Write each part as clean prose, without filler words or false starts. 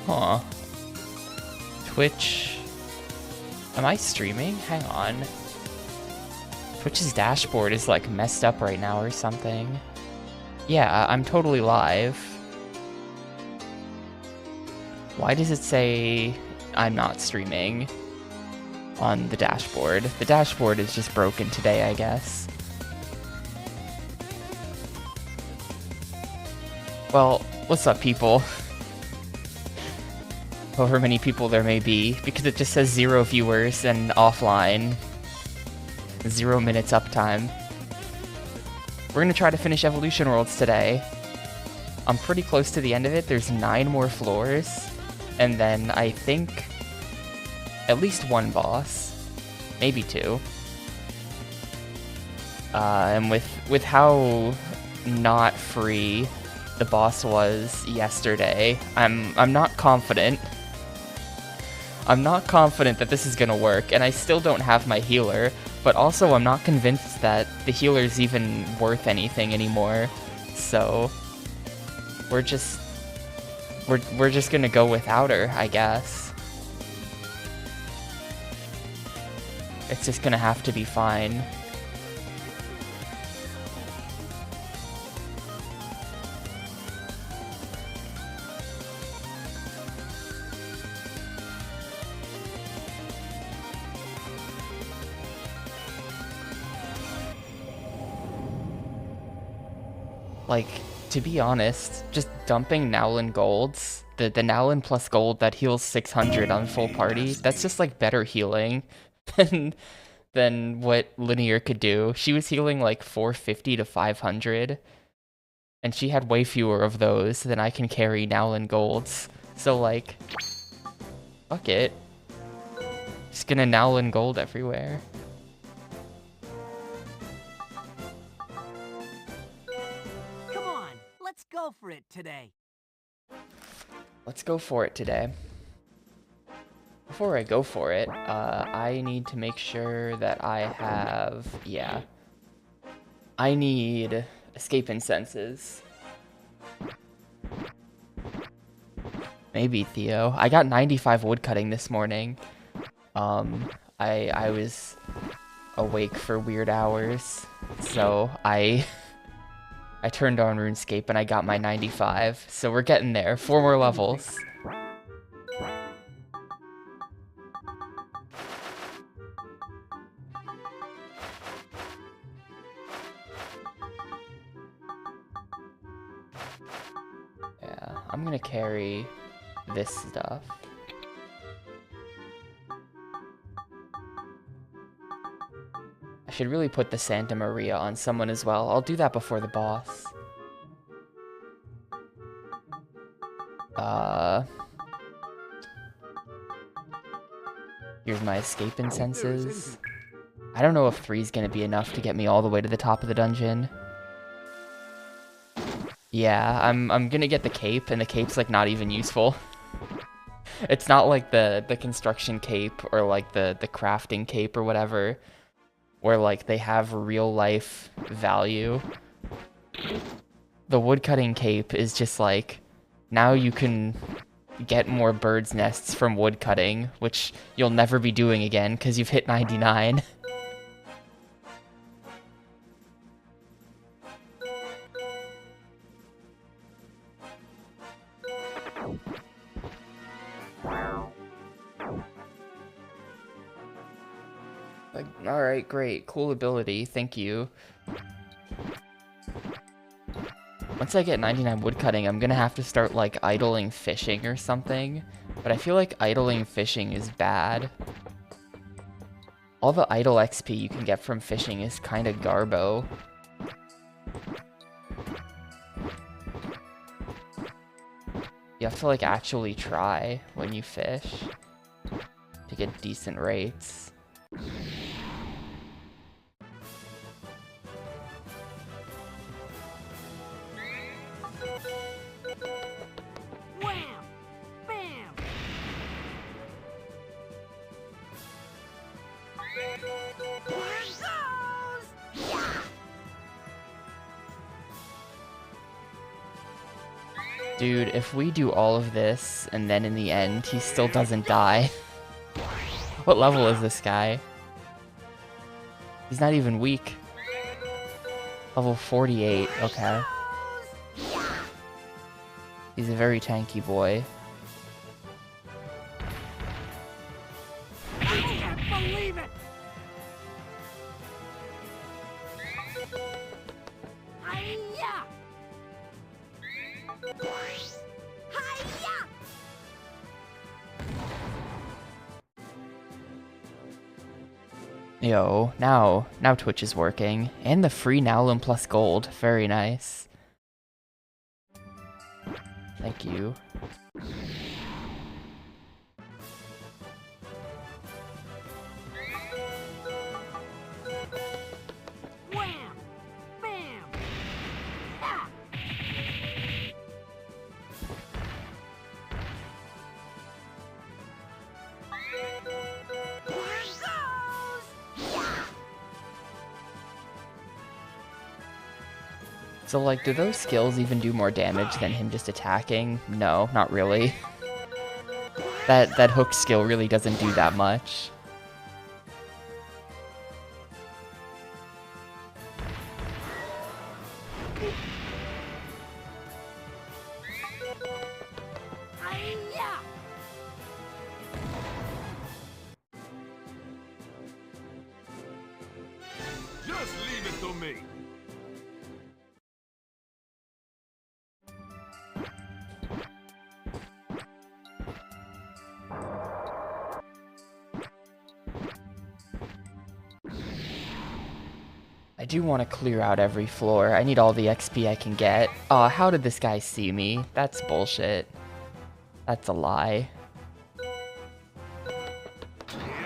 Huh. Twitch. Am I streaming? Hang on. Twitch's dashboard is like messed up right now or something. Yeah, I'm totally live. Why does it say I'm not streaming on the dashboard? The dashboard is just broken today, I guess. Well, what's up, people? However many people there may be, because it just says 0 viewers and offline. 0 minutes uptime. We're gonna try to finish Evolution Worlds today. I'm pretty close to the end of it. There's 9 more floors, and then I think at least 1 boss, maybe 2. And with how not free the boss was yesterday, I'm not confident. I'm not confident that this is gonna work, and I still don't have my healer. But also, I'm not convinced that the healer's even worth anything anymore. So we're just gonna go without her, I guess. It's just gonna have to be fine. Like, to be honest, just dumping Nowlin golds, the Nowlin plus gold that heals 600 on full party, that's just like better healing than what Linear could do. She was healing like 450 to 500, and she had way fewer of those than I can carry Nowlin golds. So like, fuck it. Just gonna Nowlin gold everywhere. Go for it today. Let's go for it today. Before I go for it, I need to make sure that I have, yeah. I need escape incenses. Maybe, Theo. I got 95 woodcutting this morning. I was awake for weird hours, so I turned on RuneScape and I got my 95, so we're getting there. 4 more levels. Yeah, I'm gonna carry this stuff. I should really put the Santa Maria on someone as well. I'll do that before the boss. Here's my escape incenses. I don't know if 3 is gonna be enough to get me all the way to the top of the dungeon. Yeah, I'm gonna get the cape, and the cape's like not even useful. It's not like the construction cape or like the crafting cape or whatever, where like they have real life value. The woodcutting cape is just like, now you can get more bird's nests from woodcutting, which you'll never be doing again because you've hit 99. Like, alright, great. Cool ability. Thank you. Once I get 99 woodcutting, I'm gonna have to start, like, idling fishing or something. But I feel like idling fishing is bad. All the idle XP you can get from fishing is kinda garbo. You have to, like, actually try when you fish to get decent rates. Dude, if we do all of this, and then in the end, he still doesn't die. What level is this guy? He's not even weak. Level 48, okay. He's a very tanky boy. I can't believe it! Hi-ya! Hi-ya! Yo, now Twitch is working. And the free Nowlin plus gold. Very nice. Thank you. Wham! Bam! Ah! Here goes! Yeah! So, like, do those skills even do more damage than him just attacking? No, not really. That hook skill really doesn't do that much. Hi-ya! Just leave it to me. I do want to clear out every floor. I need all the XP I can get. Aw, how did this guy see me? That's bullshit. That's a lie. Here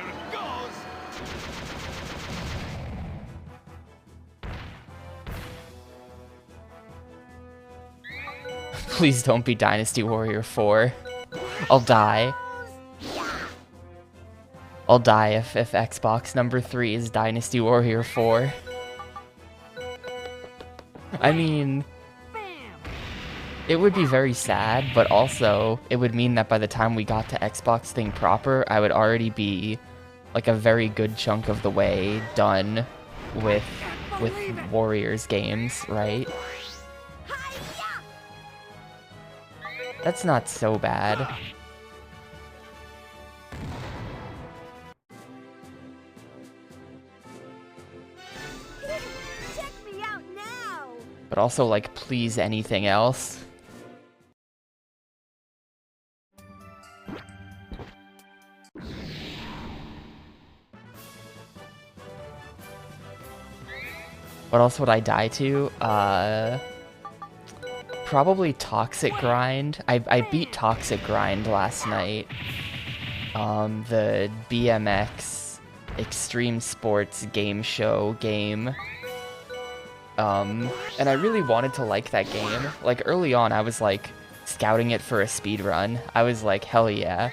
it goes. Please don't be Dynasty Warrior 4. I'll die. I'll die if Xbox number 3 is Dynasty Warrior 4. I mean, Bam! it would be very sad, but also it would mean that by the time we got to Xbox thing proper, I would already be like a very good chunk of the way done with Warriors games, right? Hi-ya! That's not so bad. Check me out now! But also, like, please anything else. What else would I die to? Probably Toxic Grind. I beat Toxic Grind last night. The BMX Extreme Sports game show game. And I really wanted to like that game. Like, early on, I was, like, scouting it for a speed run. I was like, hell yeah.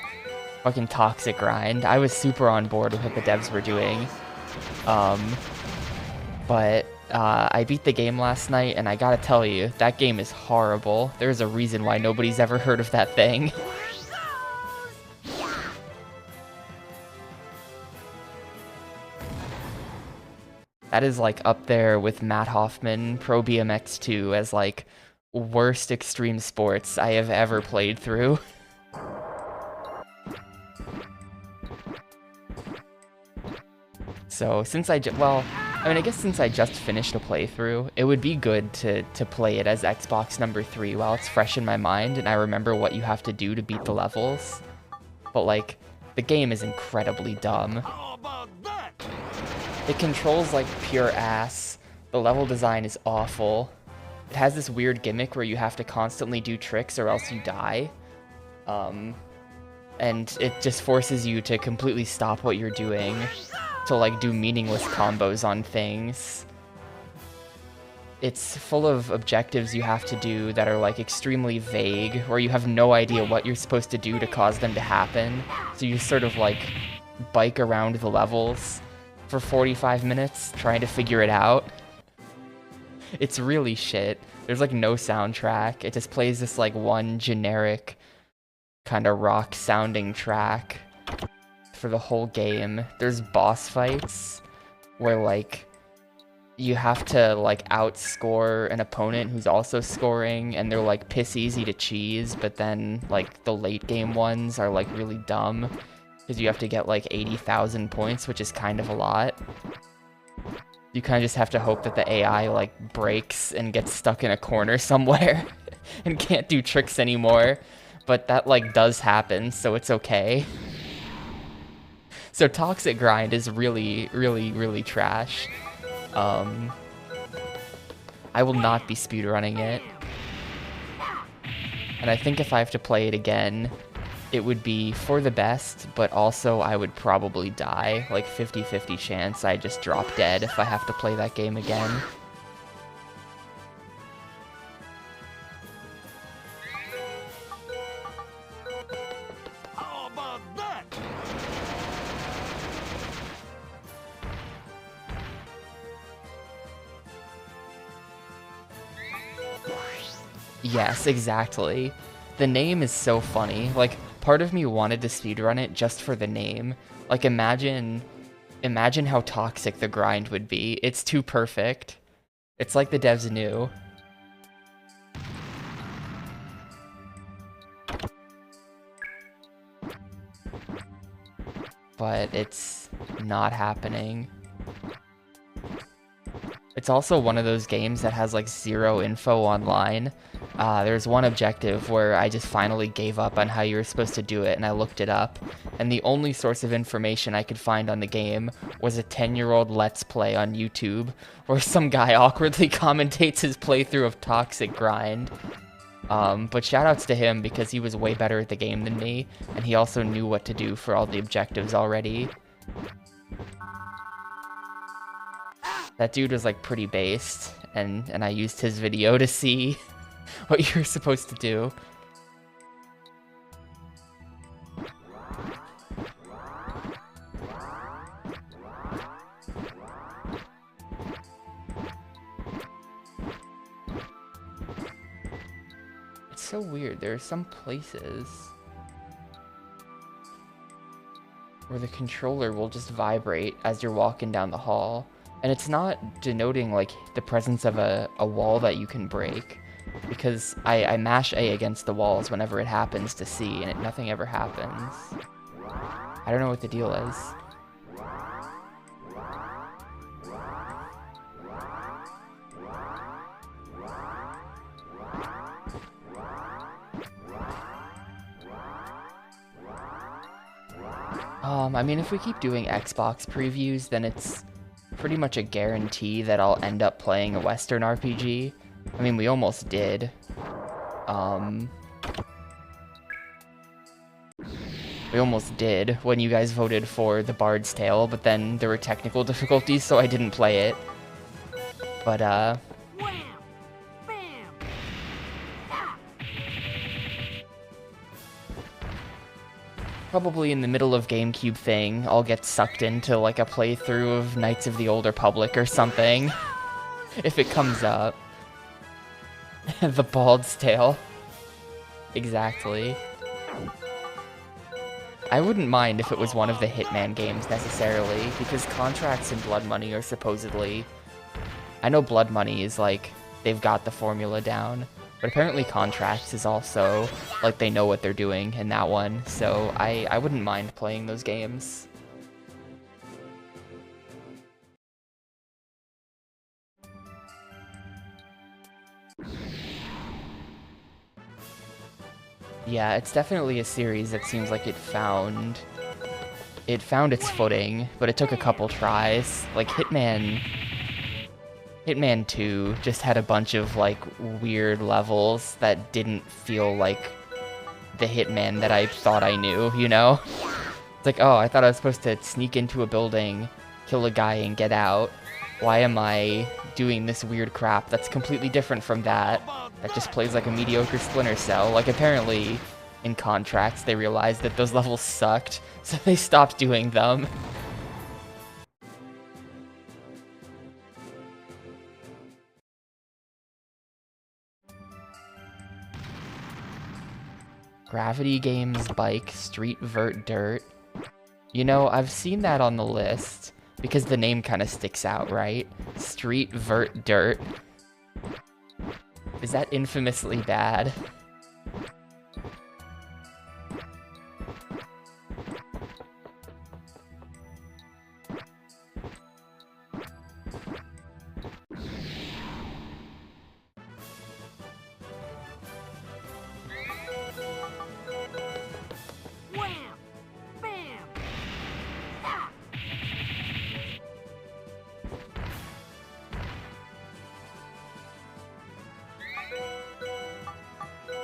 Fucking Toxic Grind. I was super on board with what the devs were doing. But I beat the game last night, and I gotta tell you, that game is horrible. There's a reason why nobody's ever heard of that thing. That is, like, up there with Matt Hoffman Pro BMX 2 as, like, worst extreme sports I have ever played through. So, since I guess since I just finished a playthrough, it would be good to play it as Xbox number 3 while it's fresh in my mind and I remember what you have to do to beat the levels. But, like, the game is incredibly dumb. How about that? It controls like pure ass. The level design is awful. It has this weird gimmick where you have to constantly do tricks or else you die. And it just forces you to completely stop what you're doing to like do meaningless combos on things. It's full of objectives you have to do that are like extremely vague, where you have no idea what you're supposed to do to cause them to happen. So you sort of like bike around the levels for 45 minutes trying to figure it out. It's really shit. There's like no soundtrack. It just plays this like one generic kind of rock sounding track for the whole game. There's boss fights where like you have to like outscore an opponent who's also scoring, and they're like piss easy to cheese, but then like the late game ones are like really dumb because you have to get like 80,000 points, which is kind of a lot. You kind of just have to hope that the AI like breaks and gets stuck in a corner somewhere and can't do tricks anymore, but that like does happen, so it's okay. So Toxic Grind is really, really, really trash. I will not be speedrunning it. And I think if I have to play it again, it would be for the best, but also I would probably die. Like 50-50 chance I just drop dead if I have to play that game again. How about that? Yes, exactly. The name is so funny. Like, part of me wanted to speedrun it just for the name. Like, imagine how toxic the grind would be. It's too perfect. It's like the devs knew. But it's not happening. It's also one of those games that has like zero info online. There's one objective where I just finally gave up on how you were supposed to do it, and I looked it up, and the only source of information I could find on the game was a 10-year-old Let's Play on YouTube, where some guy awkwardly commentates his playthrough of Toxic Grind. But shoutouts to him, because he was way better at the game than me, and he also knew what to do for all the objectives already. That dude was like pretty based, and I used his video to see what you're supposed to do. It's so weird. There are some places where the controller will just vibrate as you're walking down the hall. And it's not denoting like the presence of a wall that you can break, because I mash A against the walls whenever it happens to see, and nothing ever happens. I don't know what the deal is. I mean, if we keep doing Xbox previews, then it's pretty much a guarantee that I'll end up playing a Western RPG. I mean, we almost did. We almost did when you guys voted for The Bard's Tale, but then there were technical difficulties, so I didn't play it. But, Wham! Bam! Ah! probably in the middle of Gamecube thing, I'll get sucked into like a playthrough of Knights of the Old Republic or something. If it comes up. The Bald's Tale. Exactly. I wouldn't mind if it was one of the Hitman games necessarily, because Contracts and Blood Money are supposedly... I know Blood Money is like, they've got the formula down, but apparently Contracts is also, like, they know what they're doing in that one, so I wouldn't mind playing those games. Yeah, it's definitely a series that seems like it found its footing, but it took a couple tries. Like Hitman 2 just had a bunch of like weird levels that didn't feel like the Hitman that I thought I knew, you know? It's like, oh, I thought I was supposed to sneak into a building, kill a guy, and get out. Why am I doing this weird crap that's completely different from that just plays like a mediocre Splinter Cell? Like, apparently, in Contracts, they realized that those levels sucked, so they stopped doing them. Gravity Games, Bike, Street Vert Dirt. You know, I've seen that on the list because the name kind of sticks out, right? Street Vert Dirt. Is that infamously bad? Wham! Bam! Ah! Here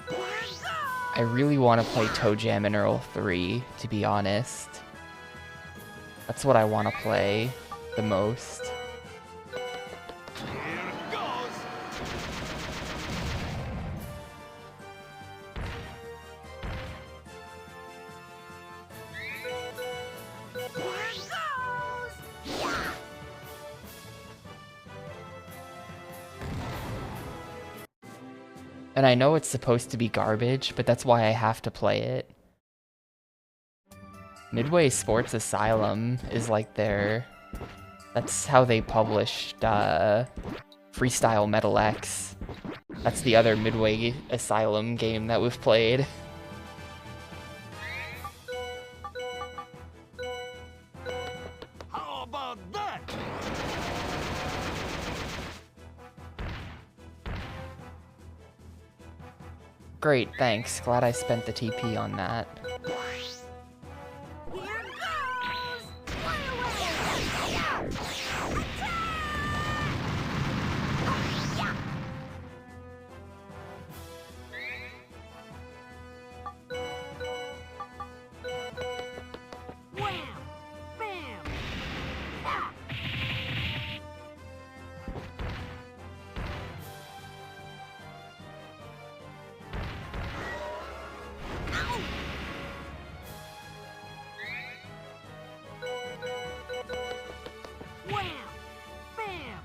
goes! I really want to play Toe Jam and Earl 3, to be honest. That's what I want to play the most. Here goes. Here goes! And I know it's supposed to be garbage, but that's why I have to play it. Midway Sports Asylum is like their... That's how they published Freestyle Metal X. That's the other Midway Asylum game that we've played. How about that? Great, thanks. Glad I spent the TP on that. Here goes! Fly away! Attack! Wham! Bam! Ah! Ow! Wham! Bam!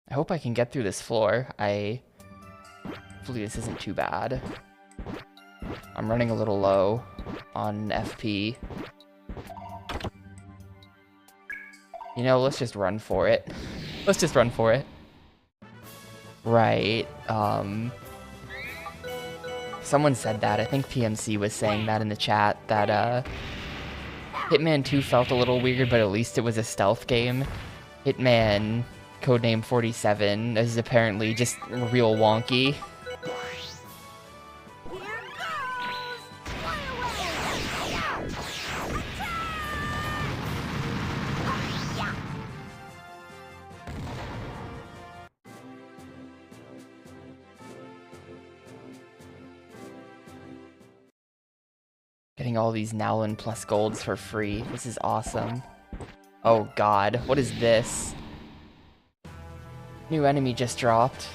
I hope I can get through this floor. Hopefully this isn't too bad. I'm running a little low on FP. You know, let's just run for it. Let's just run for it. Right, someone said that. I think PMC was saying that in the chat, that, Hitman 2 felt a little weird, but at least it was a stealth game. Hitman, codename 47, is apparently just real wonky. Here goes! Fly away! Attack! Getting all these Nowlin plus golds for free. This is awesome. Oh god, what is this? New enemy just dropped.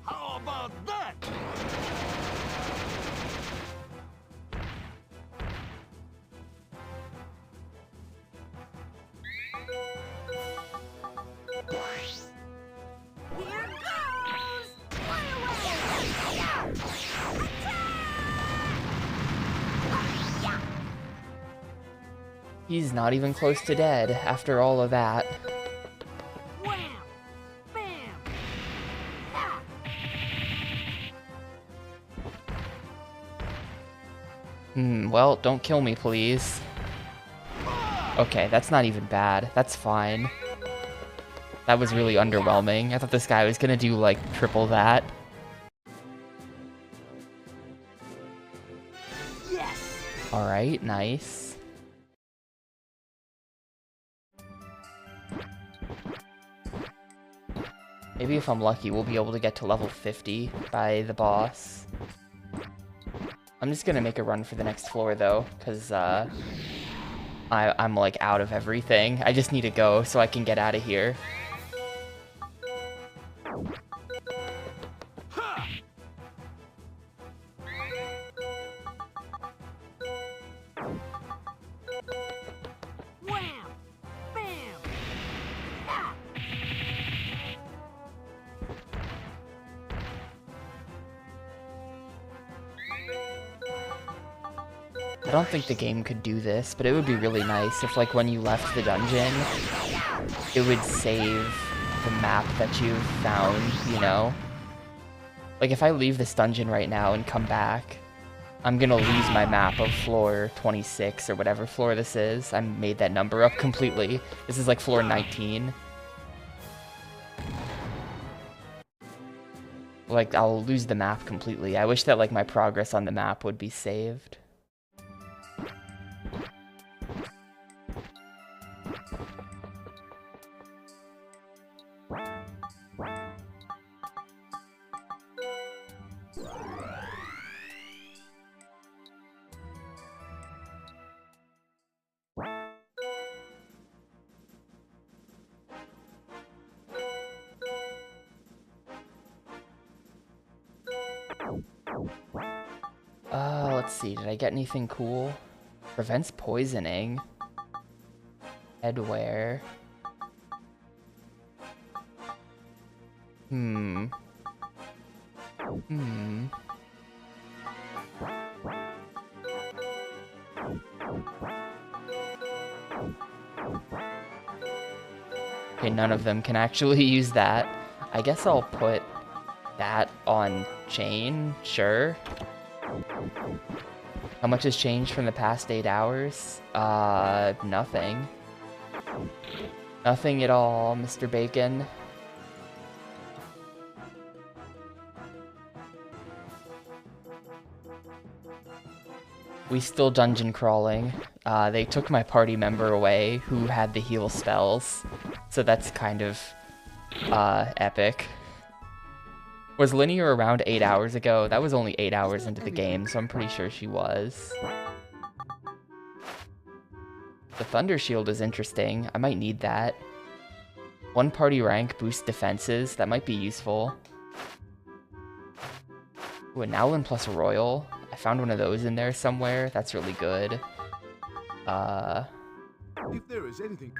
How about that? Here goes! Fly away! Attack! He's not even close to dead after all of that. Wham! Bam! Ah! Well, don't kill me, please. Okay, that's not even bad. That's fine. That was really underwhelming. I thought this guy was gonna do, like, triple that. Yes! Alright, nice. Maybe if I'm lucky, we'll be able to get to level 50 by the boss. I'm just gonna make a run for the next floor, though, because, I'm, like, out of everything. I just need to go so I can get out of here. Ha! I don't think the game could do this, but it would be really nice if, like, when you left the dungeon, it would save the map that you've found, you know? Like, if I leave this dungeon right now and come back, I'm gonna lose my map of floor 26 or whatever floor this is. I made that number up completely. This is like floor 19. Like, I'll lose the map completely. I wish that, like, my progress on the map would be saved. Let's see, did I get anything cool? Prevents poisoning. Headwear. Okay, none of them can actually use that. I guess I'll put that on chain, sure. How much has changed from the past 8 hours? Nothing. Nothing at all, Mr. Bacon. We still dungeon crawling. They took my party member away who had the heal spells, so that's kind of epic. Was Linear around 8 hours ago? That was only 8 hours into the game, so I'm pretty sure she was. The Thunder Shield is interesting. I might need that. One party rank boosts defenses. That might be useful. Ooh, a Nowlin plus Royal. I found one of those in there somewhere. That's really good. If there is anything...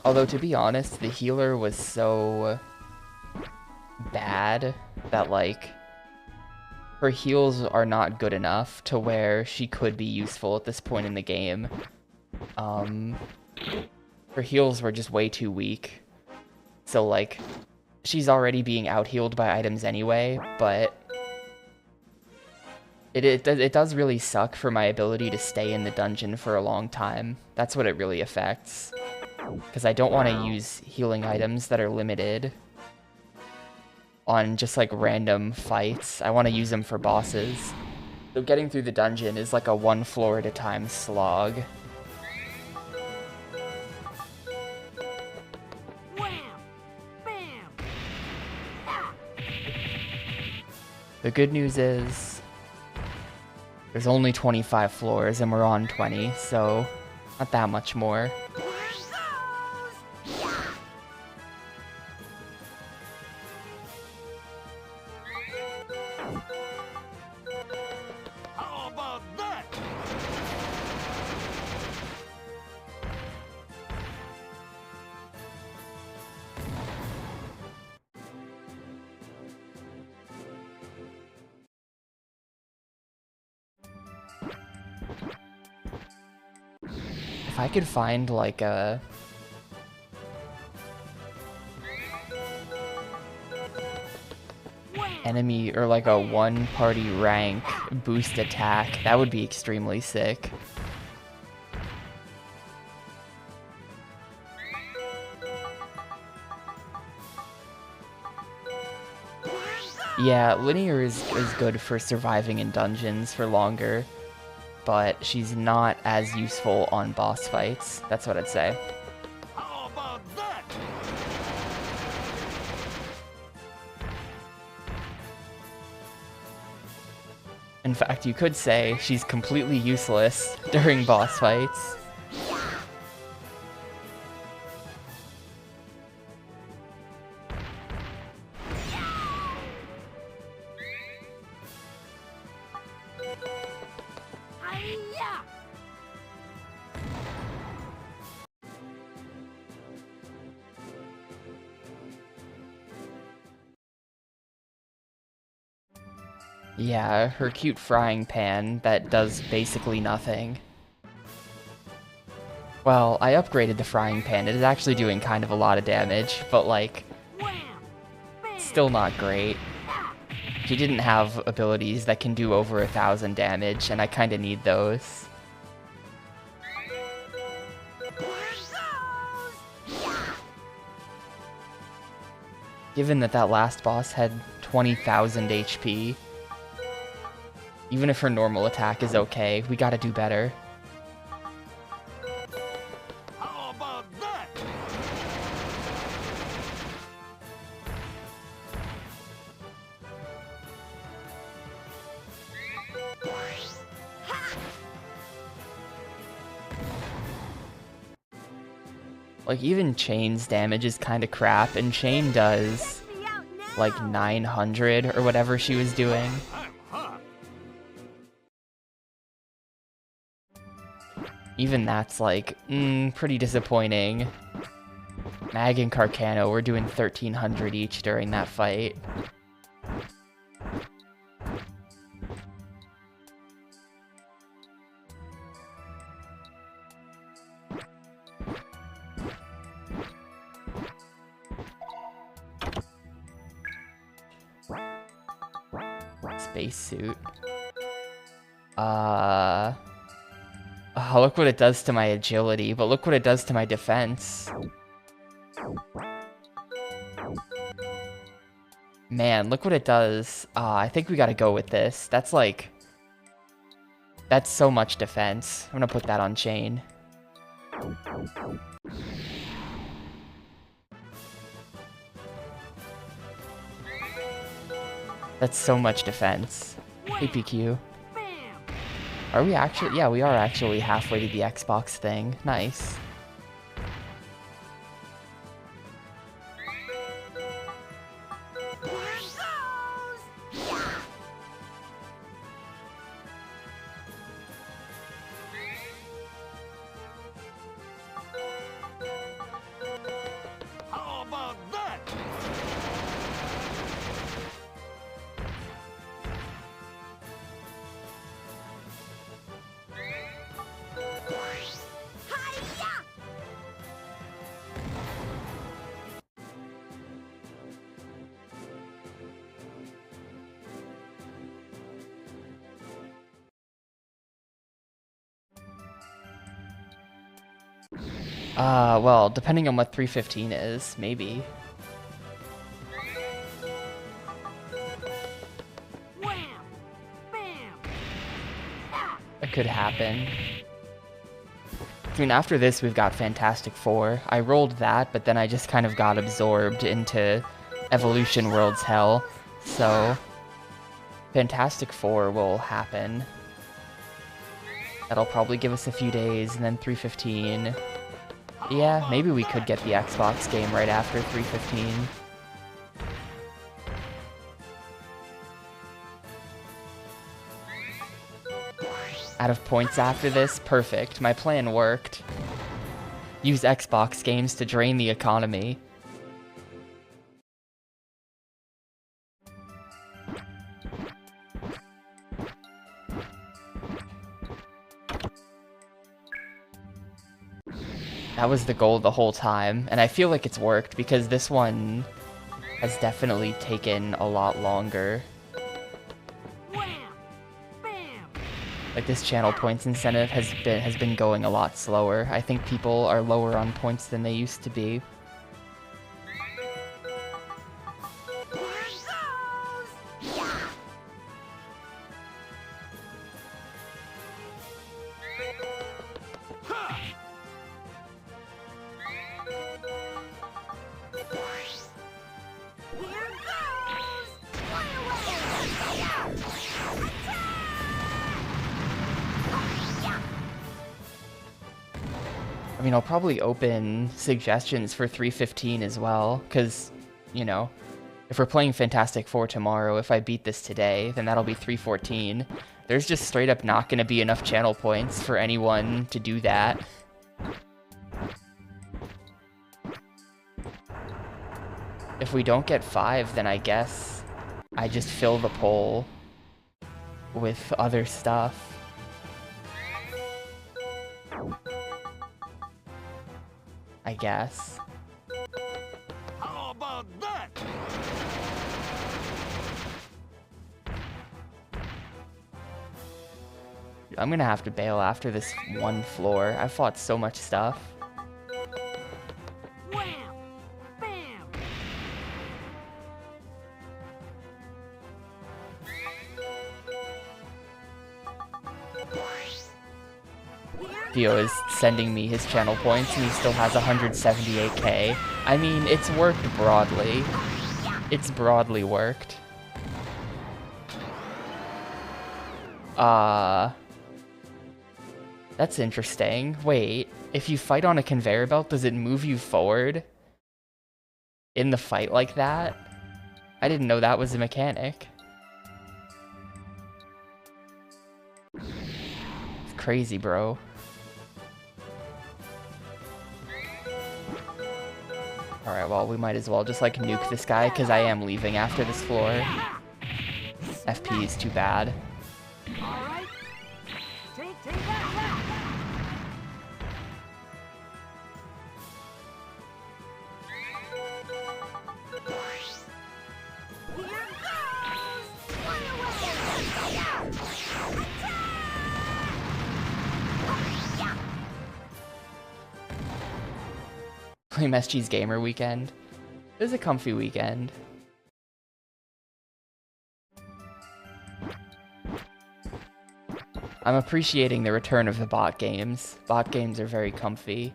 Although, to be honest, the healer was so bad that, like, her heals are not good enough to where she could be useful at this point in the game. Her heals were just way too weak. So, like, she's already being out-healed by items anyway, but it does really suck for my ability to stay in the dungeon for a long time. That's what it really affects. Because I don't want to use healing items that are limited on just, like, random fights. I want to use them for bosses. So getting through the dungeon is like a one floor at a time slog. The good news is there's only 25 floors and we're on 20, so not that much more. How about that? If I could find, like, a enemy or like a one party rank boost attack, that would be extremely sick. Yeah, Linear is good for surviving in dungeons for longer, but she's not as useful on boss fights. That's what I'd say. How about that? In fact, you could say she's completely useless during boss fights. Yeah, her cute frying pan that does basically nothing. Well, I upgraded the frying pan. It is actually doing kind of a lot of damage, but like, Wham! Bam! still not great. She didn't have abilities that can do over 1,000 damage, and I kind of need those. Here goes! Yeah! Given that that last boss had 20,000 HP, even if her normal attack is okay, we gotta do better. How about that? Like, even Chain's damage is kind of crap, and Chain does Me out now! like 900 or whatever she was doing. I'm hot. Even that's like, pretty disappointing. Mag and Carcano were doing 1,300 each during that fight. Spacesuit. Oh, look what it does to my agility, but look what it does to my defense. Man, look what it does. I think we gotta go with this. That's like... That's so much defense. I'm gonna put that on Chain. That's so much defense. Hey, PQ. Bam! Are we actually? Yeah, we are actually halfway to the Xbox thing. Nice. Here goes! Yeah! How about that? Hi-ya! Well, depending on what 315 is, maybe. Wham! Bam! It could happen. I mean, after this, we've got Fantastic Four. I rolled that, but then I just kind of got absorbed into Evolution World's hell. So, Fantastic Four will happen. That'll probably give us a few days, and then 315. Yeah, maybe we could get the Xbox game right after 315. Out of points after this? Perfect. My plan worked. Use Xbox games to drain the economy. That was the goal the whole time, and I feel like it's worked because this one has definitely taken a lot longer. Wham! Bam! Like, this channel points incentive has been going a lot slower. I think people are lower on points than they used to be. Here goes! Yeah! Ha! Here goes! Fly away! Attack! Yeah! I mean, I'll probably open suggestions for 315 as well, because, you know, if we're playing Fantastic Four tomorrow, if I beat this today, then that'll be 314. There's just straight up not going to be enough channel points for anyone to do that. If we don't get 5, then I guess I just fill the poll with other stuff. I guess. How about that? I'm gonna have to bail after this one floor. I've fought so much stuff. Wham! Bam! Dio is sending me his channel points and he still has 178k. I mean, it's worked broadly. It's broadly worked. That's interesting. Wait, if you fight on a conveyor belt, does it move you forward in the fight like that? I didn't know that was a mechanic. It's crazy, bro. Alright, well, we might as well just, like, nuke this guy, because I am leaving after this floor. FP is too bad. All right. Take that. Here goes! Fly away! Flame SG's Gamer Weekend. It was a comfy weekend. I'm appreciating the return of the bot games. Bot games are very comfy.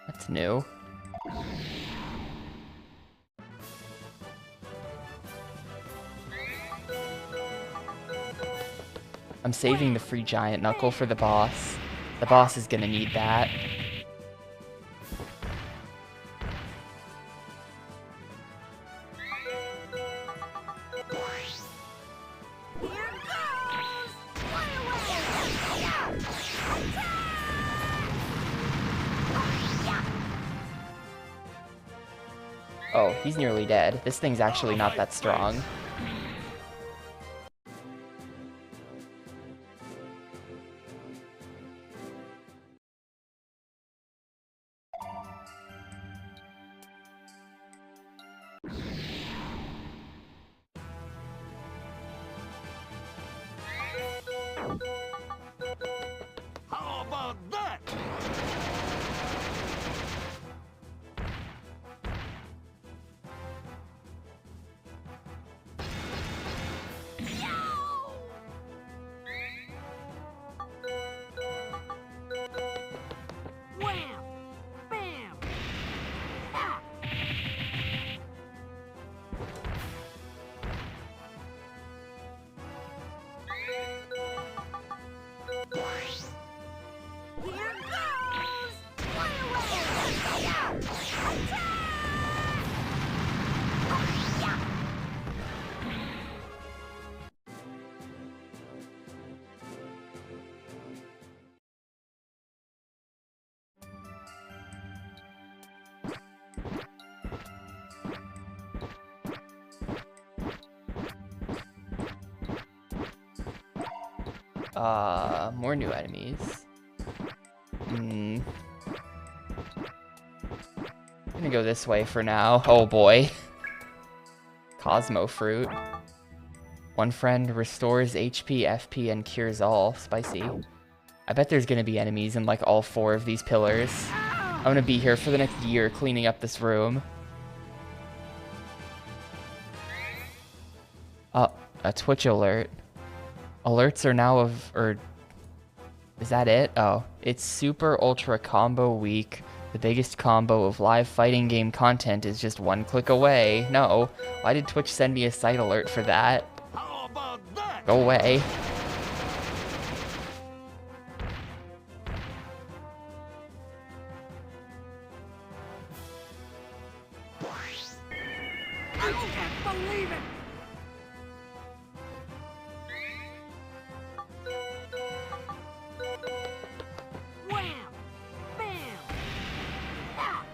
That's new. I'm saving the free giant knuckle for the boss. The boss is gonna need that. Here goes! Fly away! Oh, he's nearly dead. This thing's actually not that strong. How about that? Wham! Bam! Ah! Here goes! Fly away! More new enemies. I'm gonna go this way for now. Oh boy. Cosmo Fruit. One friend restores HP, FP, and cures all. Spicy. I bet there's gonna be enemies in like all 4 of these pillars. I'm gonna be here for the next year cleaning up this room. Oh, a Twitch alert. Alerts are now is that it? Oh, it's Super Ultra Combo Week. The biggest combo of live fighting game content is just 1 click away. No, why did Twitch send me a site alert for that? How about that? Go away. I can't believe it! Wham! Bam! Ah!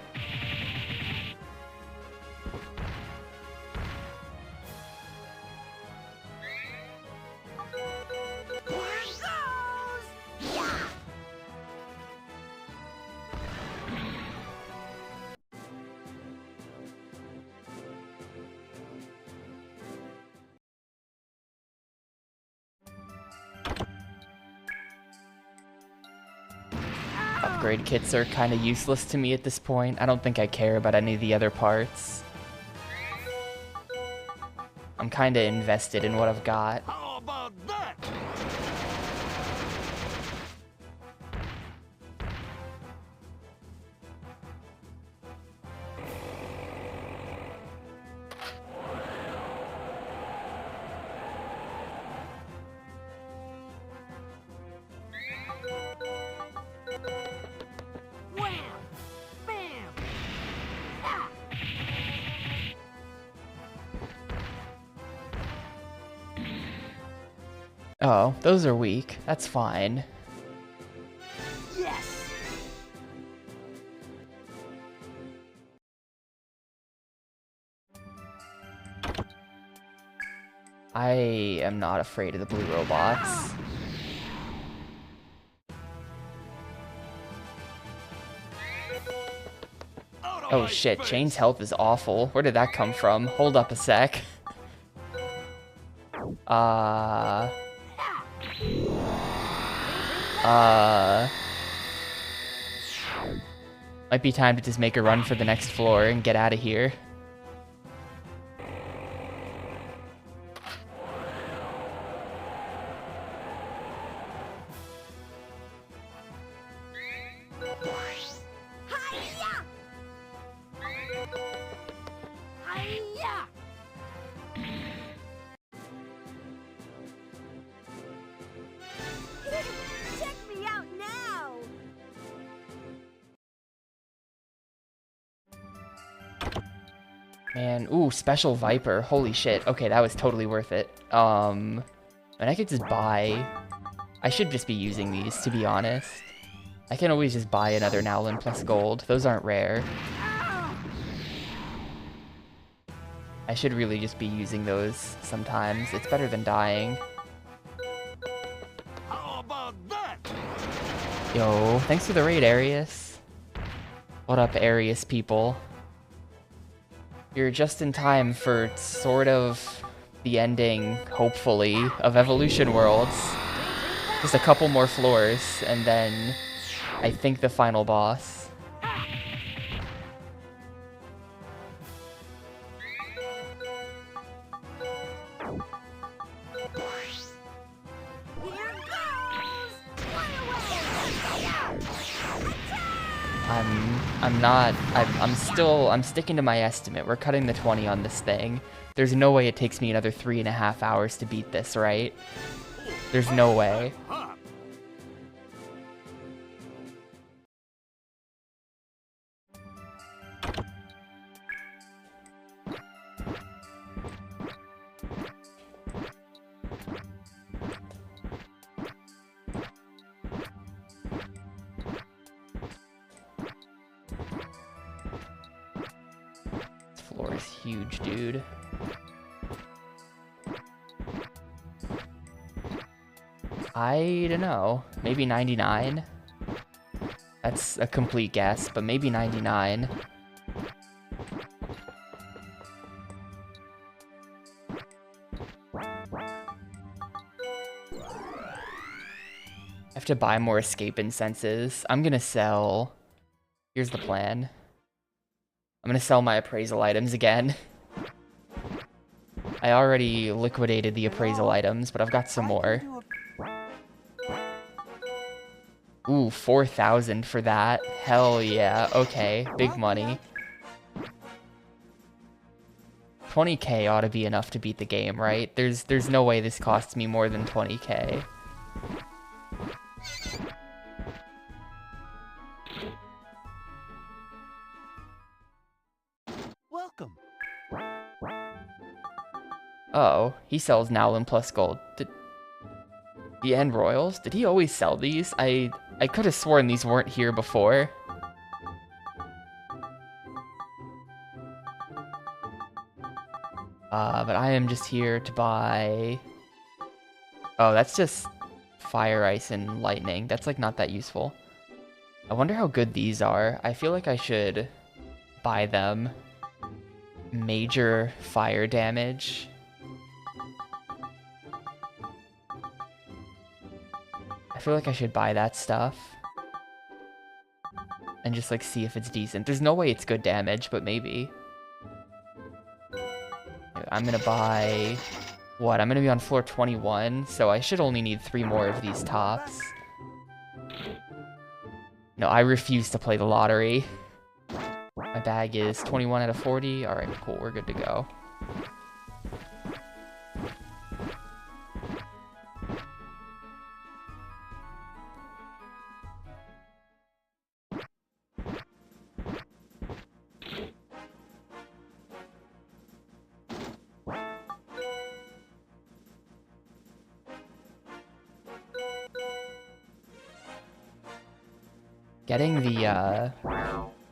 Here goes! Yeah! Upgrade kits are kind of useless to me at this point. I don't think I care about any of the other parts. I'm kind of invested in what I've got. How about that? Wham! Bam! Ah! Oh, those are weak. That's fine. Yes! I am not afraid of the blue robots. Out of Oh my shit, face. Jane's health is awful. Where did that come from? Hold up a sec. Might be time to just make a run for the next floor and get out of here. Hi-ya! Hi-ya! Check me out now! Man, ooh, special Viper. Holy shit. Okay, that was totally worth it. And I could just buy... I should just be using these, to be honest. I can always just buy another Nowlin plus gold. Those aren't rare. I should really just be using those sometimes. It's better than dying. How about that? Yo, thanks for the raid, Arius. What up, Arius people? You're just in time for sort of the ending, hopefully, of Evolution Worlds. Just a couple more floors, and then I think the final boss. Here goes! Fly away! I'm sticking to my estimate. We're cutting the 20 on this thing. There's no way it takes me another 3.5 hours to beat this, right? There's no way. Huh. This floor is huge, dude. I don't know. Maybe 99? That's a complete guess, but maybe 99. I have to buy more escape incenses. I'm gonna sell... Here's the plan. I'm gonna sell my appraisal items again. I already liquidated the appraisal items, but I've got some more. Ooh, 4,000 for that. Hell yeah. Okay, big money. 20k ought to be enough to beat the game, right? There's no way this costs me more than 20k. Welcome. Oh, he sells Nowlin plus gold. The End Royals? Did he always sell these? I could have sworn these weren't here before. But I am just here to buy... Oh, that's just fire, ice, and lightning. That's like not that useful. I wonder how good these are. I feel like I should buy them. Major fire damage. I feel like I should buy that stuff. And just like see if it's decent. There's no way it's good damage, but maybe. I'm gonna buy... What? I'm gonna be on floor 21, so I should only need 3 more of these tops. No, I refuse to play the lottery. My bag is 21 out of 40. Alright, cool, we're good to go.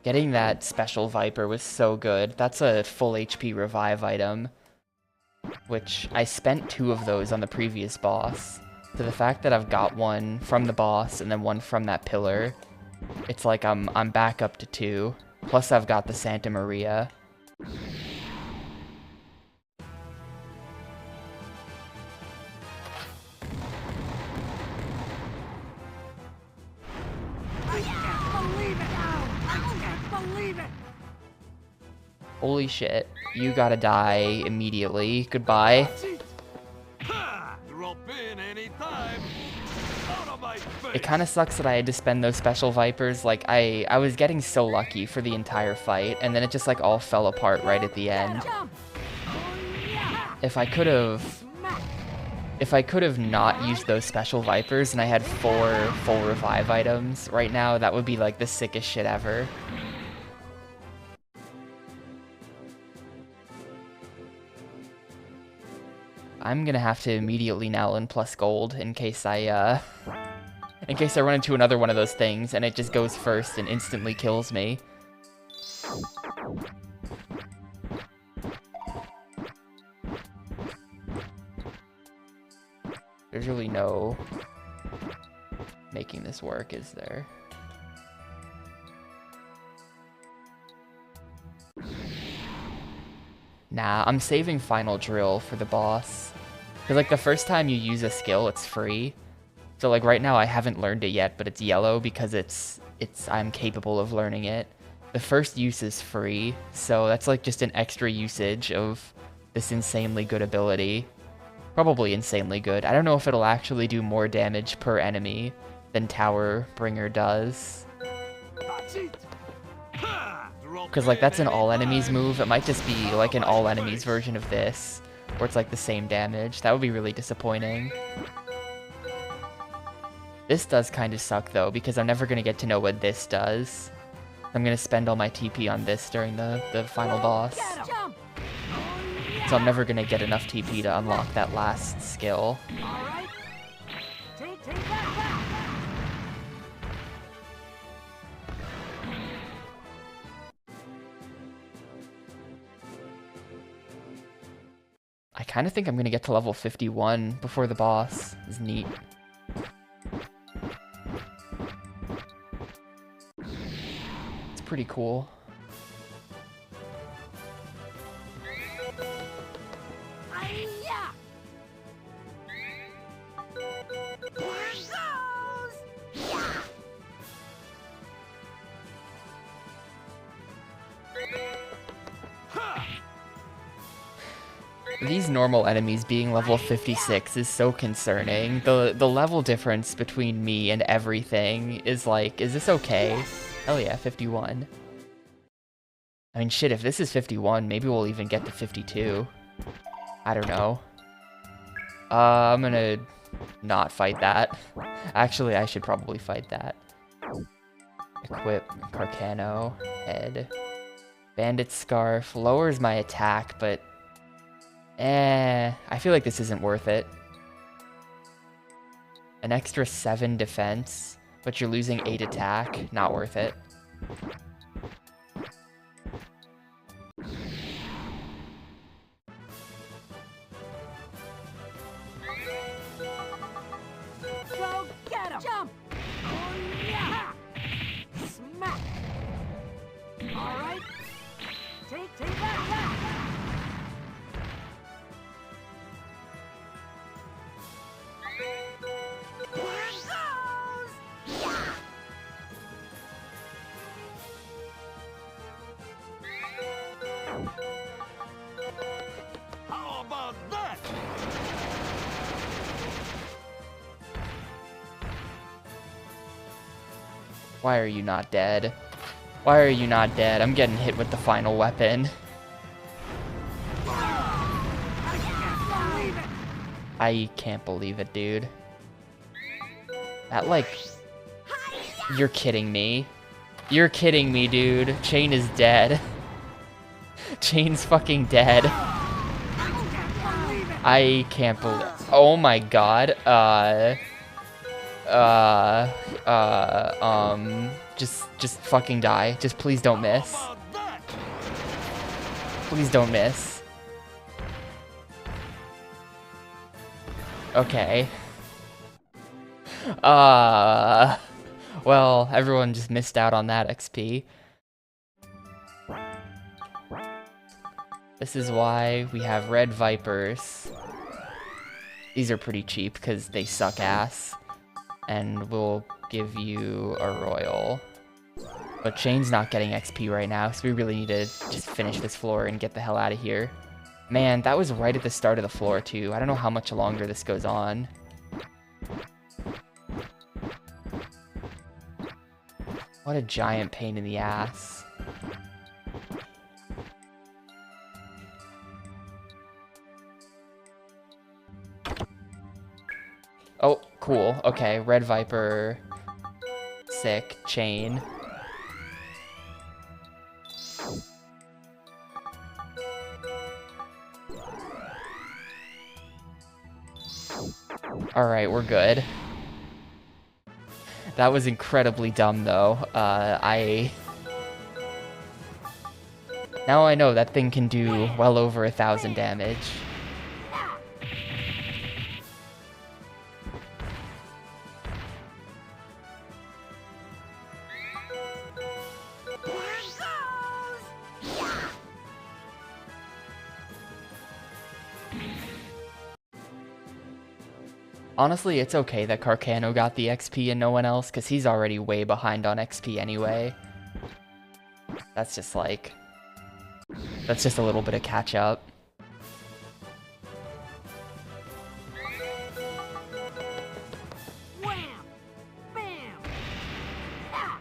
Getting that special Viper was so good. That's a full HP revive item, which I spent 2 of those on the previous boss. So the fact that I've got one from the boss and then one from that pillar, it's like I'm back up to 2. Plus I've got the Santa Maria. Holy shit, you gotta die immediately. Goodbye. Drop in anytime. Out of my face. It kind of sucks that I had to spend those special Vipers. Like, I was getting so lucky for the entire fight, and then it just like all fell apart right at the end. If I could have not used those special Vipers and I had 4 full revive items right now, that would be like the sickest shit ever. I'm gonna have to immediately Nowlin plus gold in case I run into another one of those things and it just goes first and instantly kills me. There's really no making this work, is there? Nah, I'm saving Final Drill for the boss. Because, like, the first time you use a skill, it's free. So, like, right now I haven't learned it yet, but it's yellow because I'm capable of learning it. The first use is free, so that's, like, just an extra usage of this insanely good ability. Probably insanely good. I don't know if it'll actually do more damage per enemy than Tower Bringer does. Because, like, that's an all-enemies move. It might just be, like, an all-enemies version of this, where it's, like, the same damage. That would be really disappointing. This does kind of suck, though, because I'm never going to get to know what this does. I'm going to spend all my TP on this during the final boss. So I'm never going to get enough TP to unlock that last skill. I kind of think I'm going to get to level 51 before the boss. Is neat. It's pretty cool. These normal enemies being level 56 is so concerning. The level difference between me and everything is like, is this okay? Hell yeah, 51. I mean, shit, if this is 51, maybe we'll even get to 52. I don't know. I'm gonna not fight that. Actually, I should probably fight that. Equip Carcano, head. Bandit Scarf lowers my attack, but I feel like this isn't worth it. An extra 7 defense, but you're losing 8 attack. Not worth it. Go get him! Jump! Oh, yeah! Smack! All right. Take that! Here goes! Yeah! How about that? Why are you not dead? Why are you not dead? I'm getting hit with the final weapon. I can't believe it, dude. That, like... You're kidding me. You're kidding me, dude. Chain is dead. Chain's fucking dead. I can't believe... Oh my god. Just fucking die. Just please don't miss. How about that? Please don't miss. Okay. Well, everyone just missed out on that XP. This is why we have red vipers. These are pretty cheap because they suck ass. And we'll give you a royal. But Chain's not getting XP right now, so we really need to just finish this floor and get the hell out of here. Man, that was right at the start of the floor, too. I don't know how much longer this goes on. What a giant pain in the ass. Oh, cool. Okay, red viper. Sick. Chain. Alright, we're good. That was incredibly dumb, though. Now I know that thing can do well over 1,000 damage. Honestly, it's okay that Carcano got the XP and no one else, because he's already way behind on XP anyway. That's just like... That's just a little bit of catch-up. Wham! Bam! Ah!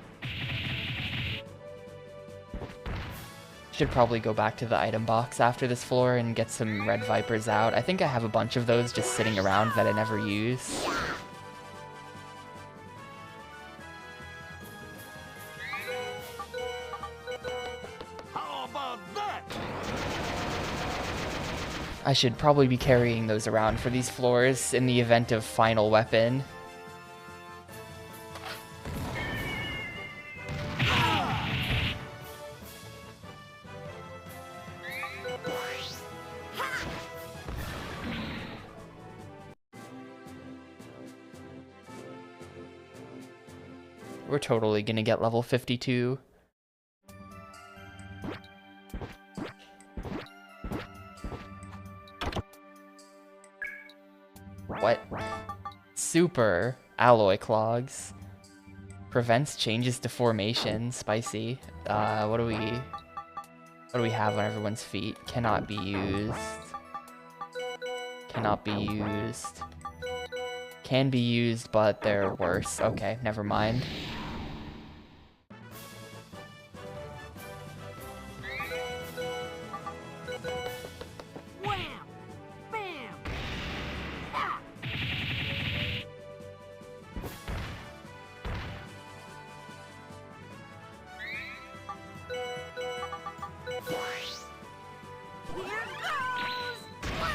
Should probably go back to the item box after this floor and get some red vipers out. I think I have a bunch of those just sitting around that I never use. How about that? I should probably be carrying those around for these floors in the event of final weapon. We're totally gonna get level 52. What? Super alloy clogs. Prevents changes to formation. Spicy. What do we have on everyone's feet? Cannot be used. Cannot be used. Can be used, but they're worse. Okay, never mind. Wham! Bam! Ah! Here goes! Wham!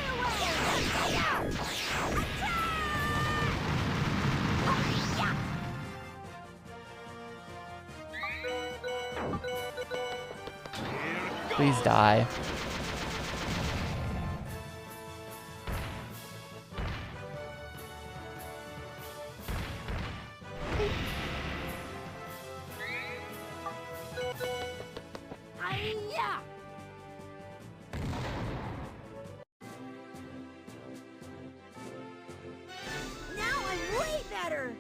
Please die. Hi-ya! Now I'm way better!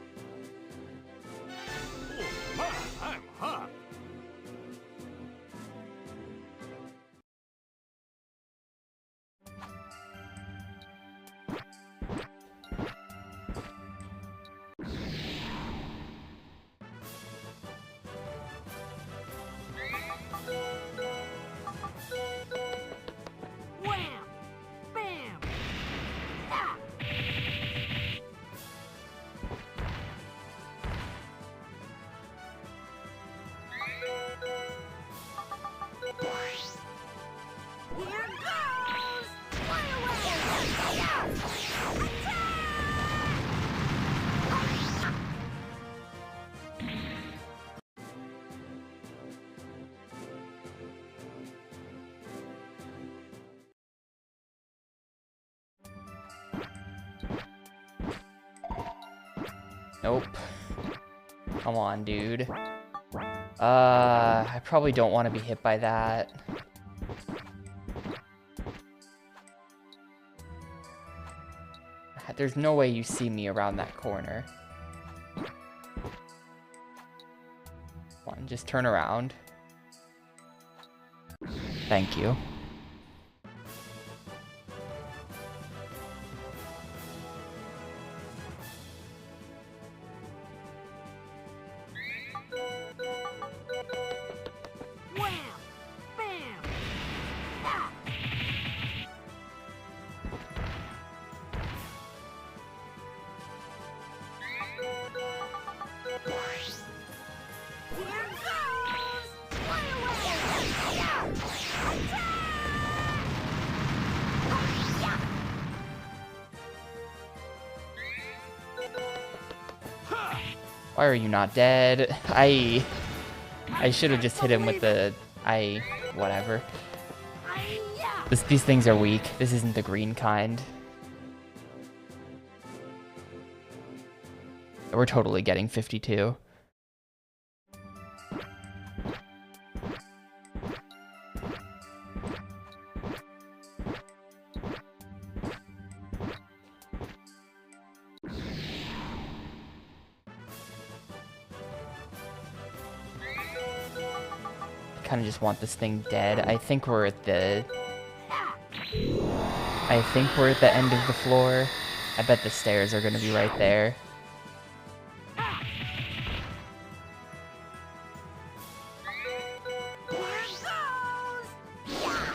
I'm hot. Wham! Bam! Ha! Here goes! Fly away! Attack! Nope. Come on, dude. I probably don't want to be hit by that. There's no way you see me around that corner. Come on, just turn around. Thank you. Wham! Bam! Ha! Here goes! Fly away! Attack! Why are you not dead? I should have just hit him with the... whatever. Hi-ya! These things are weak. This isn't the green kind. We're totally getting 52. Kind of just want this thing dead. I think we're at the... I think we're at the end of the floor. I bet the stairs are going to be right there. Here goes! Yeah!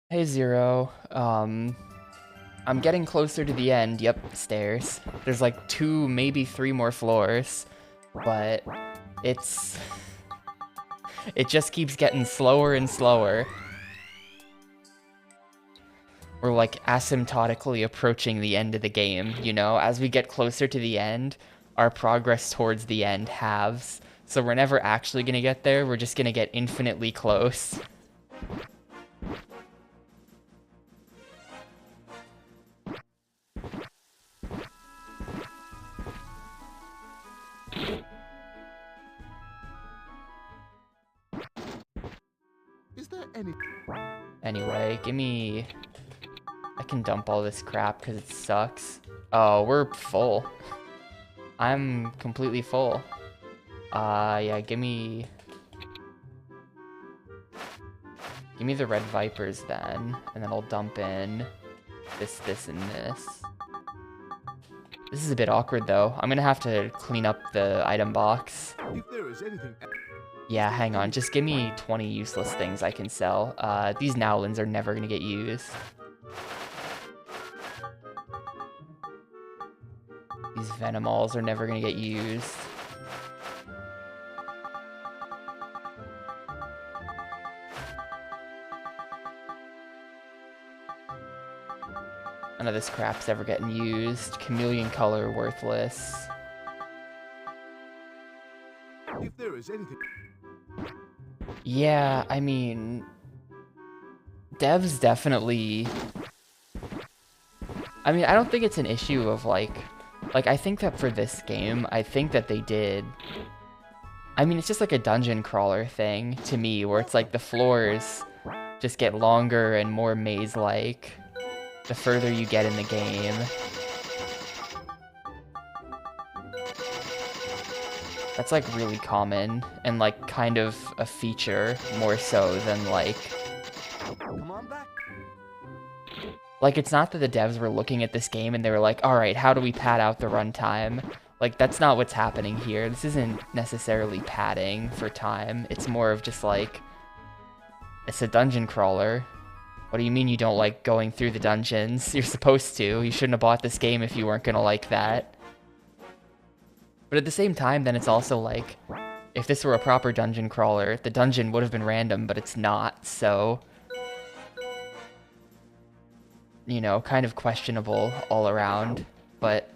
Hey, Zero. I'm getting closer to the end. Yep, stairs. There's like 2, maybe 3 more floors, but it's... It just keeps getting slower and slower. We're like asymptotically approaching the end of the game, you know? As we get closer to the end, our progress towards the end halves. So we're never actually gonna get there, we're just gonna get infinitely close. Is there any... Anyway, give me... I can dump all this crap because it sucks. Oh, we're full. I'm completely full. Yeah, give me... Give me the red vipers then, and then I'll dump in this, and this. This is a bit awkward though. I'm gonna have to clean up the item box. If there is anything... Yeah, hang on. Just give me 20 useless things I can sell. These Nowlins are never gonna get used. These Venomols are never gonna get used. None of this crap's ever getting used. Chameleon color, worthless. If there is anything... Yeah, I mean... devs definitely... I mean, I don't think it's an issue of, like, I think that for this game, I think that they did... I mean, it's just like a dungeon crawler thing, to me, where it's like the floors just get longer and more maze-like the further you get in the game. That's, like, really common, and, like, kind of a feature, more so than, like... Come on back. Like, it's not that the devs were looking at this game and they were like, alright, how do we pad out the runtime? Like, that's not what's happening here. This isn't necessarily padding for time. It's more of just, like... It's a dungeon crawler. What do you mean you don't like going through the dungeons? You're supposed to. You shouldn't have bought this game if you weren't gonna like that. But at the same time, then it's also like, if this were a proper dungeon crawler, the dungeon would have been random, but it's not, so... You know, kind of questionable all around, but...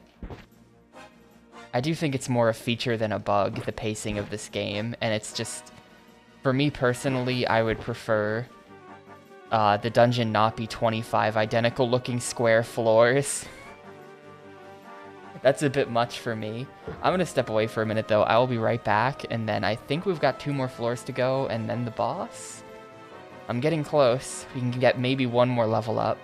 I do think it's more a feature than a bug, the pacing of this game, and it's just... For me personally, I would prefer the dungeon not be 25 identical looking square floors. That's a bit much for me. I'm gonna step away for a minute though. I will be right back, and then I think we've got 2 more floors to go, and then the boss? I'm getting close. We can get maybe 1 more level up.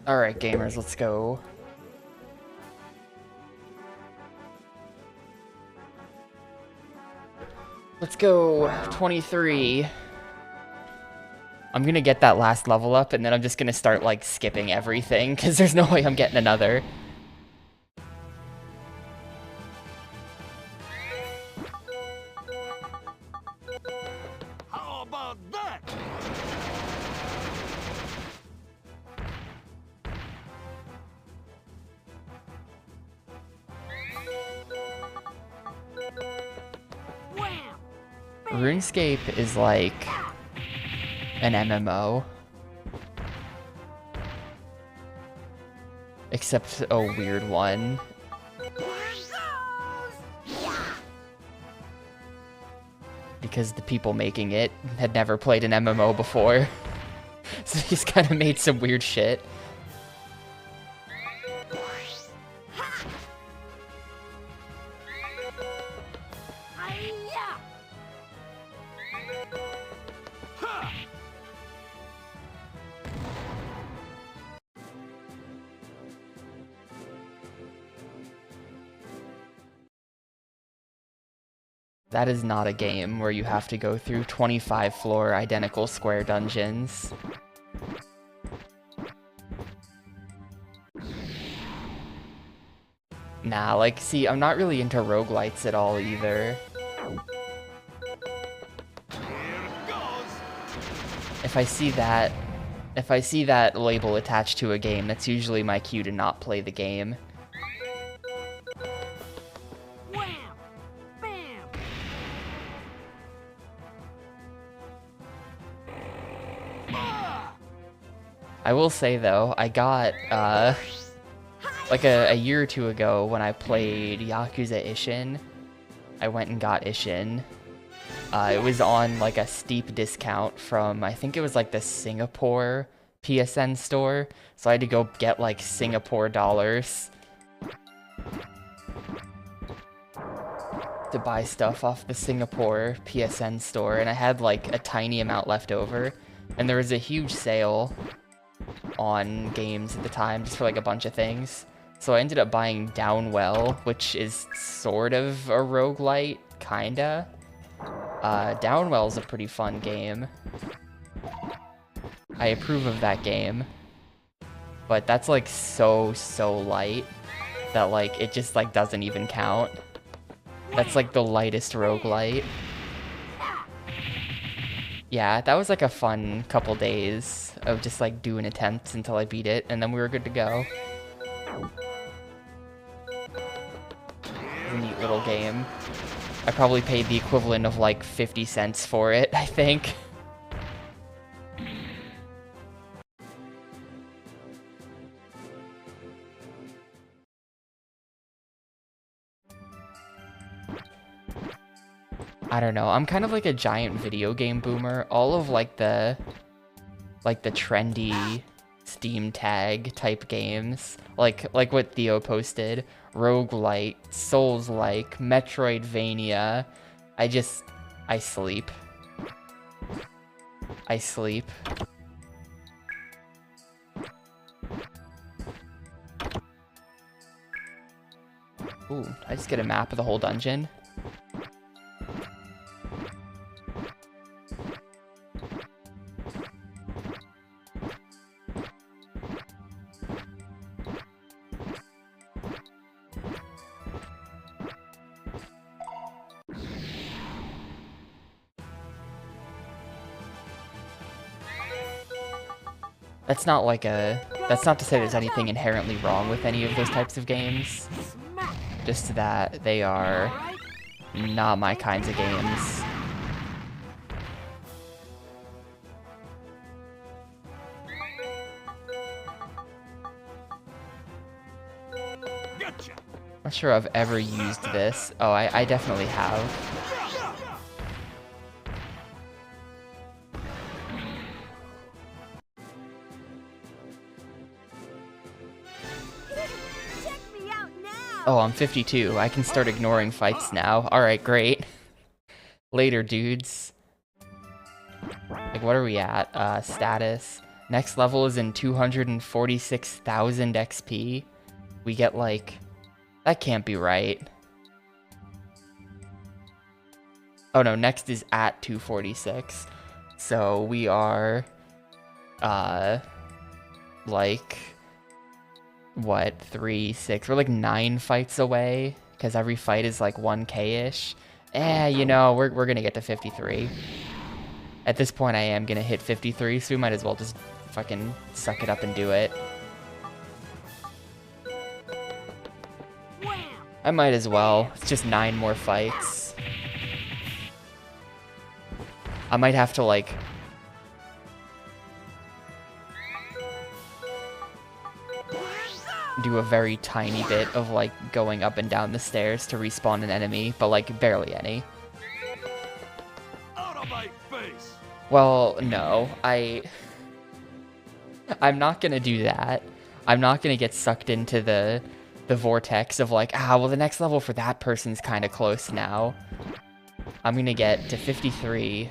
Alright, gamers, let's go. Let's go 23. I'm gonna get that last level up, and then I'm just gonna start, like, skipping everything, because there's no way I'm getting another. How about that? Wham! RuneScape is like an MMO. Except a weird one. Here goes! Yeah! because the people making it had never played an MMO before. So he's kind of made some weird shit. Hi-ya! That is not a game where you have to go through 25 floor identical square dungeons. Nah, like, see, I'm not really into roguelites at all either. If I see that label attached to a game, that's usually my cue to not play the game. Wham! Bam! I will say though, I got like a year or two ago when I played Yakuza Ishin, I went and got Ishin. It was on like a steep discount from, I think it was like the Singapore PSN store, so I had to go get like Singapore dollars to buy stuff off the Singapore PSN store, and I had like a tiny amount left over, and there was a huge sale on games at the time just for like a bunch of things. So I ended up buying Downwell, which is sort of a roguelite, kinda. Downwell's a pretty fun game. I approve of that game. But that's like so light that like it just like doesn't even count. That's like the lightest roguelite. Yeah, that was like a fun couple days of just like doing attempts until I beat it, and then we were good to go. It's a neat little game. I probably paid the equivalent of like 50 cents for it, I think. I don't know, I'm kind of like a giant video game boomer. All of like the trendy Steam tag type games, like what Theo posted, roguelite, Souls-like, Metroidvania. I sleep. I sleep. Ooh, I just get a map of the whole dungeon. That's not to say there's anything inherently wrong with any of those types of games. Just that they are not my kinds of games. Gotcha. I'm not sure I've ever used this. Oh, I definitely have. Oh, I'm 52. I can start ignoring fights now. Alright, great. Later, dudes. Like, what are we at? Status. Next level is in 246,000 XP. We get, like... That can't be right. Oh, no, next is at 246. So, we are... like... What, 3, 6, we're like 9 fights away, because every fight is like 1k-ish. You know, we're gonna get to 53. At this point, I am gonna hit 53, so we might as well just fucking suck it up and do it. I might as well. It's just 9 more fights. I might have to, like... do a very tiny bit of like going up and down the stairs to respawn an enemy, but like barely any. Well, no, I'm not gonna do that. I'm not gonna get sucked into the vortex of like, well, the next level for that person's kind of close now. I'm gonna get to 53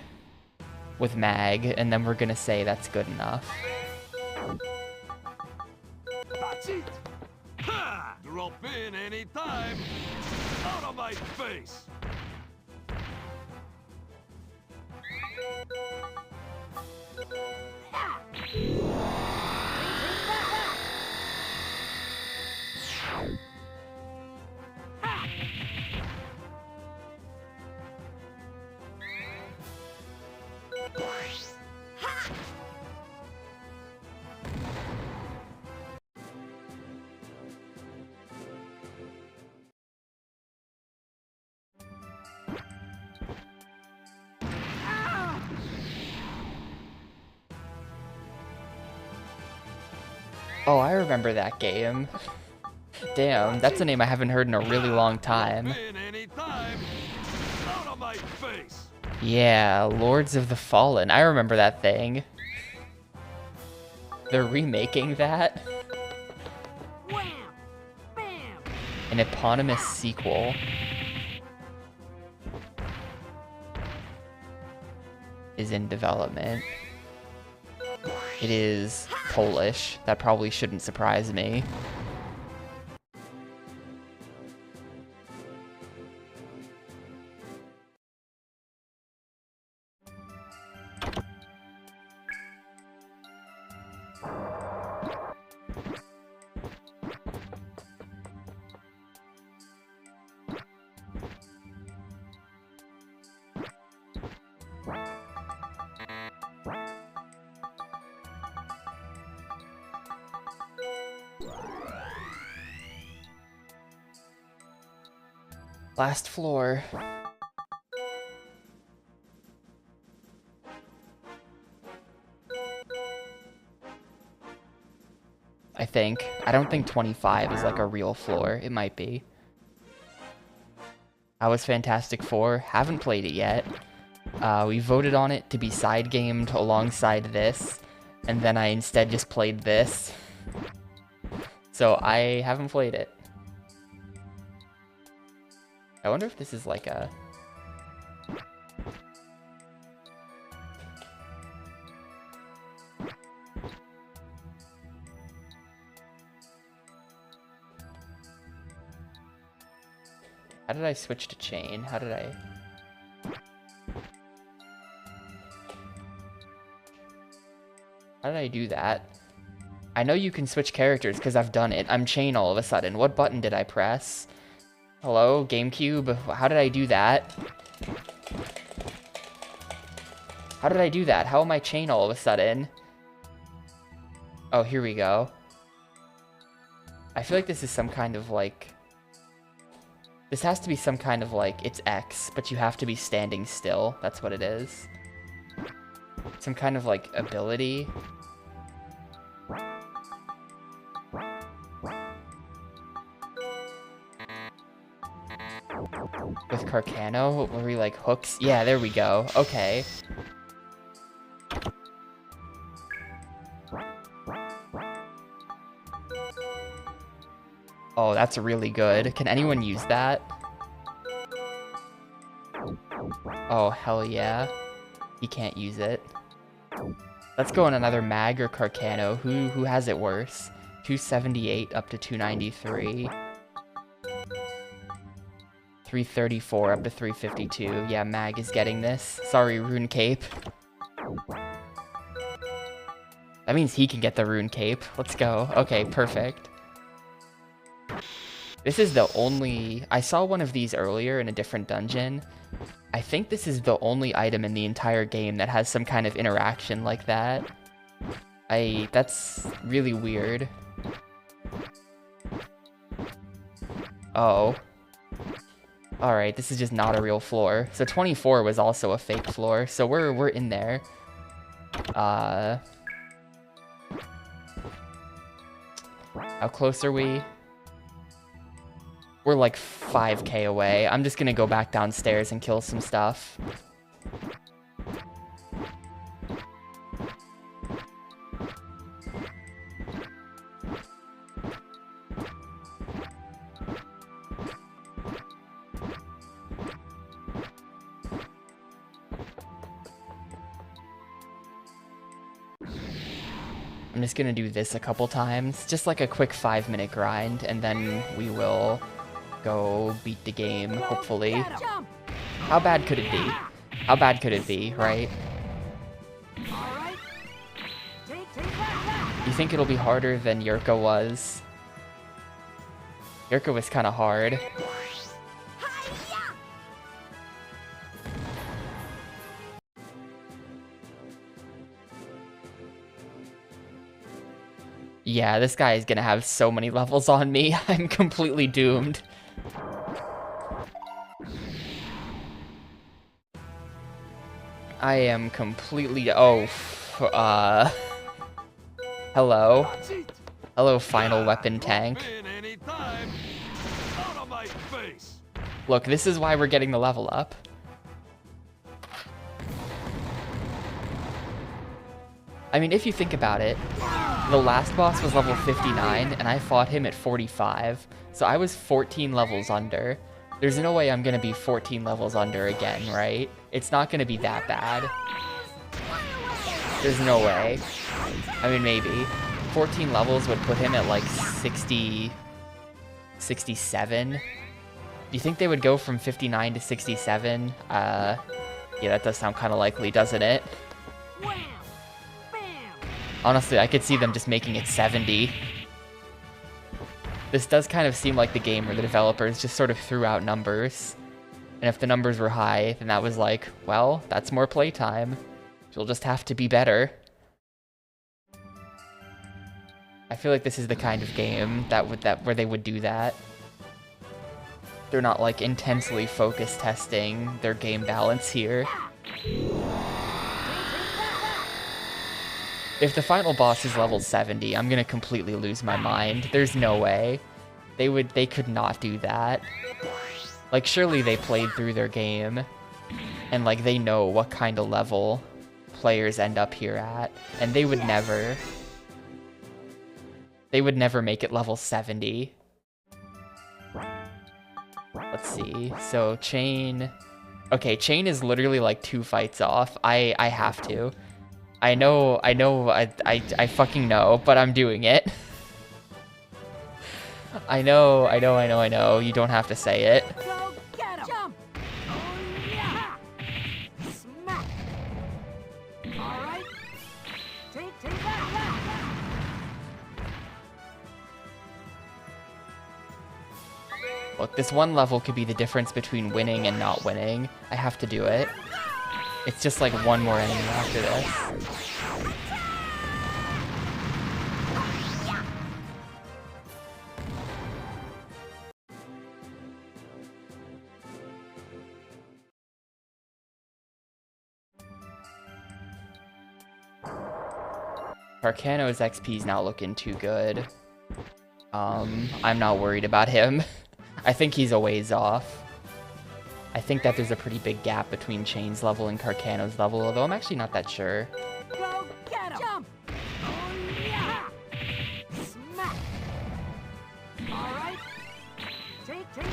with Mag, and then we're gonna say that's good enough. That's it! Ha! Drop in anytime! Out of my face! Oh, I remember that game. Damn, that's a name I haven't heard in a really long time. Drop in anytime! Out of my face! Yeah, Lords of the Fallen. I remember that thing. They're remaking that. Wham! Bam! An eponymous sequel. Is in development. It is Polish. That probably shouldn't surprise me. Last floor. I think. I don't think 25 is like a real floor. It might be. How was Fantastic Four? Haven't played it yet. We voted on it to be side gamed alongside this, and then I instead just played this. So I haven't played it. I wonder if this is like a... How did I switch to chain? How did I... How did I do that? I know you can switch characters because I've done it. I'm chain all of a sudden. What button did I press? Hello, Gamecube? How did I do that? How did I do that? How am I chain all of a sudden? Oh, here we go. I feel like this is some kind of like... This has to be some kind of like, it's X, but you have to be standing still. That's what it is. Some kind of like ability. With Carcano, where he like hooks. Yeah, there we go. Okay. Oh, that's really good. Can anyone use that? Oh, hell yeah. He can't use it. Let's go on another Mag or Carcano. Who has it worse? 278 up to 293. 334 up to 352. Yeah, Mag is getting this. Sorry, Rune Cape. That means he can get the Rune Cape. Let's go. Okay, perfect. This is the only... I saw one of these earlier in a different dungeon. I think this is the only item in the entire game that has some kind of interaction like that. That's really weird. Oh. Alright, this is just not a real floor. So 24 was also a fake floor, so we're in there. How close are we? We're like 5k away. I'm just gonna go back downstairs and kill some stuff. I'm just gonna do this a couple times, just like a quick 5-minute grind, and then we will go beat the game, hopefully. Jump. How bad could it be? How bad could it be, right? All right. Take that. You think it'll be harder than Yurka was? Yurka was kind of hard. Hi-ya! Yeah, this guy is gonna have so many levels on me. I'm completely doomed. I am completely... Oh, hello. Watch it. Hello, final weapon tank. Drop in anytime. Out of my face. Look, this is why we're getting the level up. I mean, if you think about it, the last boss was level 59, and I fought him at 45, so I was 14 levels under. There's no way I'm gonna be 14 levels under again, right? It's not gonna be that bad. There's no way. I mean, maybe. 14 levels would put him at like 60... 67? Do you think they would go from 59 to 67? Yeah, that does sound kind of likely, doesn't it? Wham! Bam! Honestly, I could see them just making it 70. This does kind of seem like the game where the developers just sort of threw out numbers. And if the numbers were high, then that was like, well, that's more playtime. You'll just have to be better. I feel like this is the kind of game where they would do that. They're not like intensely focus testing their game balance here. If the final boss is level 70, I'm gonna completely lose my mind. There's no way. They could not do that. Like, surely they played through their game, and like they know what kind of level players end up here at, and they would never make it level 70. Let's see. So Chain, okay, Chain is literally like 2 fights off. I have to. I know, I fucking know, but I'm doing it. I know, you don't have to say it. Go get him! Jump! Oh yeah! Smack! All right. Take that. Look, this one level could be the difference between winning and not winning. I have to do it. It's just like one more enemy after this. Carcano's XP is not looking too good. I'm not worried about him. I think he's a ways off. I think that there's a pretty big gap between Chain's level and Carcano's level, although I'm actually not that sure. Go get him! Jump! Oh yeah! Smack! All right. Take that.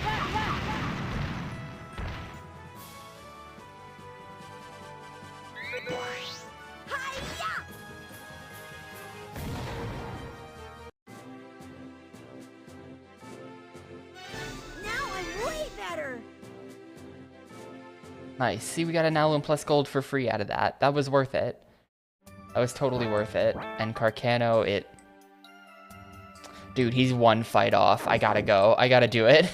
Hi-ya! Now I'm way better. Nice. See, we got an Alum plus gold for free out of that. That was worth it. That was totally worth it. And Carcano, it... Dude, he's 1 fight off. I gotta go. I gotta do it.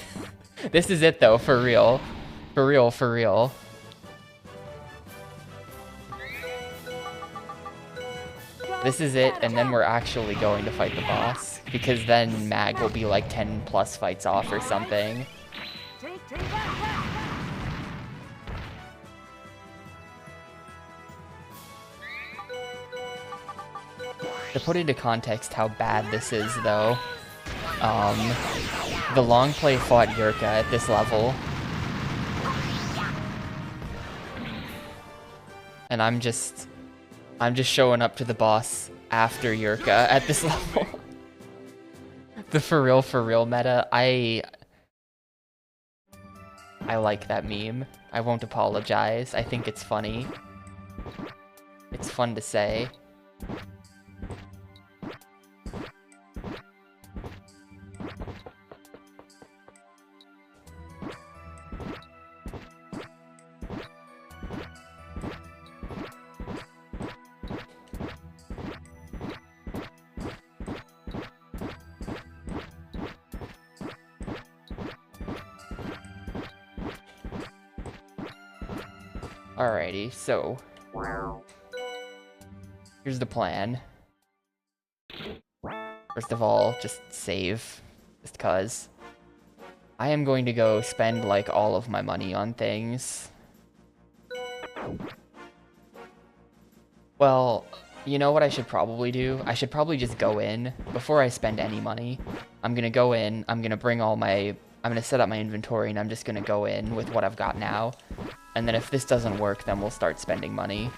This is it, though, for real. For real, for real. This is it, and then we're actually going to fight the boss. Because then Mag will be like 10 plus fights off or something. Take that. To put into context how bad this is, though, the long play fought Yurka at this level. And I'm just showing up to the boss after Yurka at this level. The for real meta, I like that meme. I won't apologize. I think it's funny. It's fun to say. Alrighty, so here's the plan. First of all, just save, just cause. I am going to go spend like all of my money on things. Well, you know what I should probably do? I should probably just go in before I spend any money. I'm gonna go in, I'm gonna set up my inventory and I'm just gonna go in with what I've got now. And then if this doesn't work, then we'll start spending money.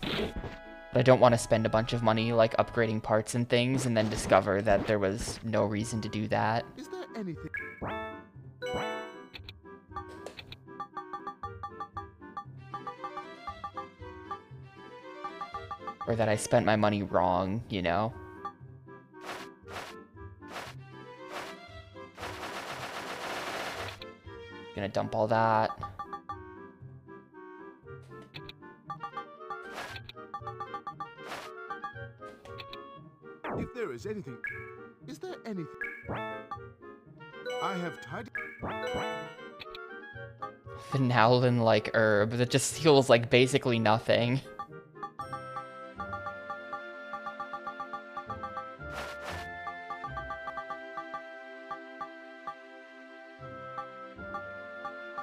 But I don't want to spend a bunch of money like upgrading parts and things and then discover that there was no reason to do that. Is there anything? Or that I spent my money wrong, you know? Gonna dump all that. If there is anything, is there anything? I have tidy. The Nowlin like herb that just heals like basically nothing.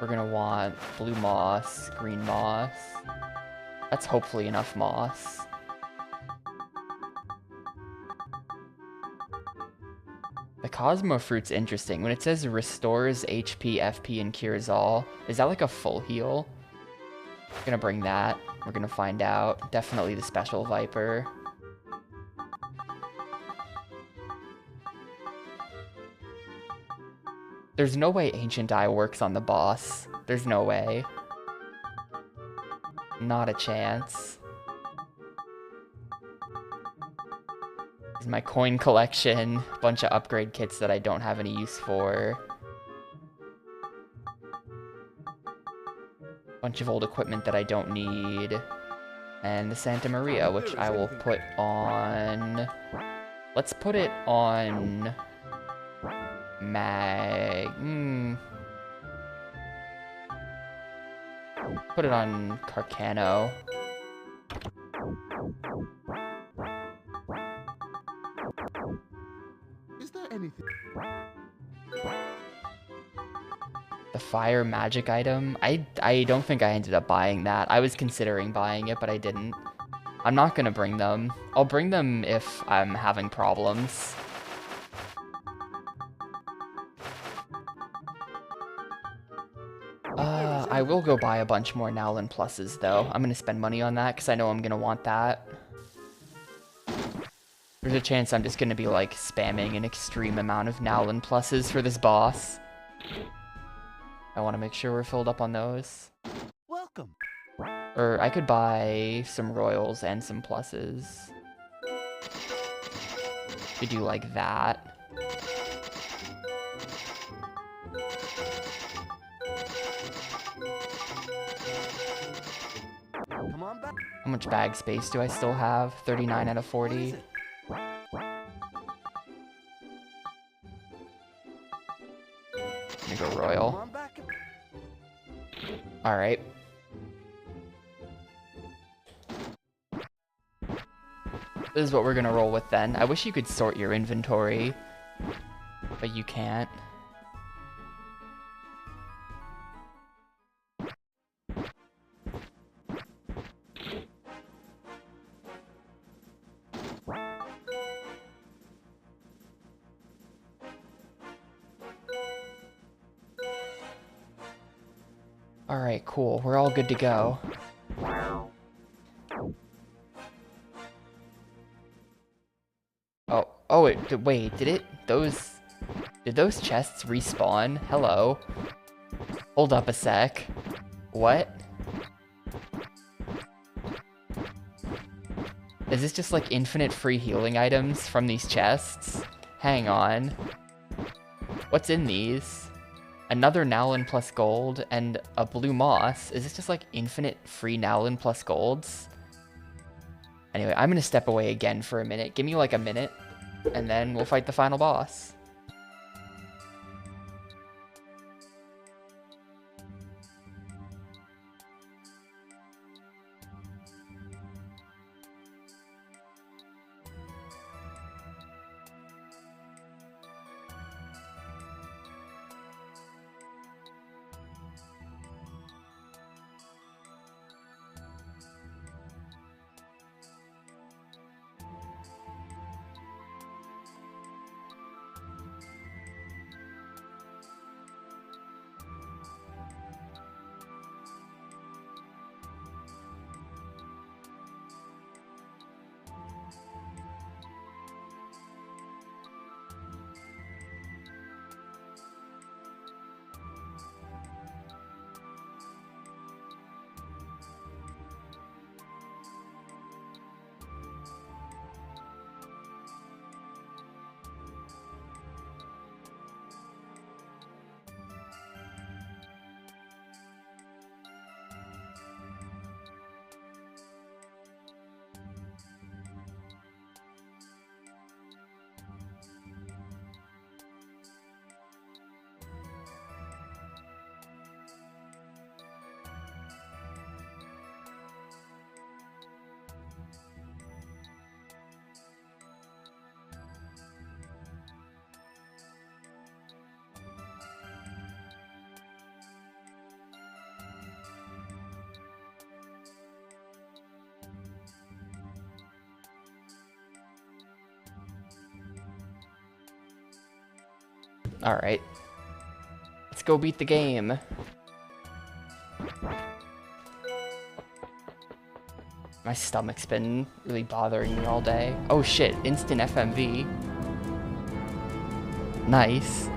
We're gonna want blue moss, green moss. That's hopefully enough moss. The Cosmo Fruit's interesting. When it says restores HP, FP, and cures all, is that like a full heal? We're gonna bring that. We're gonna find out. Definitely the Special Viper. There's no way Ancient Eye works on the boss. There's no way. Not a chance. Here's my coin collection. Bunch of upgrade kits that I don't have any use for. Bunch of old equipment that I don't need. And the Santa Maria, which I will put on... Let's put it on... Put it on Carcano. Is there anything? The fire magic item? I don't think I ended up buying that. I was considering buying it, but I didn't. I'm not gonna bring them. I'll bring them if I'm having problems. I will go buy a bunch more Nowlin pluses, though. I'm gonna spend money on that, because I know I'm gonna want that. There's a chance I'm just gonna be, like, spamming an extreme amount of Nowlin pluses for this boss. I want to make sure we're filled up on those. Welcome. Or I could buy some royals and some pluses. Could do like that. Come on back. How much bag space do I still have? 39 out of 40. I'm gonna go royal. Come on back. Alright. This is what we're gonna roll with then. I wish you could sort your inventory, but you can't. Alright, cool. We're all good to go. Wait, did those chests respawn? Hello? Hold up a sec. What? Is this just like infinite free healing items from these chests? Hang on. What's in these? Another Nowlin plus gold and a blue moss. Is this just like infinite free Nowlin plus golds? Anyway, I'm gonna step away again for a minute. Give me like a minute, and then we'll fight the final boss. Alright. Let's go beat the game. My stomach's been really bothering me all day. Oh shit, instant FMV. Nice.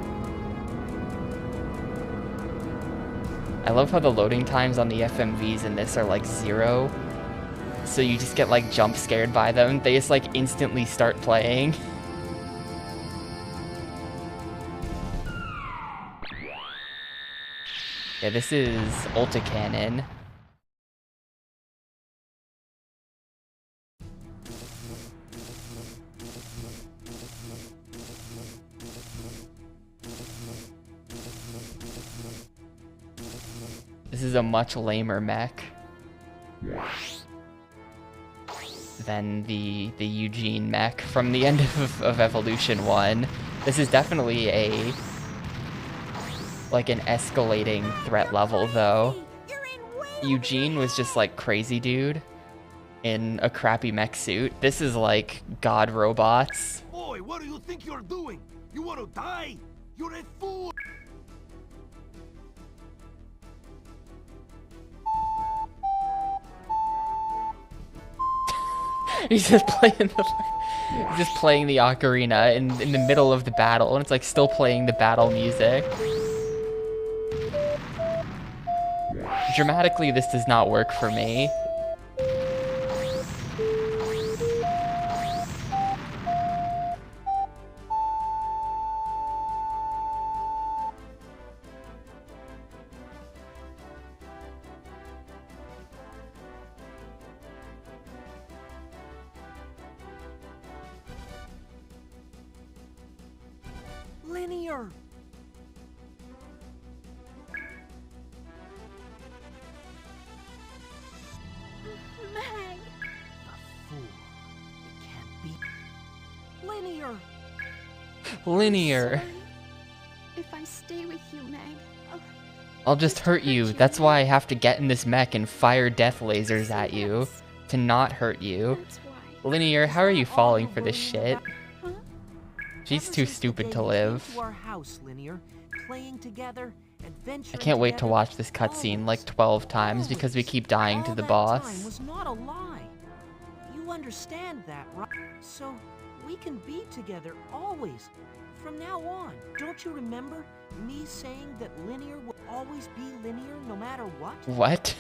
I love how the loading times on the FMVs in this are like 0. So you just get like jump scared by them. They just like instantly start playing. Yeah, this is Ulta Cannon. This is a much lamer mech than the Eugene mech from the end of Evolution 1. This is definitely a like an escalating threat level though. Eugene was just like crazy dude in a crappy mech suit. This is like god robots. Boy, what do you think you're doing? You want to die? You're a fool! He's just playing the ocarina in the middle of the battle, and it's like still playing the battle music. Dramatically, this does not work for me. Linear. Meg. Fool. It can't be. Linear. Linear. Sorry. If I stay with you, Meg, I'll just hurt you. That's why I have to get in this mech and fire death lasers at you to not hurt you. that's why. Linear, how are you falling for this shit? Huh? She's Ever too since the stupid day to we came live. to our house, Linear, playing together, adventuring I can't wait to together, watch this cutscene like 12 times because we keep dying to all the that boss. time was not a lie. You understand that, right? So we can be together always, from now on. Don't you remember me saying that Linear will always be linear no matter what? What?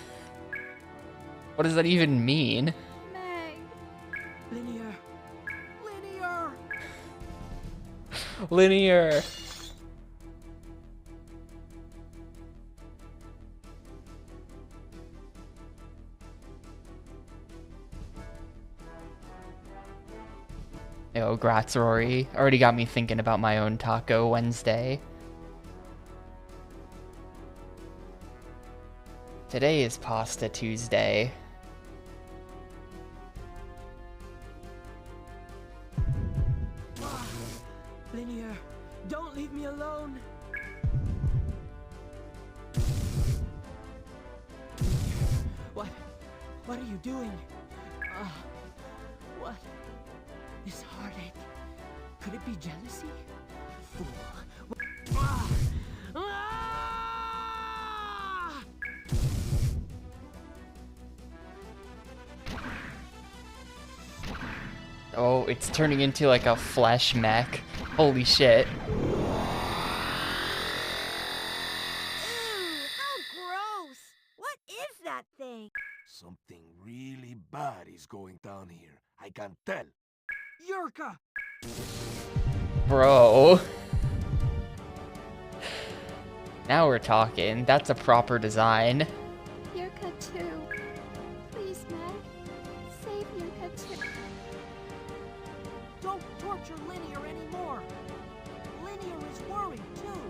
What does that even mean? Meg. Linear. Linear. Linear. Yo, grats, Rory. Already got me thinking about my own Taco Wednesday. Today is Pasta Tuesday. Linear, don't leave me alone. What are you doing? What? This heartache. Could it be jealousy? Fool. Ah! Ah! Oh, it's turning into like a flesh mech. Holy shit. Ew, how gross. What is that thing? Something really bad is going down here. I can tell. Yurka! Bro. Now we're talking. That's a proper design. Yurka too. Please, Meg. Save Yurka too. Don't torture Linear anymore. Linear is worried too.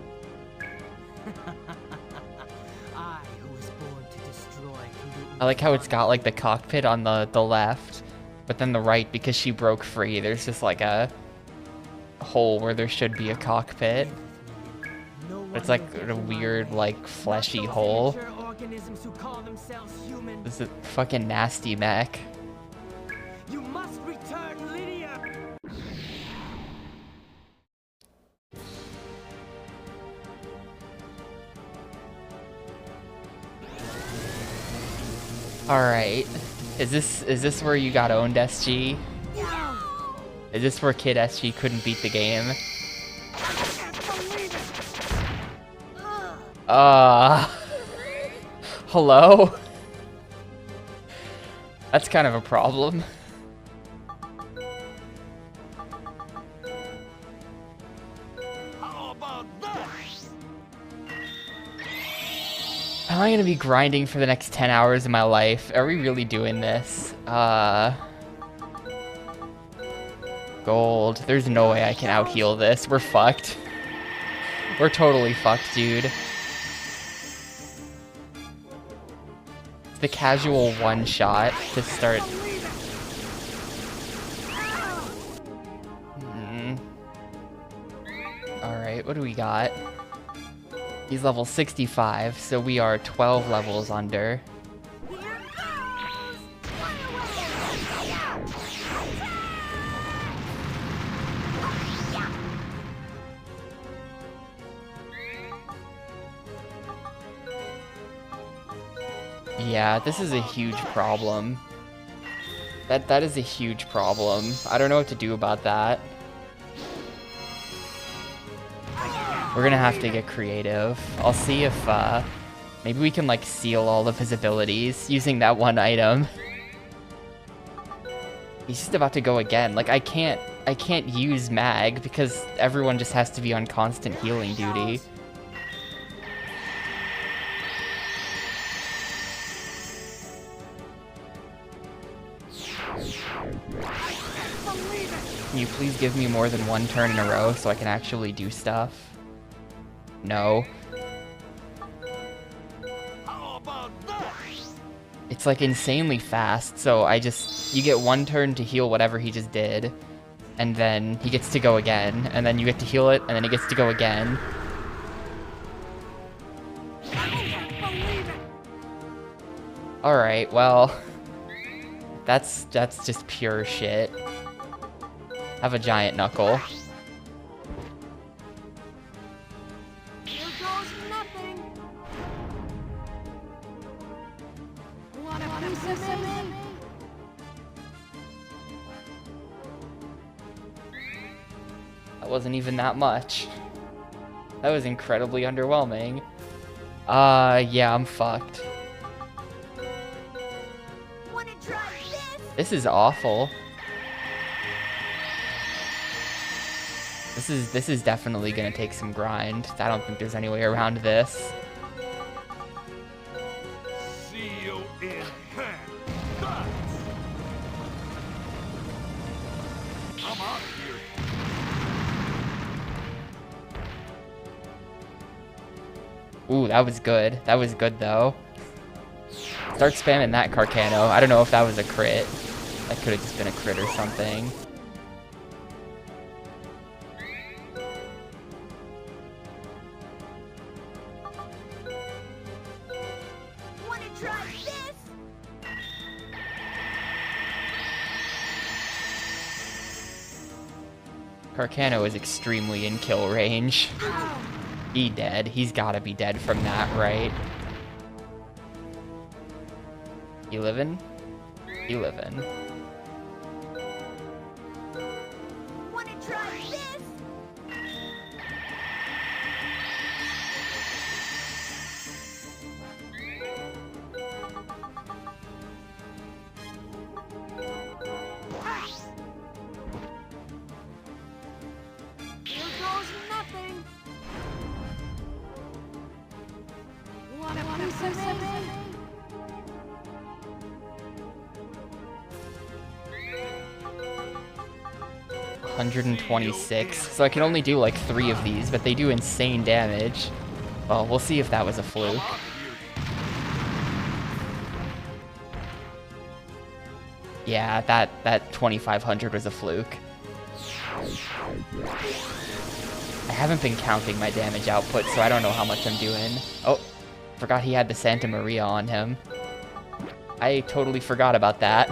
I, who was born to destroy, can do I like how it's got like the cockpit on the left, but then the right, because she broke free, there's just like a hole where there should be a cockpit. No one It's like will get a in my weird way. like Not fleshy those hole. immature organisms who call themselves human. This is a fucking nasty mech. You must return Lydia. Alright. Is this where you got owned, SG? Is this where Kid SG couldn't beat the game? Hello? That's kind of a problem. How about that? Am I gonna be grinding for the next 10 hours of my life? Are we really doing this? Gold. There's no way I can out-heal this. We're fucked. We're totally fucked, dude. It's the casual one-shot to start. Alright, what do we got? He's level 65, so we are 12 levels under. Yeah, this is a huge problem. That is a huge problem. I don't know what to do about that. We're gonna have to get creative. I'll see if maybe we can like seal all of his abilities using that one item. He's just about to go again. Like I can't use mag because everyone just has to be on constant healing duty. Can you please give me more than one turn in a row so I can actually do stuff? No. How about that? It's like insanely fast, so you get one turn to heal whatever he just did, and then he gets to go again, and then you get to heal it, and then he gets to go again. Alright, well, that's just pure shit. Have a giant knuckle. Here goes nothing. Want a piece of me? That wasn't even that much. That was incredibly underwhelming. Yeah, I'm fucked. Wanna try this? This is awful. This is definitely gonna take some grind. I don't think there's any way around this. See you in hand. I'm out of here. Ooh, that was good. That was good though. Start spamming that Carcano. I don't know if that was a crit. That could have just been a crit or something. Wanna try this? Carcano is extremely in kill range. He dead. He's gotta be dead from that, right? You livin'? You livin'. Wanna try this? Here goes nothing. Want a piece of me? 126. So I can only do like 3 of these, but they do insane damage. Well, we'll see if that was a fluke. Yeah, that 2500 was a fluke. I haven't been counting my damage output, so I don't know how much I'm doing. Oh, forgot he had the Santa Maria on him. I totally forgot about that.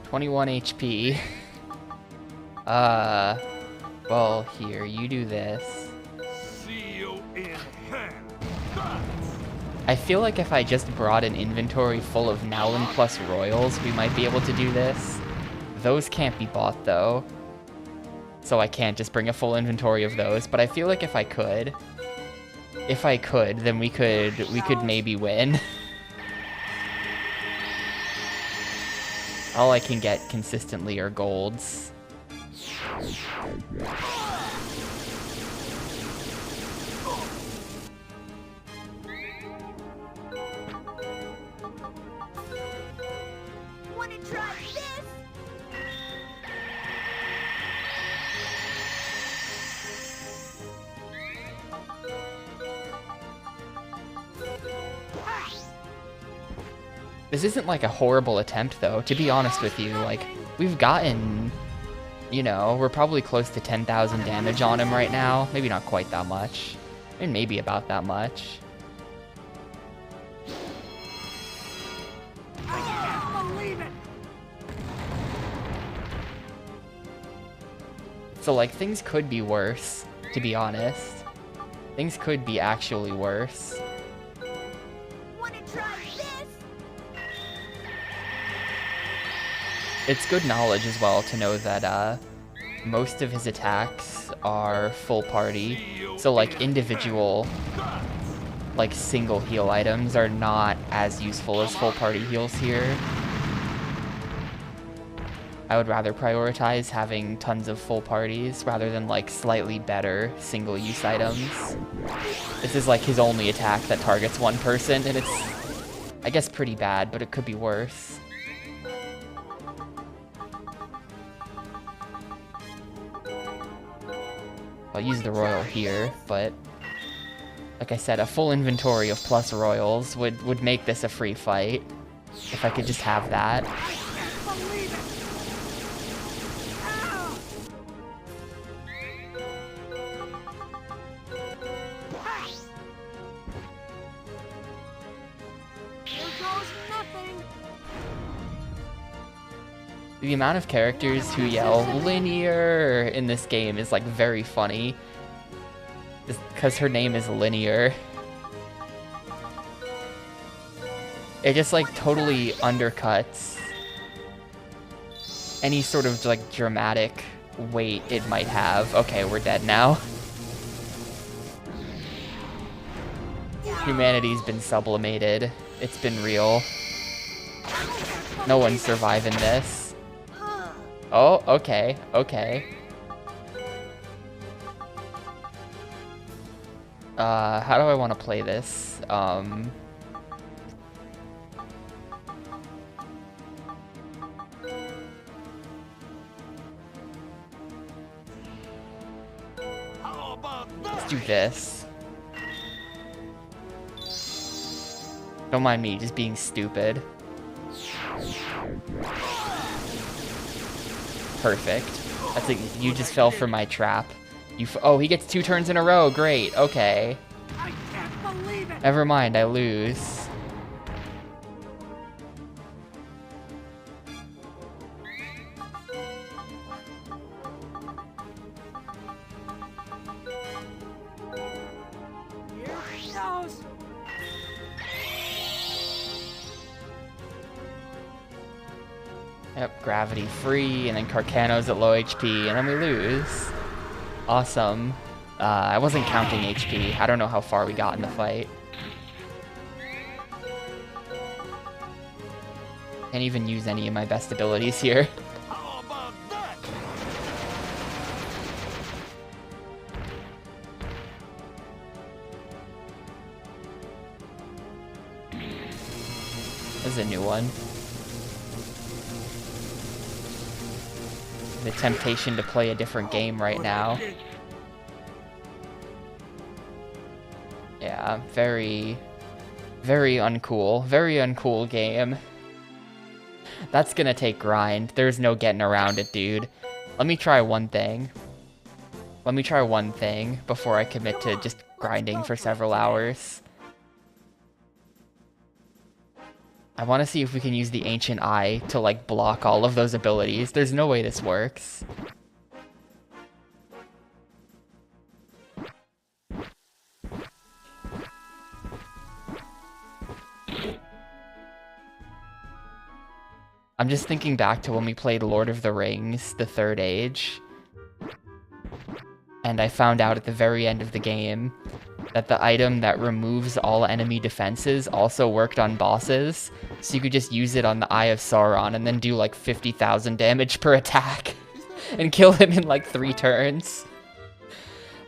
21 HP. Well, here, you do this. See you in hell. I feel like if I just brought an inventory full of Nowlin plus Royals, we might be able to do this. Those can't be bought, though. So I can't just bring a full inventory of those, but I feel like if I could, then we could maybe win. All I can get consistently are golds. Wanna try this? This isn't like a horrible attempt, though, to be honest with you. Like, we've gotten, you know, we're probably close to 10,000 damage on him right now. Maybe not quite that much. I mean, maybe about that much. I can't believe it! So, like, things could be worse, to be honest. Things could be actually worse. Wanna try this? It's good knowledge as well to know that most of his attacks are full party. So like individual, like single heal items are not as useful as full party heals here. I would rather prioritize having tons of full parties rather than like slightly better single use items. This is like his only attack that targets one person, and it's, I guess, pretty bad, but it could be worse. I'll use the royal here, but like I said, a full inventory of plus royals would make this a free fight. If I could just have that. I can't believe it! Ow! Here goes nothing. The amount of characters who yell linear in this game is like very funny. Just because her name is Linear. It just like totally undercuts any sort of like dramatic weight it might have. Okay, we're dead now. Humanity's been sublimated. It's been real. No one's surviving this. Oh, okay, okay. How do I want to play this? How about that? Let's do this. Don't mind me just being stupid. Perfect. That's like, you just fell for my trap. Oh, he gets 2 turns in a row. Great. Okay. I can't believe it! Never mind, I lose. Here it goes! Yep, gravity free, and then Carcano's at low HP, and then we lose. Awesome. I wasn't counting HP. I don't know how far we got in the fight. Can't even use any of my best abilities here. How about that? This is a new one. The temptation to play a different game right now. Yeah, very uncool. Very uncool game. That's gonna take grind. There's no getting around it, dude. Let me try one thing. Let me try one thing before I commit to just grinding for several hours. I want to see if we can use the Ancient Eye to, like, block all of those abilities. There's no way this works. I'm just thinking back to when we played Lord of the Rings, the Third Age. And I found out at the very end of the game that the item that removes all enemy defenses also worked on bosses. So you could just use it on the Eye of Sauron and then do like 50,000 damage per attack. And kill him in like 3 turns.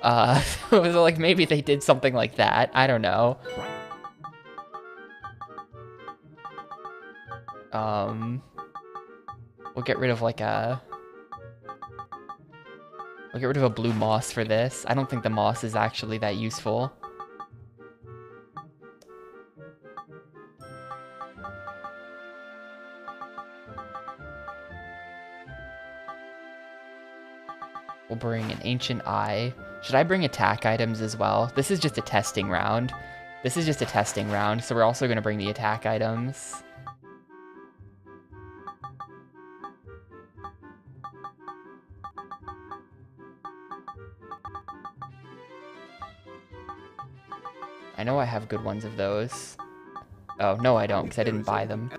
So like maybe they did something like that. I don't know. We'll get rid of like a... We'll get rid of a blue moss for this. I don't think the moss is actually that useful. We'll bring an Ancient Eye. Should I bring attack items as well? This is just a testing round. This is just a testing round, so we're also going to bring the attack items. I know I have good ones of those. Oh, no I don't, because I didn't buy them.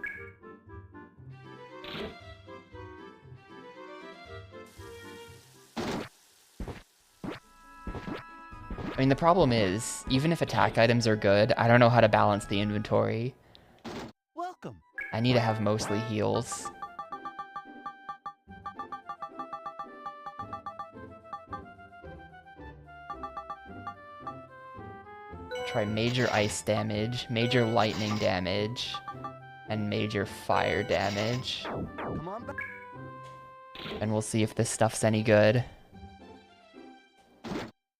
I mean, the problem is, even if attack items are good, I don't know how to balance the inventory. Welcome. I need to have mostly heals. Try major ice damage, major lightning damage, and major fire damage. Come on back. And we'll see if this stuff's any good.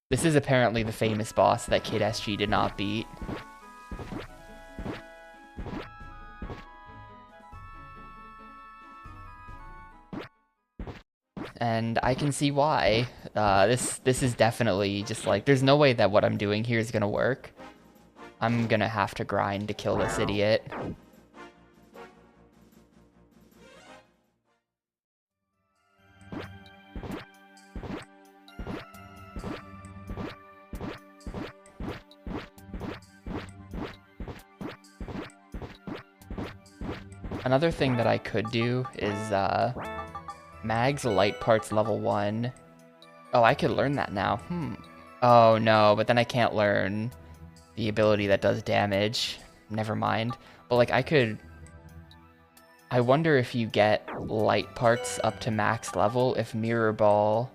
This is apparently the famous boss that Kid SG did not beat. And I can see why. This is definitely just like, there's no way that what I'm doing here is gonna work. I'm gonna have to grind to kill this idiot. Another thing that I could do is, Mag's Light Parts level 1. Oh, I could learn that now. Oh no, but then I can't learn the ability that does damage. Never mind. But like I wonder if you get Light Parts up to max level if Mirror Ball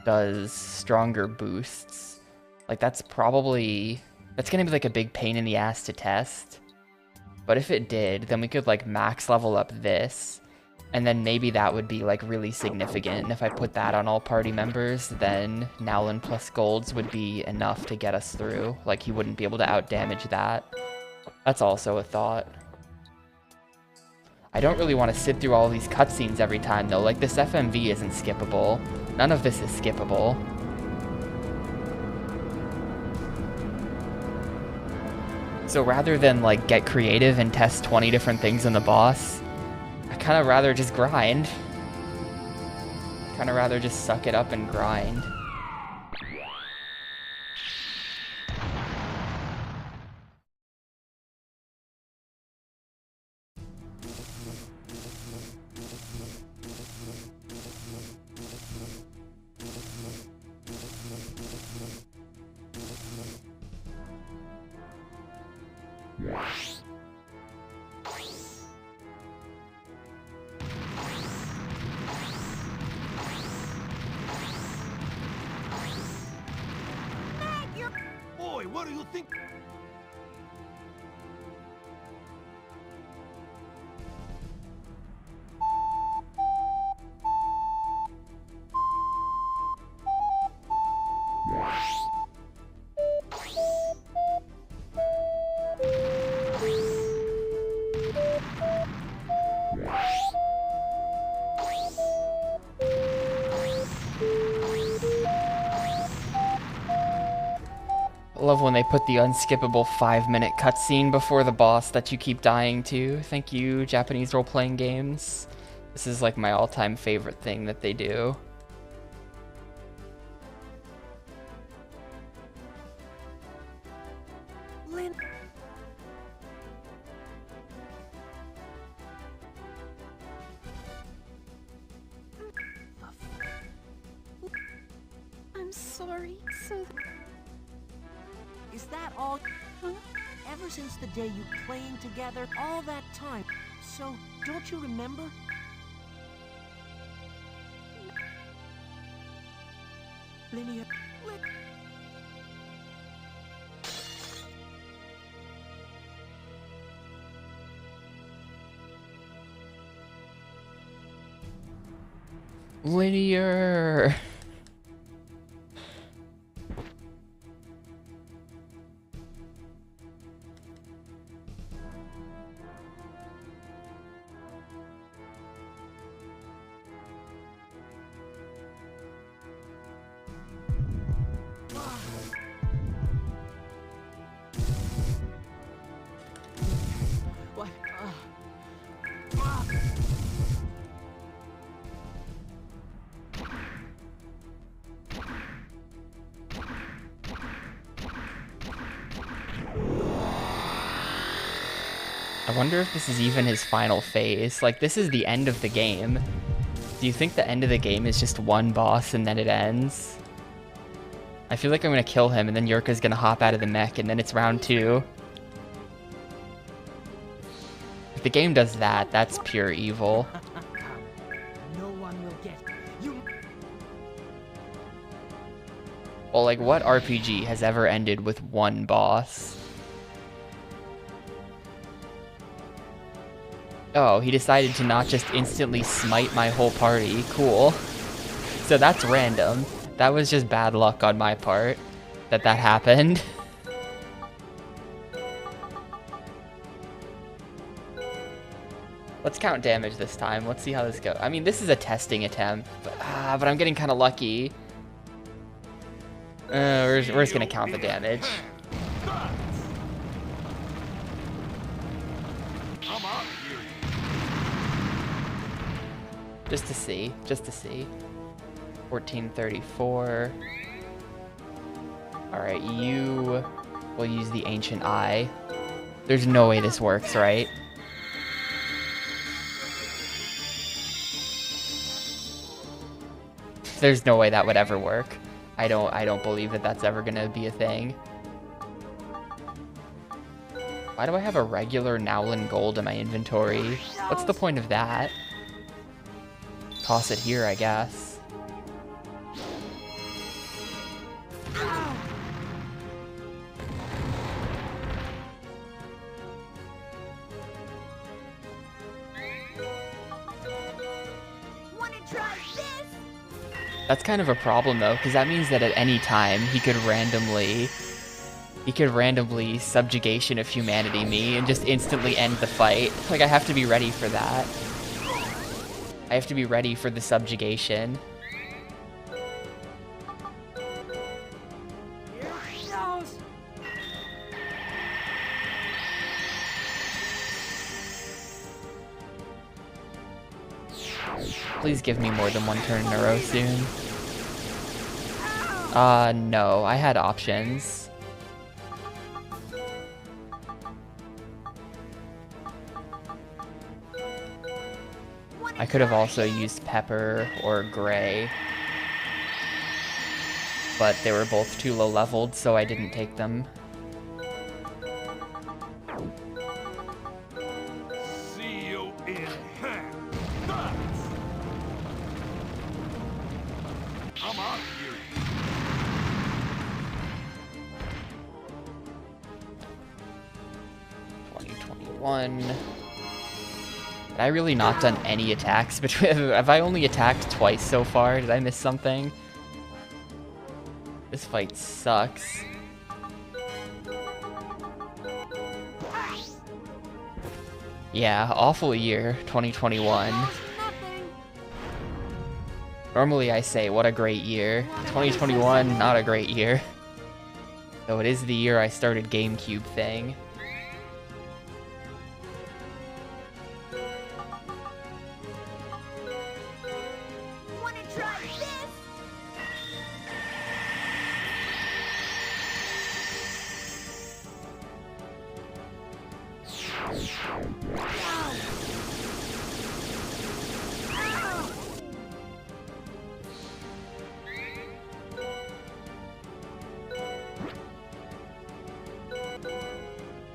does stronger boosts. Like that's gonna be like a big pain in the ass to test. But if it did, then we could like max level up this. And then maybe that would be like really significant. And if I put that on all party members, then Nowlin plus golds would be enough to get us through. Like he wouldn't be able to outdamage that. That's also a thought. I don't really want to sit through all these cutscenes every time though. Like this FMV isn't skippable. None of this is skippable. So rather than like get creative and test 20 different things in the boss, I kind of rather just grind. Kind of rather just suck it up and grind. Boy, what do you think? Love when they put the unskippable 5-minute cutscene before the boss that you keep dying to. Thank you, Japanese role-playing games. This is like my all-time favorite thing that they do. Lin. I'm sorry. So, Is that all? huh? Ever since the day you playing together, all that time. So, don't you remember? Linear. Linear. What? I wonder if this is even his final phase. Like, this is the end of the game. Do you think the end of the game is just one boss and then it ends? I feel like I'm gonna kill him and then Yurka's gonna hop out of the mech and then it's round 2. If the game does that, that's pure evil. No one will get you. Well, like, what RPG has ever ended with one boss? Oh, he decided to not just instantly smite my whole party. Cool. So that's random. That was just bad luck on my part that happened. Let's count damage this time. Let's see how this goes. I mean, this is a testing attempt, but I'm getting kind of lucky. We're just gonna count the damage. I'm out of here. Just to see. 1434. Alright, you will use the Ancient Eye. There's no way this works, right? There's no way that would ever work. I don't believe that that's ever gonna be a thing. Why do I have a regular Nowlin Gold in my inventory? What's the point of that? Toss it here, I guess. Wanna try this? That's kind of a problem though, because that means that at any time he could randomly subjugation of humanity me and just instantly end the fight. Like, I have to be ready for that. I have to be ready for the subjugation. Here it goes. Please give me more than one turn in a row soon. No, I had options. I could have also used Pepper or Gray, but they were both too low leveled, so I didn't take them. See you in hell. I'm out of here. $20.21. Have I really not done any attacks between? Have I only attacked twice so far? Did I miss something? This fight sucks. Yeah, awful year, 2021. Nothing. Normally I say, what a great year. 2021, not a great year. So it is the year I started Gamecube thing. Wanna try this?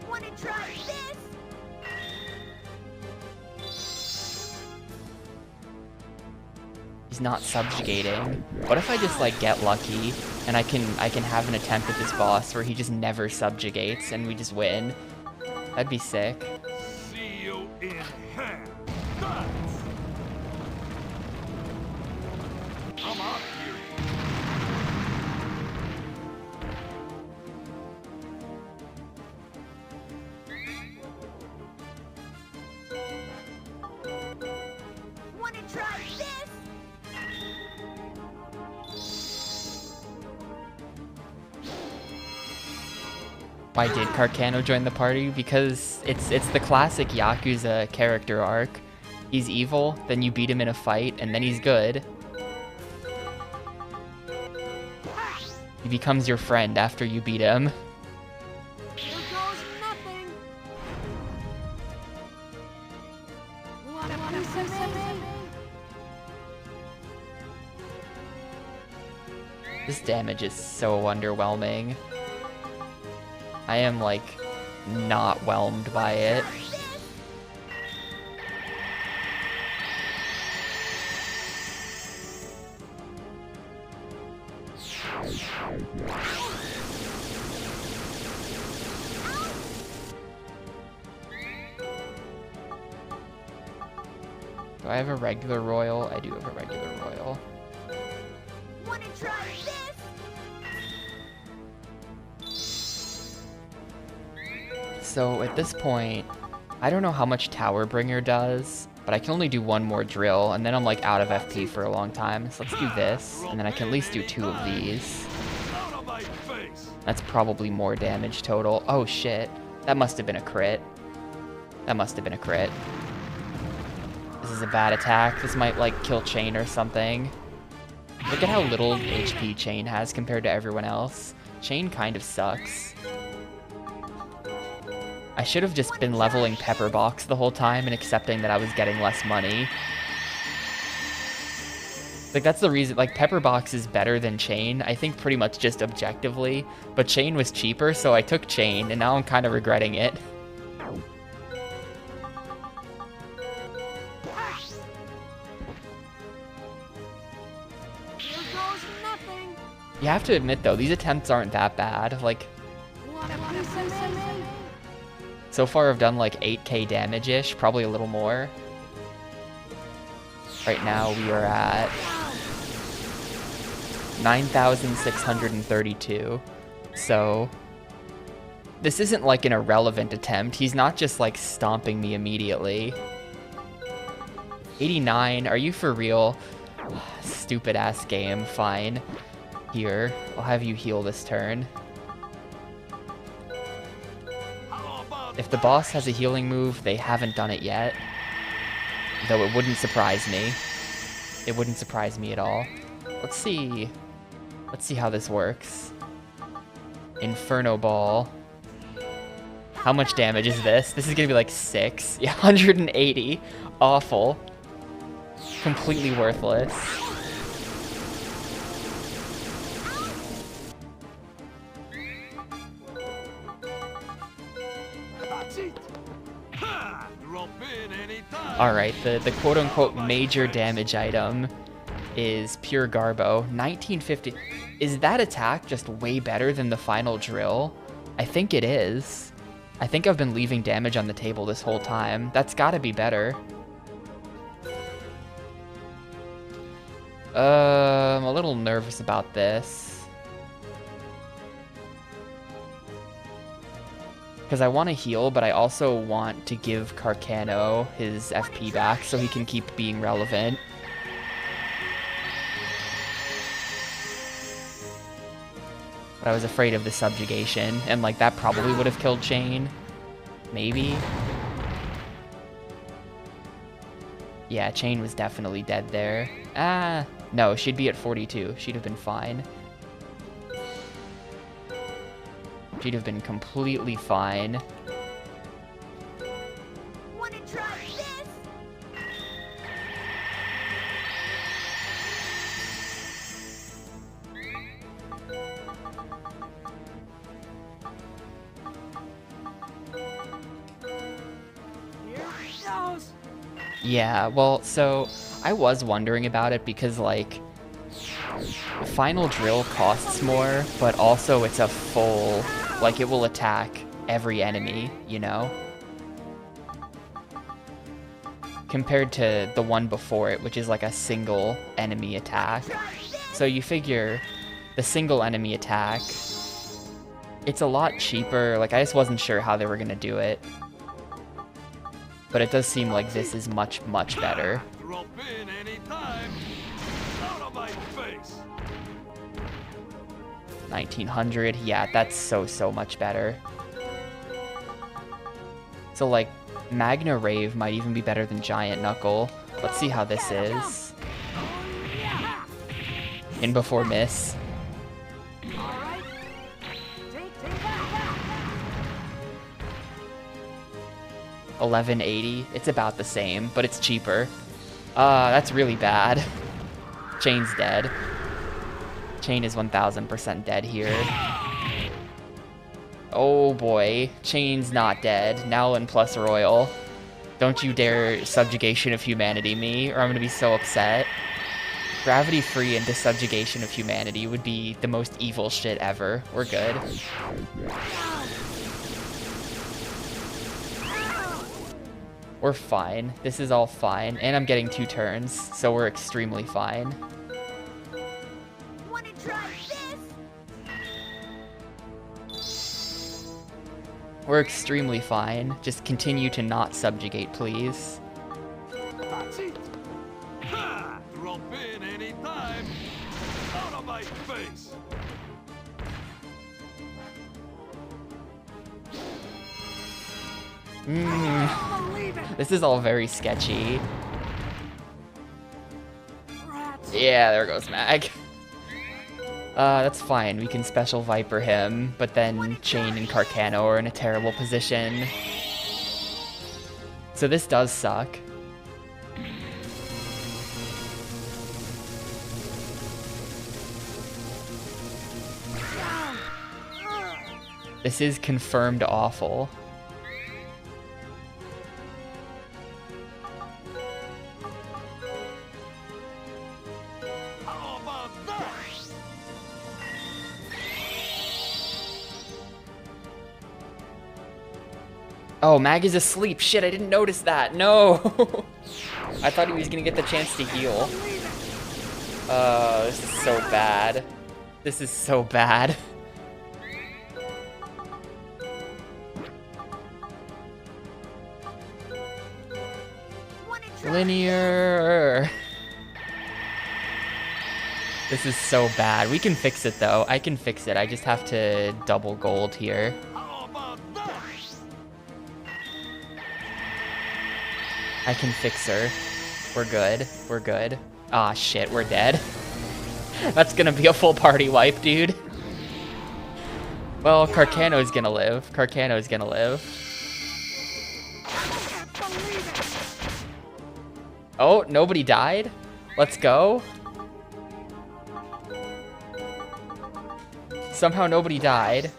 Wanna try this? He's not subjugating. What if I just like get lucky and I can have an attempt at this boss where he just never subjugates and we just win? That'd be sick. See you in hell. Nuts. I'm out here. Wanna try this? Why did Carcano join the party? Because it's the classic Yakuza character arc. He's evil, then you beat him in a fight, and then he's good. He becomes your friend after you beat him. Here goes nothing. What a piece of me. This damage is so underwhelming. I am like not whelmed by it. Do I have a regular royal? I do have a regular royal. Wanna try this? So at this point, I don't know how much Tower Bringer does, but I can only do one more drill, and then I'm like out of FP for a long time. So let's do this, and then I can at least do 2 of these. Out of my face. That's probably more damage total. Oh shit, that must have been a crit. That must have been a crit. This is a bad attack. This might like kill Chain or something. Look at how little HP Chain has compared to everyone else. Chain kind of sucks. I should have just been leveling Pepper Box the whole time and accepting that I was getting less money. Like, that's the reason, like, Pepper Box is better than Chain, I think pretty much just objectively, but Chain was cheaper, so I took Chain, and now I'm kind of regretting it. Here goes nothing. You have to admit, though, these attempts aren't that bad. Like, What a piece of me. so far I've done like 8k damage-ish, probably a little more. Right now we are at 9,632. So this isn't like an irrelevant attempt. He's not just like stomping me immediately. 89, are you for real? Stupid ass game, fine. Here, I'll have you heal this turn. How about If the boss has a healing move, they haven't done it yet. Though it wouldn't surprise me. It wouldn't surprise me at all. Let's see. Let's see how this works. Inferno Ball. How much damage is this? This is gonna be like 6. Yeah, 180. Awful. Completely worthless. that's it? Ha! Drop in anytime. Alright, the quote-unquote major damage item is Pure Garbo. 1950. Is that attack just way better than the final drill? I think it is. I think I've been leaving damage on the table this whole time. That's gotta be better. I'm a little nervous about this. Because I want to heal, but I also want to give Carcano his FP back so he can keep being relevant. But I was afraid of the subjugation, and like that probably would have killed Chain. Maybe. Yeah, Chain was definitely dead there. Ah, no, she'd be at 42. She'd have been fine. She'd have been completely fine. Wanna try this? Here it goes. Yeah, well, so I was wondering about it because, like, Final Drill costs more, but also it's a full, like, it will attack every enemy, you know? Compared to the one before it, which is like a single enemy attack. So you figure the single enemy attack, it's a lot cheaper. Like, I just wasn't sure how they were gonna do it. But it does seem like this is much, much better. Drop in anytime. Out of my face. 1900, yeah, that's so much better. So, like, Magna Rave might even be better than Giant Knuckle. Let's see how this is. In before miss. All right. Take that. 1180. It's about the same, but it's cheaper. That's really bad. Chain's dead. Chain is 1000% dead here. Oh boy, Chain's not dead. Nowlin plus Royal. Don't you dare Subjugation of Humanity me, or I'm gonna be so upset. Gravity Free into Subjugation of Humanity would be the most evil shit ever. We're good. We're fine. This is all fine. And I'm getting 2 turns, so we're extremely fine. Wanna try this? We're extremely fine. Just continue to not subjugate, please. That's it. Ha! Drop in anytime. Out of my face. This is all very sketchy. Rats. Yeah, there goes Mag. That's fine. We can Special Viper him, but then Chain and Carcano are in a terrible position. So this does suck. This is confirmed awful. How about that? Oh, Mag is asleep. Shit, I didn't notice that. No! I thought he was gonna get the chance to heal. This is so bad. This is so bad. Wanna try Linear! This is so bad. We can fix it though. I can fix it. I just have to double gold here. How about that? I can fix her. We're good. We're good. Ah, shit, we're dead. That's gonna be a full party wipe, dude. Well, Carcano's gonna live. Carcano's gonna live. Oh, nobody died? Let's go. Somehow nobody died.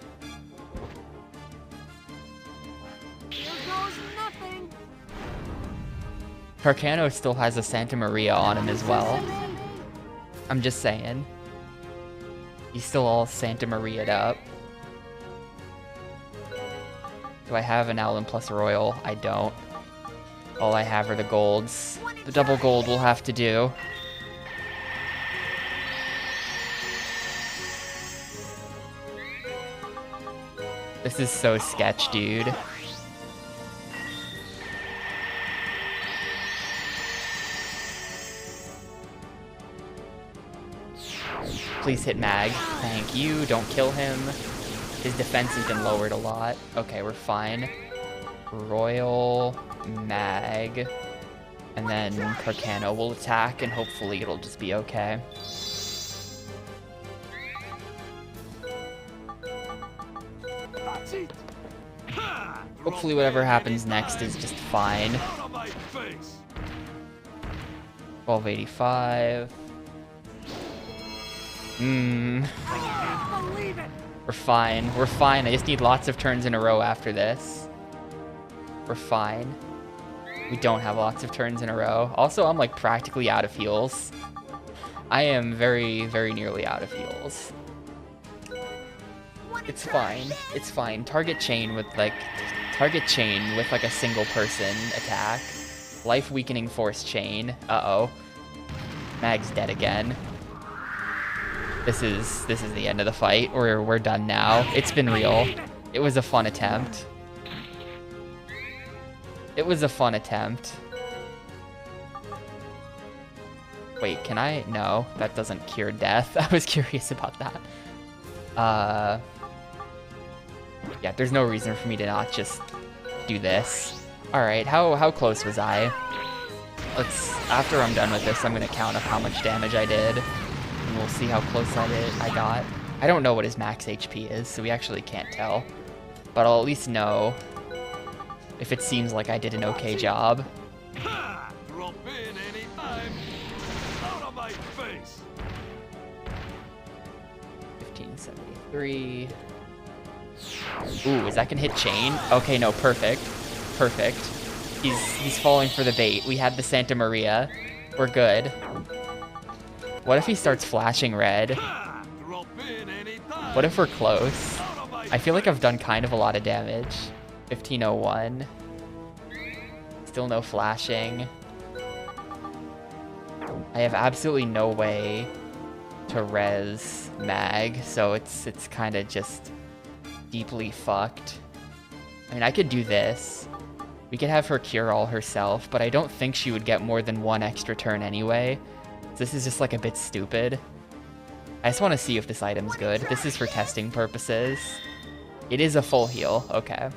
Here goes nothing. Carcano still has a Santa Maria on him as well. I'm just saying. He's still all Santa Maria'd up. Do I have an Owlin plus Royal? I don't. All I have are the golds. The double gold will have to do. This is so sketch, dude. Please hit Mag. Thank you. Don't kill him. His defense has been lowered a lot. Okay, we're fine. Royal Mag. And then Carcano will attack, and hopefully it'll just be okay. That's it. Ha! Hopefully whatever happens next is just fine. Out of my face. 1285. Believe it. We're fine. We're fine. I just need lots of turns in a row after this. We're fine. We don't have lots of turns in a row. Also, I'm like practically out of heals. I am very, very nearly out of heals. It's fine. It's fine. Target chain with like a single person attack. Life weakening force chain. Uh-oh. Mag's dead again. This is the end of the fight. We're done now. It's been real. It was a fun attempt. It was a fun attempt. Wait, can I? No, that doesn't cure death. I was curious about that. Yeah, there's no reason for me to not just do this. Alright, how close was I? After I'm done with this, I'm gonna count up how much damage I did. And we'll see how close I got. I don't know what his max HP is, so we actually can't tell. But I'll at least know if it seems like I did an okay job. Ha! Drop in anytime. Out of my face. 1573. Ooh, is that gonna hit chain? Okay, no, perfect. Perfect. He's falling for the bait. We had the Santa Maria. We're good. What if he starts flashing red? Ha! Drop in anytime. What if we're close? Out of my I feel like I've done kind of a lot of damage. 1501. Still no flashing. I have absolutely no way to res Mag, so it's kind of just deeply fucked. I mean, I could do this. We could have her cure all herself, but I don't think she would get more than one extra turn anyway. So this is just like a bit stupid. I just want to see if this item's good. This is for testing purposes. It is a full heal. Okay.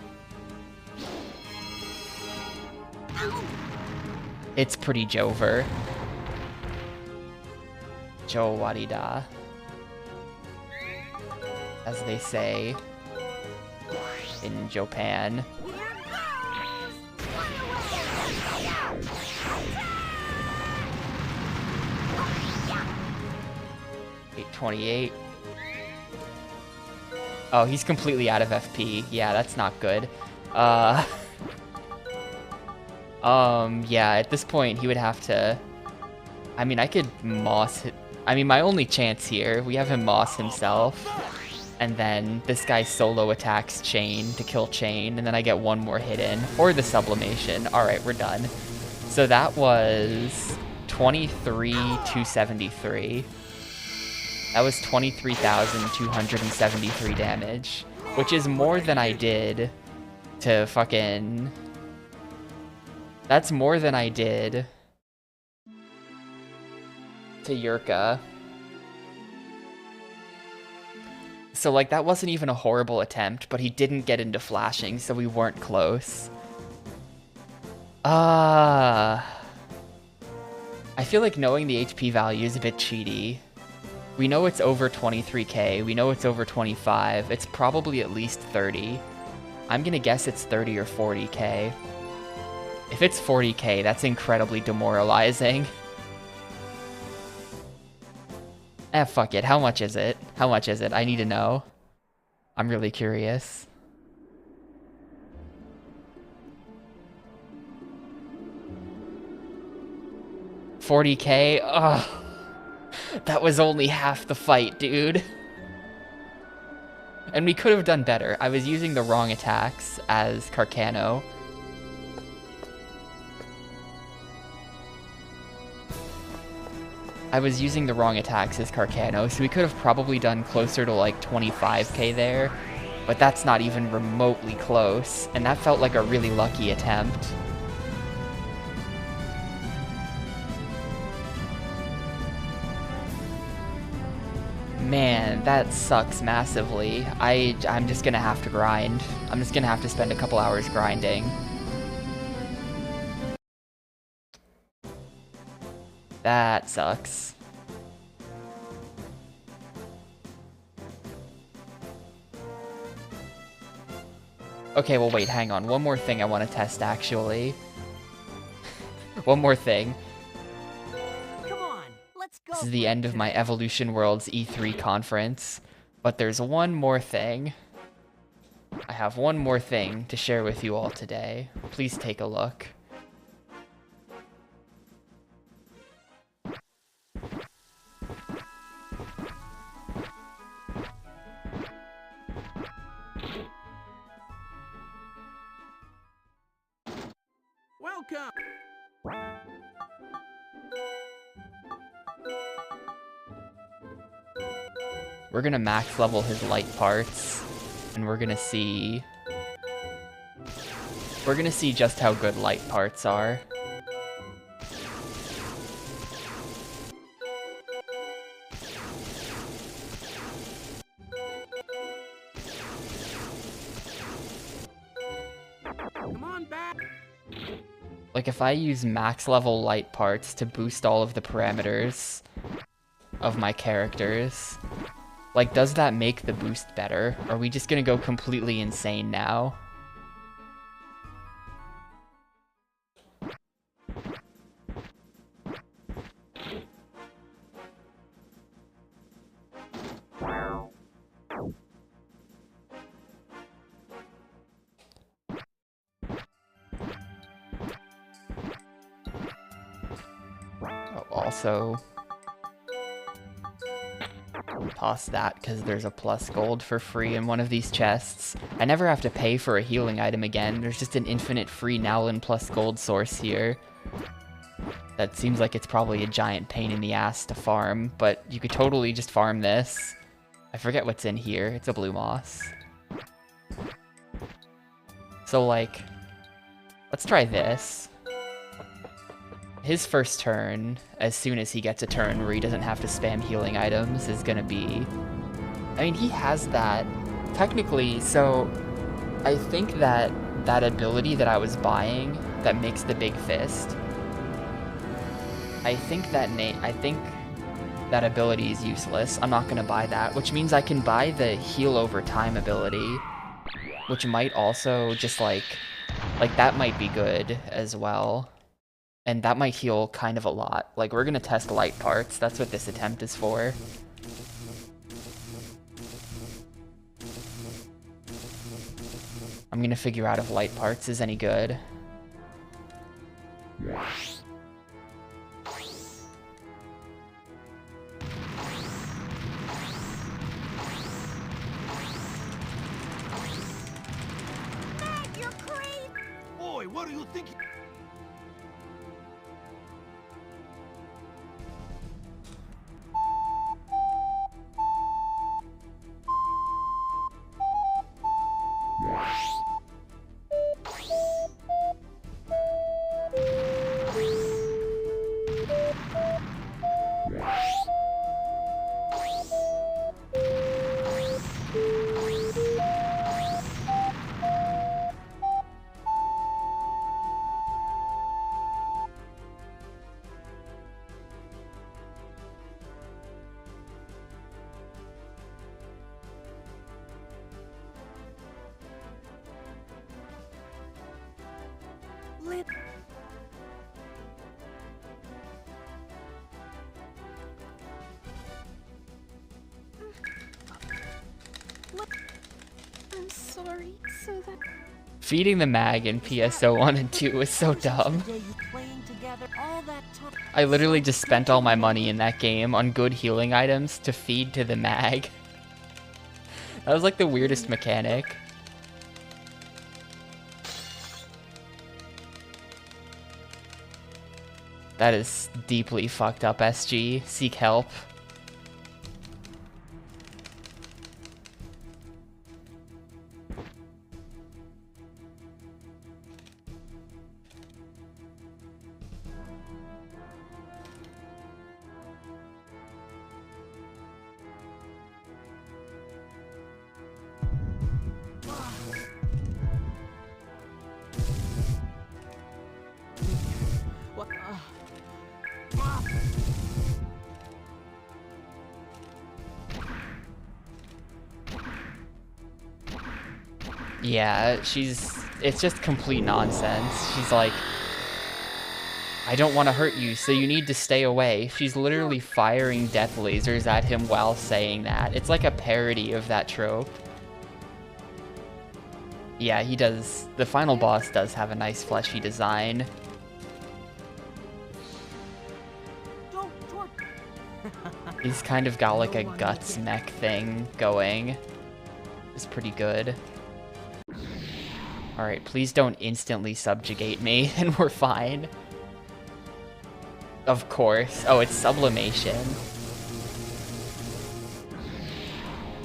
It's pretty Jover. Joe Warida. As they say in Japan. 828. Oh, he's completely out of FP. Yeah, that's not good. Yeah, at this point, he would have to... I mean, I could Moss... I mean, my only chance here, we have him Moss himself. And then this guy solo attacks Chain to kill Chain, and then I get one more hit in. Or the Sublimation. Alright, we're done. So that was 23,273. That was 23,273 damage. Which is more than I did to fucking... That's more than I did to Yurka. So, like, that wasn't even a horrible attempt, but he didn't get into flashing, so we weren't close. I feel like knowing the HP value is a bit cheaty. We know it's over 23k, we know it's over 25, it's probably at least 30. I'm gonna guess it's 30 or 40k. If it's 40k, that's incredibly demoralizing. Fuck it. How much is it? How much is it? I need to know. I'm really curious. $40k? Ugh. That was only half the fight, dude. And we could have done better. I was using the wrong attacks as Carcano. I was using the wrong attacks as Carcano, so we could have probably done closer to like 25k there, but that's not even remotely close, and that felt like a really lucky attempt. Man, that sucks massively. I'm just gonna have to grind. I'm just gonna have to spend a couple hours grinding. That sucks. Okay, well wait, hang on. One more thing I want to test, actually. One more thing. Come on, let's go. This is the end of my Evolution Worlds E3 conference. But there's one more thing. I have one more thing to share with you all today. Please take a look. Welcome. We're gonna max level his light parts, and we're gonna see just how good light parts are. Come on back. Like, if I use max level light parts to boost all of the parameters of my characters, like, does that make the boost better? Are we just gonna go completely insane now? Also, toss that because there's a plus gold for free in one of these chests. I never have to pay for a healing item again. There's just an infinite free Nowlin plus gold source here. That seems like it's probably a giant pain in the ass to farm, but you could totally just farm this. I forget what's in here. It's a blue moss. So, like, let's try this. His first turn, as soon as he gets a turn where he doesn't have to spam healing items, is gonna be... I mean, he has that, technically, so I think that that ability that I was buying that makes the big fist, I think that ability is useless. I'm not gonna buy that, which means I can buy the heal over time ability, which might also just like that might be good as well. And that might heal kind of a lot. Like, we're gonna test light parts. That's what this attempt is for. I'm gonna figure out if light parts is any good. Matt, you're crazy. Boy, what do you think? Lit. I'm sorry. So that Feeding the mag in PSO 1 and 2 was so dumb. Today you playing together all that time. I literally just spent all my money in that game on good healing items to feed to the mag. That was like the weirdest mechanic. That is deeply fucked up, SG. Seek help. Yeah, it's just complete nonsense. She's like, I don't want to hurt you, so you need to stay away. She's literally firing death lasers at him while saying that. It's like a parody of that trope. Yeah, he does. The final boss does have a nice fleshy design. He's kind of got like a guts mech thing going. It's pretty good. Alright, please don't instantly subjugate me, and we're fine. Of course. Oh, it's sublimation.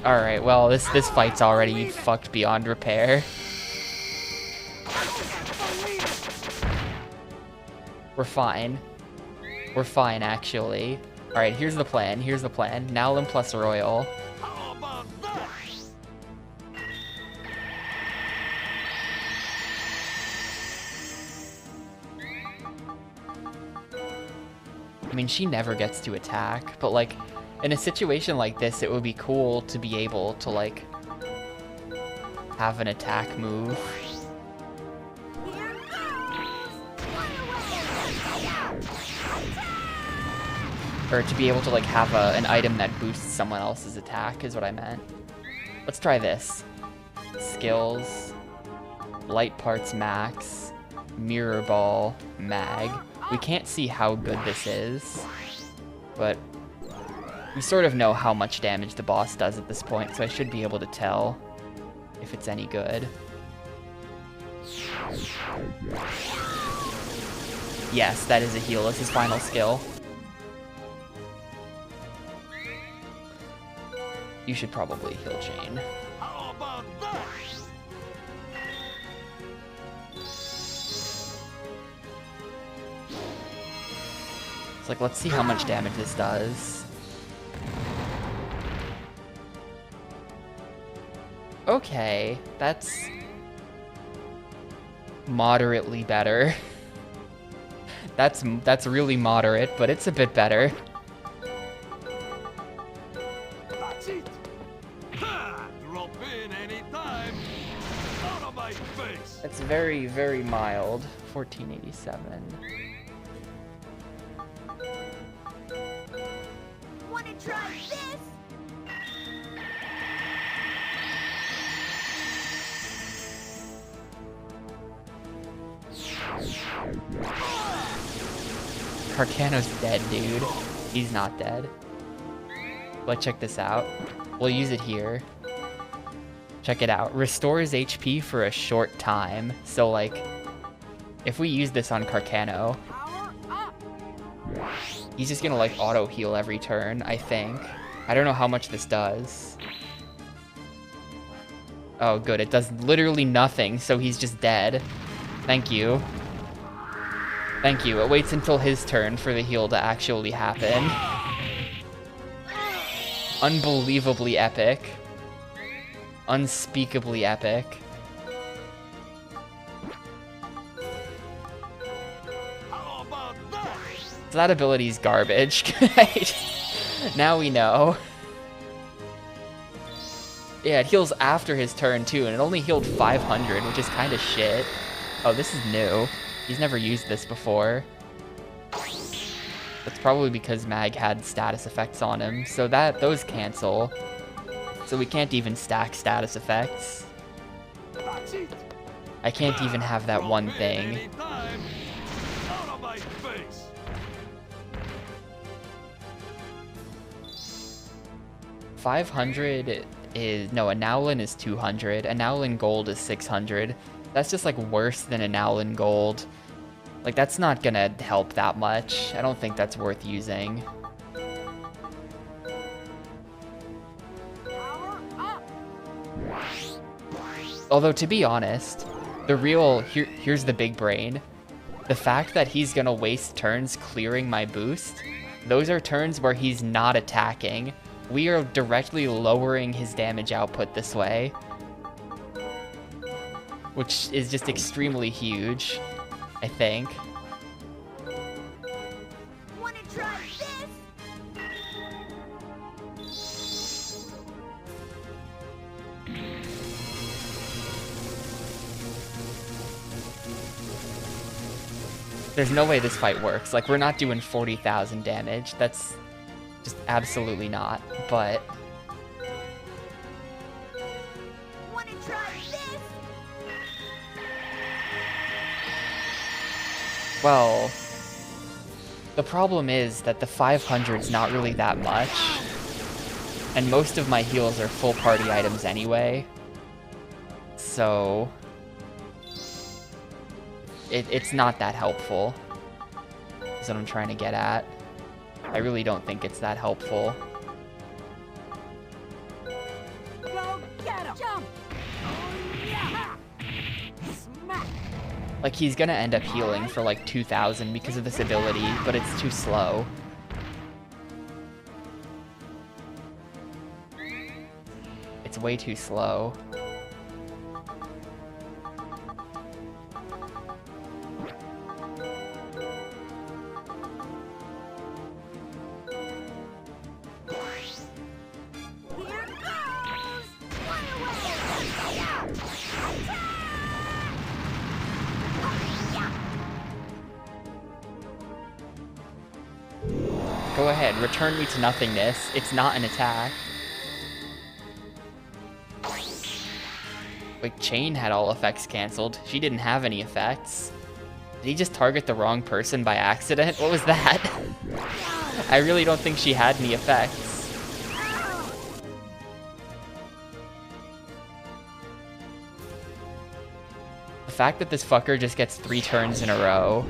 Alright, well, this fight's already fucked beyond repair. We're fine. We're fine, actually. Alright, here's the plan. Here's the plan. Nowlin plus Royal. How about that? I mean, she never gets to attack, but like, in a situation like this, it would be cool to be able to like, have an attack move. Here goes! Fly away! Or to be able to like have an item that boosts someone else's attack is what I meant. Let's try this. Skills, light parts max, mirror ball, mag. We can't see how good this is, but we sort of know how much damage the boss does at this point, so I should be able to tell if it's any good. Yes, that is a heal. That's his final skill. You should probably heal Jane. How about that? It's like, let's see how much damage this does. Okay, that's moderately better. That's really moderate, but it's a bit better. That's it. Ha! Drop in anytime. Out of my face. It's very, very mild. 1487. Wanna try this? Carcano's dead, dude. He's not dead. But check this out. We'll use it here. Check it out. Restores HP for a short time. So, like, if we use this on Carcano, Power up! he's just gonna, like, auto-heal every turn, I think. I don't know how much this does. Oh, good. It does literally nothing, so he's just dead. Thank you. Thank you. It waits until his turn for the heal to actually happen. Unbelievably epic. Unspeakably epic. How about that? So that ability's garbage. Now we know. Yeah, it heals after his turn too, and it only healed 500, which is kind of shit. Oh, this is new. He's never used this before. That's probably because Mag had status effects on him, so those cancel. So we can't even stack status effects. That's it. I can't even have that one Drop in thing. anytime. Out of my face. 500 is... No, a Nowlin is 200. A Nowlin Gold is 600. That's just, like, worse than a Nowlin Gold. Like, that's not gonna help that much. I don't think that's worth using. Power up! Although, to be honest, the real... Here's the big brain. The fact that he's gonna waste turns clearing my boost, those are turns where he's not attacking. We are directly lowering his damage output this way, which is just extremely huge, I think. Wanna try this? There's no way this fight works. Like, we're not doing 40,000 damage. That's just absolutely not. But Wanna try this? well, the problem is that the 500's not really that much, and most of my heals are full party items anyway. So it's not that helpful, is what I'm trying to get at. I really don't think it's that helpful. Go get him! Jump! Oh, yeah! Smack! Like, he's gonna end up healing for like 2,000 because of this ability, but it's too slow. It's way too slow. Here goes! One away! Go ahead, return me to nothingness. It's not an attack. Wait, Chain had all effects cancelled. She didn't have any effects. Did he just target the wrong person by accident? What was that? I really don't think she had any effects. The fact that this fucker just gets 3 turns in a row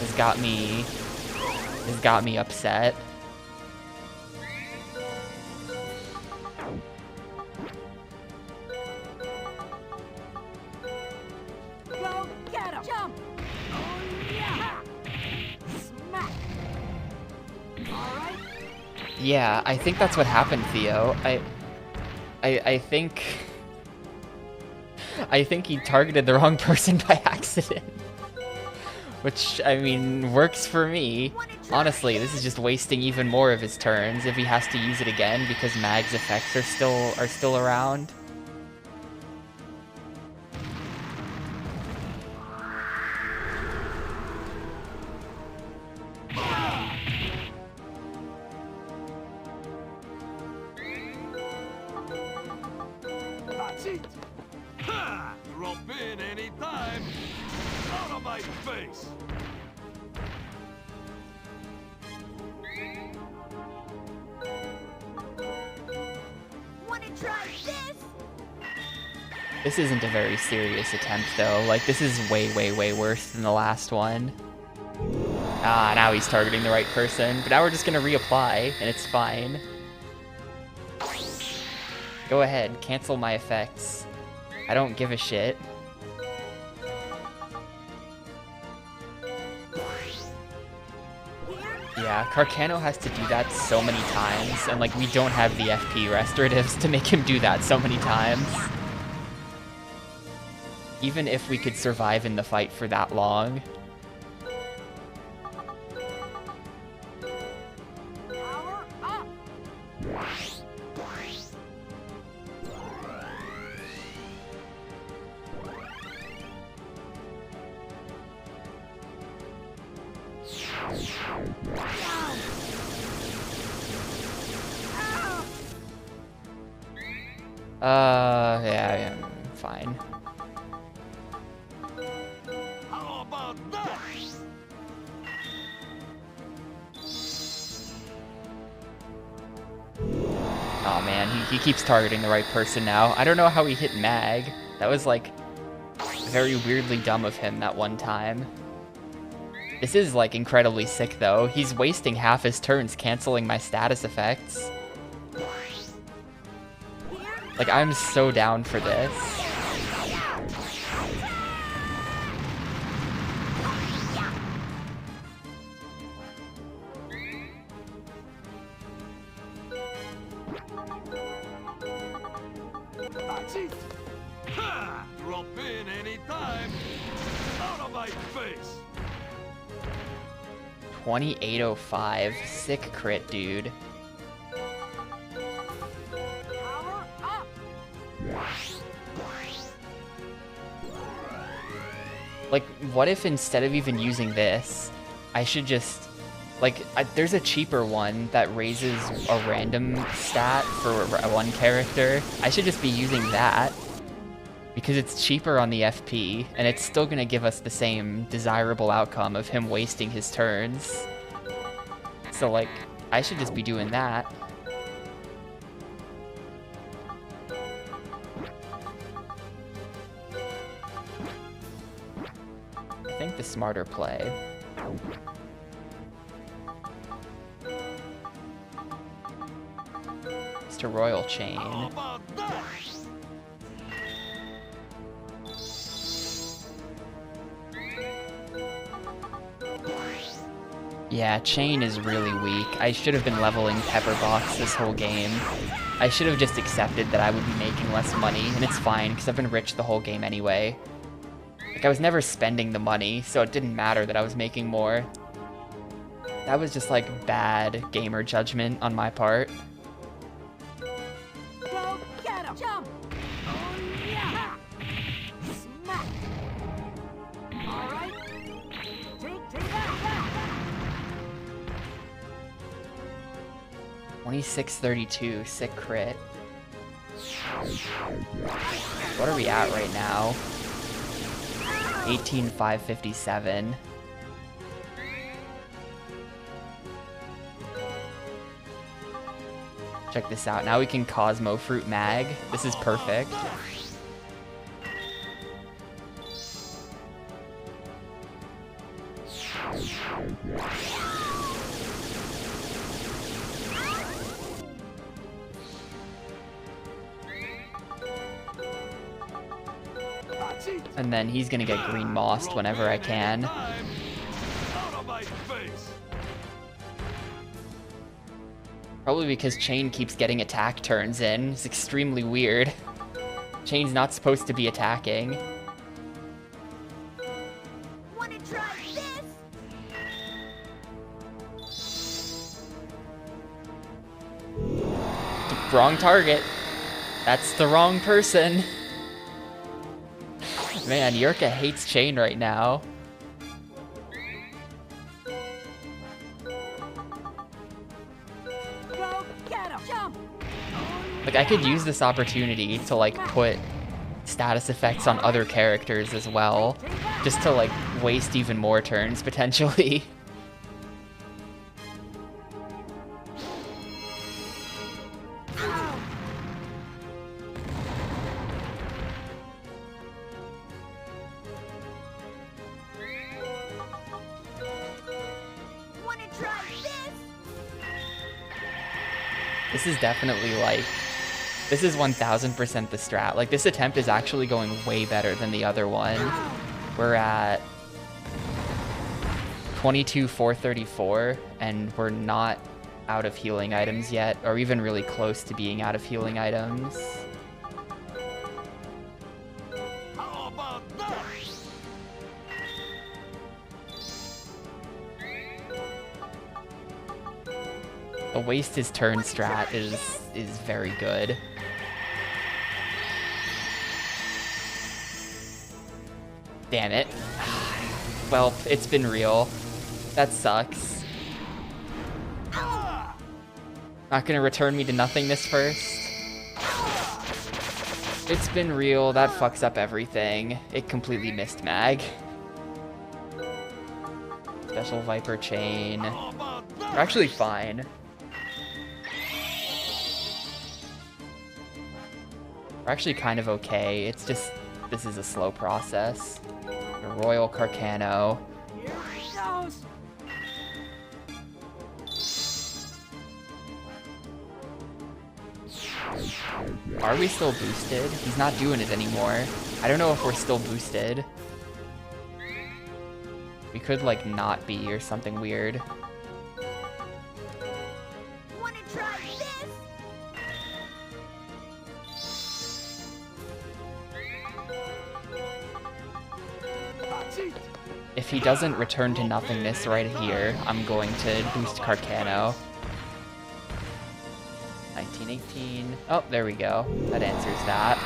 has got me upset. Go get him! Jump! Oh, yeah! Smack! Alright? Yeah, I think that's what happened, Theo. I think he targeted the wrong person by accident. Which, I mean, works for me. Honestly, this is just wasting even more of his turns if he has to use it again because Mag's effects are still around. That's it! Ha! Drop in anytime! Out of my face! Wanna try this? This isn't a very serious attempt, though. Like, this is way, way, way worse than the last one. Ah, now he's targeting the right person. But now we're just gonna reapply, and it's fine. Go ahead, cancel my effects. I don't give a shit. Yeah, Carcano has to do that so many times, and like, we don't have the FP restoratives to make him do that so many times. Even if we could survive in the fight for that long. Power up! Yeah, fine. How about that? Oh man, he keeps targeting the right person now. I don't know how he hit Mag. That was like very weirdly dumb of him that one time. This is like incredibly sick though. He's wasting half his turns canceling my status effects. Like, I'm so down for this. That's it! Ha! Drop in anytime! Out of my face! 2805. Sick crit, dude. Power up! Like, what if instead of even using this, I should just... Like, there's a cheaper one that raises a random stat for one character. I should just be using that. Because it's cheaper on the FP, and it's still gonna give us the same desirable outcome of him wasting his turns. So, like, I should just be doing that. I think the smarter play. Mr. Royal Chain. How about that? Yeah, Chain is really weak. I should have been leveling Pepperbox this whole game. I should have just accepted that I would be making less money, and it's fine, because I've been rich the whole game anyway. Like, I was never spending the money, so it didn't matter that I was making more. That was just, like, bad gamer judgment on my part. Go get him! Jump! Oh yeah! Smack! All right. Take that! 2632, sick crit. What are we at right now? 18,557. Check this out. Now we can Cosmo Fruit Mag. This is perfect. And then he's gonna get green mossed whenever I can. Out of my face. Probably because Chain keeps getting attack turns in. It's extremely weird. Chain's not supposed to be attacking. Wanna try this? Wrong target. That's the wrong person. Man, Yurka hates Chain right now. Go get him! Jump! Like, I could use this opportunity to, like, put status effects on other characters as well. Just to, like, waste even more turns, potentially. Wanna try this? This is definitely, like... This is 1000% the strat. Like, this attempt is actually going way better than the other one. We're at 22,434, and we're not out of healing items yet, or even really close to being out of healing items. How about that? The waste his turn strat is very good. Damn it. Well, it's been real. That sucks. Not gonna return me to nothingness first. It's been real. That fucks up everything. It completely missed Mag. Special Viper Chain. How about that? We're actually fine. We're actually kind of okay. It's just, this is a slow process. A Royal Carcano. Here it goes! Are we still boosted? He's not doing it anymore. I don't know if we're still boosted. We could, like, not be or something weird. Wanna try this? If he doesn't return to nothingness right here, I'm going to boost Carcano. 1918. Oh, there we go. That answers that.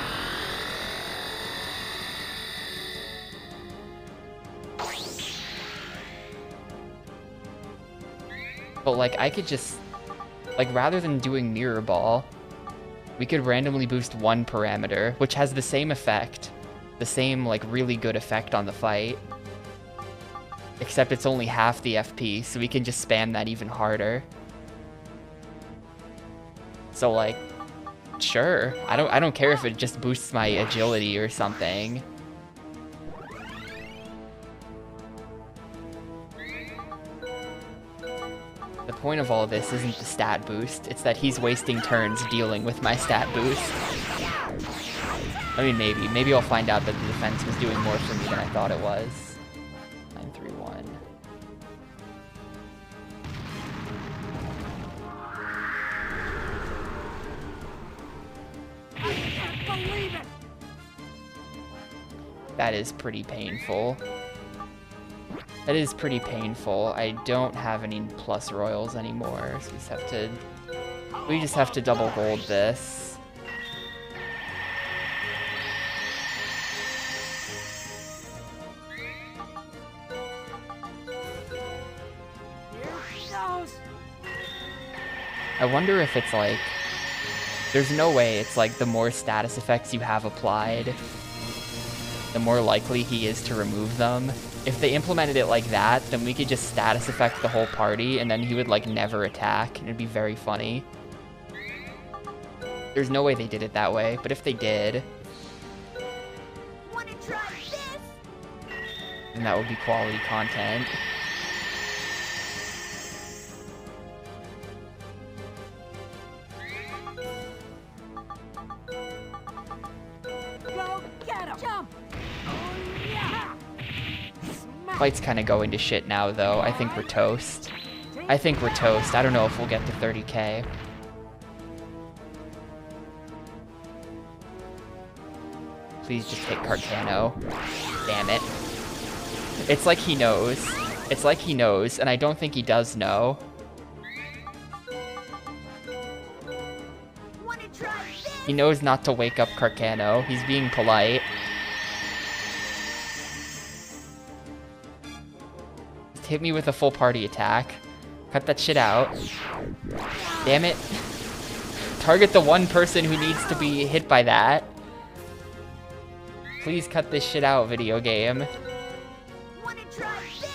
But like, I could just, like, rather than doing Mirror Ball, we could randomly boost one parameter, which has the same effect, the same, like, really good effect on the fight, except it's only half the FP, so we can just spam that even harder. So, like, sure, I don't care if it just boosts my agility or something. The point of all this isn't the stat boost, it's that he's wasting turns dealing with my stat boost. I mean, maybe I'll find out that the defense was doing more for me than I thought it was. 931. I can't believe it! That is pretty painful. That is pretty painful. I don't have any plus royals anymore, so we just have to double gold this. Here he goes! I wonder if it's like, there's no way it's like the more status effects you have applied, the more likely he is to remove them. If they implemented it like that, then we could just status effect the whole party, and then he would, like, never attack, and it'd be very funny. There's no way they did it that way, but if they did, Wanna try this? then that would be quality content. Go get him! Jump! Oh yeah! Smack! Fight's kind of going to shit now, though. I think we're toast. I think we're toast. I don't know if we'll get to 30k. Please just take Carcano. Damn it. It's like he knows. It's like he knows, and I don't think he does know. Wanna try this? He knows not to wake up Carcano. He's being polite. Just hit me with a full party attack. Cut that shit out. Damn it. Target the one person who needs to be hit by that. Please cut this shit out, video game. Wanna try this?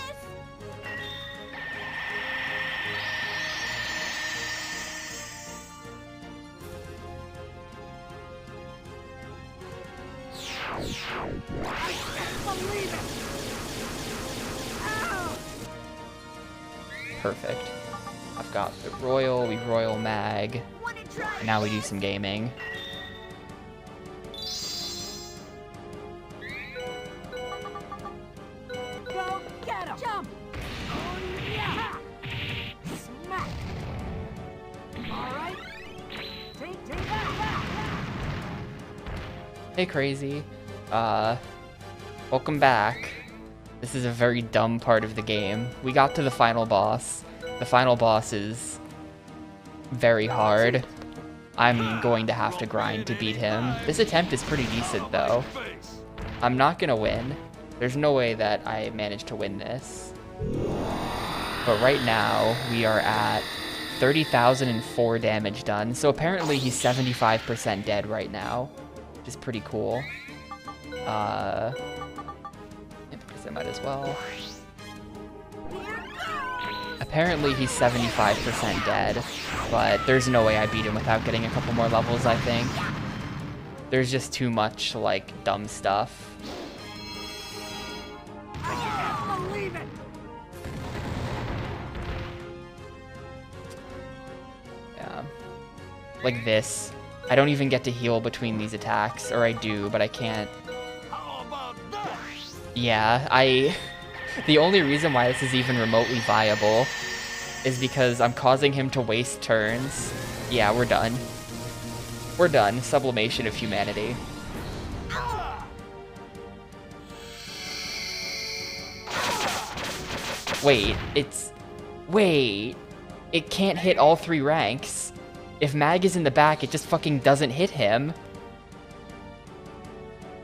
I can't believe it! Ow! Perfect. I've got the Royal, we Royal Mag. Wanna try And now we do some gaming. Go get him! Jump! Oh yeah! Smack! Alright. Take that! Hey, Crazy. Welcome back. This is a very dumb part of the game. We got to the final boss. The final boss is very hard. I'm going to have to grind to beat him. This attempt is pretty decent, though. I'm not gonna win. There's no way that I managed to win this. But right now, we are at 30,004 damage done. So apparently he's 75% dead right now, which is pretty cool. Yeah, because I might as well. Apparently he's 75% dead, but there's no way I beat him without getting a couple more levels, I think. There's just too much, like, dumb stuff. I can't believe it! Yeah. Like this. I don't even get to heal between these attacks, or I do, but I can't. How about that? Yeah, the only reason why this is even remotely viable is because I'm causing him to waste turns. Yeah, we're done. We're done. Sublimation of humanity. Wait, wait, it can't hit all 3 ranks. If Mag is in the back, it just fucking doesn't hit him.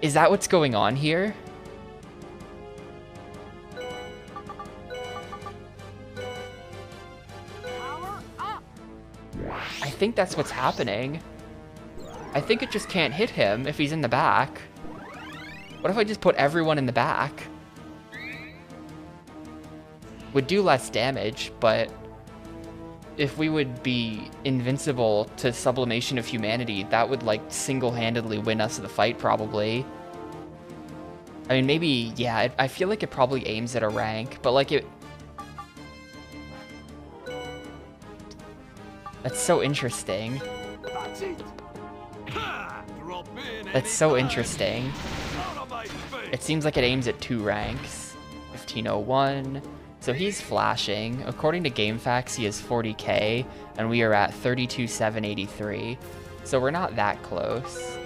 Is that what's going on here? I think that's what's happening. I think it just can't hit him if he's in the back. What if I just put everyone in the back? Would do less damage, but if we would be invincible to Sublimation of Humanity, that would like single-handedly win us the fight probably. I mean, maybe, yeah, I feel like it probably aims at a rank, but like it... That's so interesting. That's it. Ha! Drop in That's so anytime. interesting. Out of my face. It seems like it aims at 2 ranks. 1501. So he's flashing. According to GameFAQs, he is 40k, and we are at 32,783. So we're not that close.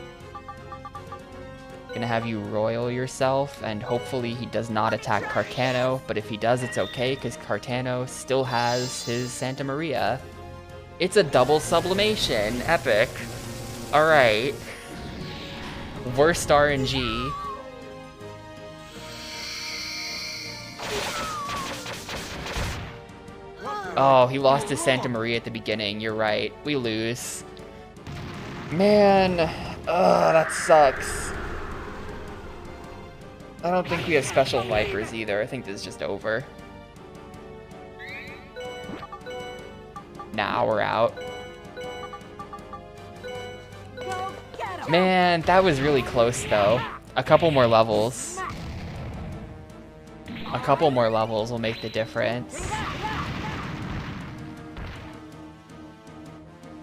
Gonna have you royal yourself, and hopefully he does not attack Carcano, but if he does, it's okay, because Carcano still has his Santa Maria. It's a double sublimation. Epic. Alright. Worst RNG. Oh, he lost his Santa Maria at the beginning. You're right. We lose. Man. Ugh, that sucks. I don't think we have special Vipers either. I think this is just over. Nah, we're out. Go get 'em! Man, that was really close though. A couple more levels. A couple more levels will make the difference.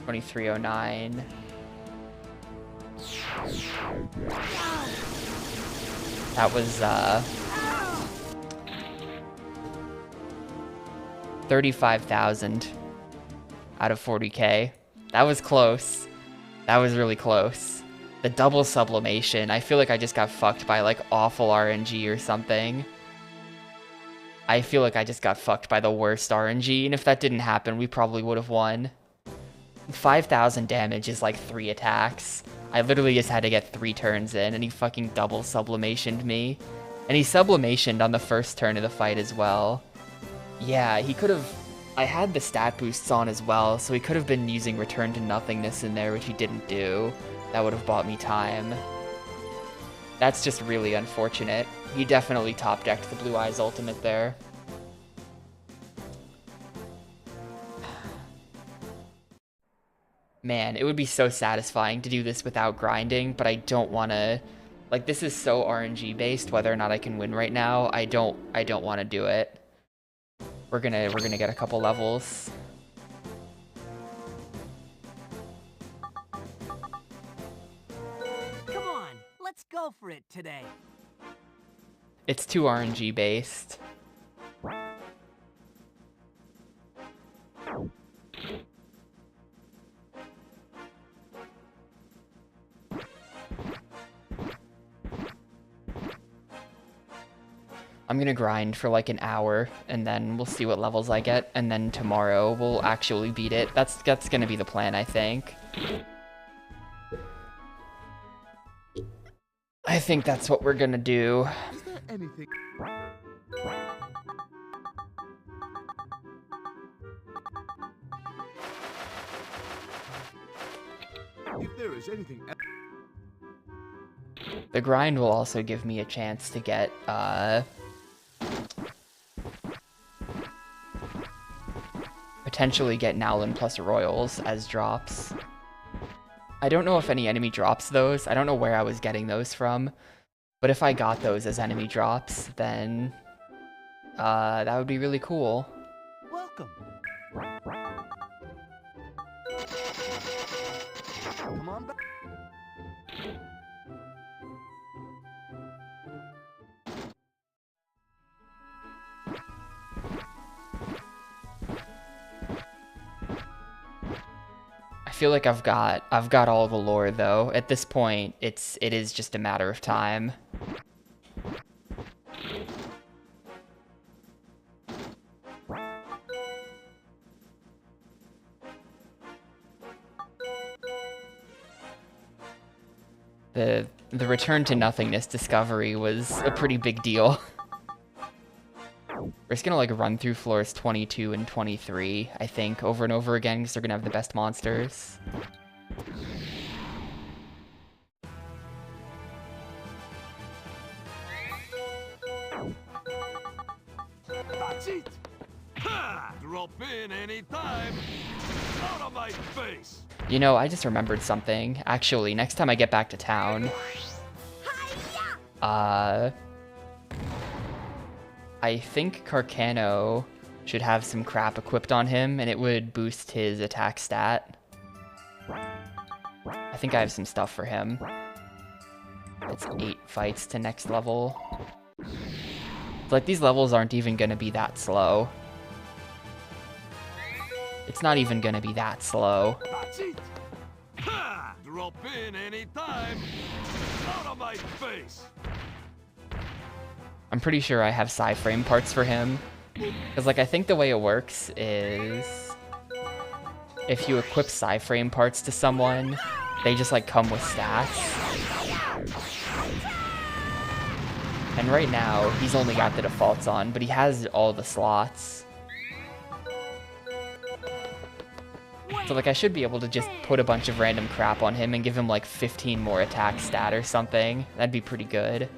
2309. That was 35,000 out of 40k. That was close. That was really close. The double sublimation. I feel like I just got fucked by like awful RNG or something. I feel like I just got fucked by the worst RNG, and if that didn't happen, we probably would have won. 5,000 damage is like 3 attacks. I literally just had to get 3 turns in, and he fucking double sublimationed me. And he sublimationed on the first turn of the fight as well. Yeah, he could have... I had the stat boosts on as well, so he could have been using Return to Nothingness in there, which he didn't do. That would have bought me time. That's just really unfortunate. He definitely top-decked the Blue Eyes ultimate there. Man, it would be so satisfying to do this without grinding, but I don't want to... Like, this is so RNG based, whether or not I can win right now. I don't want to do it. We're gonna get a couple levels. Come on, let's go for it today. It's too RNG based. I'm gonna grind for like an hour, and then we'll see what levels I get, and then tomorrow we'll actually beat it. That's gonna be the plan, I think. I think that's what we're gonna do. Is there anything? If there is anything else. The grind will also give me a chance to get, potentially get Nowlin plus Royals as drops. I don't know if any enemy drops those. I don't know where I was getting those from. But if I got those as enemy drops, then that would be really cool. Welcome. Come on back. I feel like I've got all the lore though. At this point, it is just a matter of time. The Return to Nothingness discovery was a pretty big deal. We're just gonna like run through floors 22 and 23, I think, over and over again because they're gonna have the best monsters. That's it! Ha! Drop in anytime! Out of my face! You know, I just remembered something. Actually, next time I get back to town, I think Carcano should have some crap equipped on him, and it would boost his attack stat. I think I have some stuff for him. It's 8 fights to next level. Like, these levels aren't even gonna be that slow. It's not even gonna be that slow. That's it! Ha! Drop in anytime! Out of my face! I'm pretty sure I have Psy-frame parts for him. Because, like, I think the way it works is if you equip Psy-frame parts to someone, they just, like, come with stats. And right now, he's only got the defaults on, but he has all the slots. So, like, I should be able to just put a bunch of random crap on him and give him, like, 15 more attack stat or something. That'd be pretty good.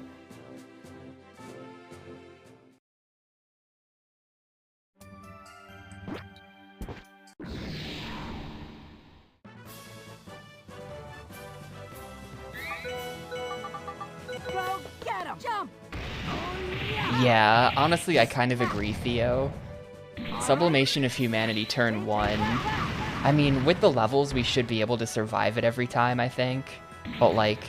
Go get him! Jump! Yeah, honestly, I kind of agree, Theo. Sublimation of Humanity turn 1. I mean, with the levels, we should be able to survive it every time, I think. But, like,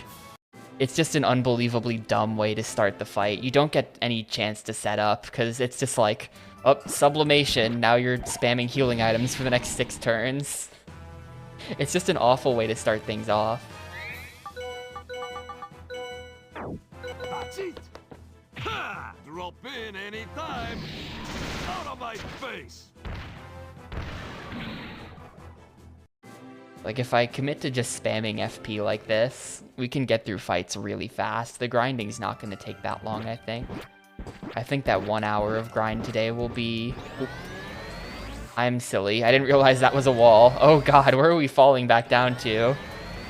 it's just an unbelievably dumb way to start the fight. You don't get any chance to set up, because it's just like, oh, Sublimation, now you're spamming healing items for the next 6 turns. It's just an awful way to start things off. That's it! Ha! Drop in anytime! Out of my face! Like, if I commit to just spamming FP like this, we can get through fights really fast. The grinding's not going to take that long, I think. I think that 1 hour of grind today will be... Oop. I'm silly. I didn't realize that was a wall. Oh god, where are we falling back down to?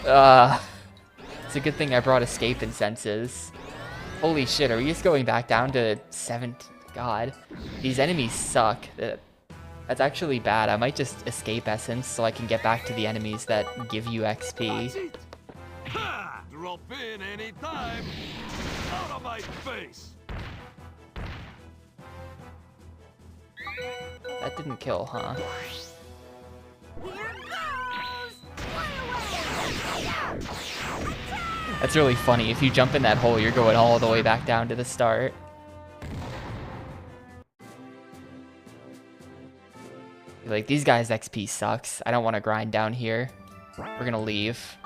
It's a good thing I brought escape and senses. Holy shit, are we just going back down to 7? God, these enemies suck. That's actually bad. I might just escape essence so I can get back to the enemies that give you XP. That's it! Ha! Drop in anytime! Out of my face! That didn't kill, huh? Here goes! Fly away! That's really funny. If you jump in that hole, you're going all the way back down to the start. Like, these guys' XP sucks. I don't want to grind down here. We're gonna leave.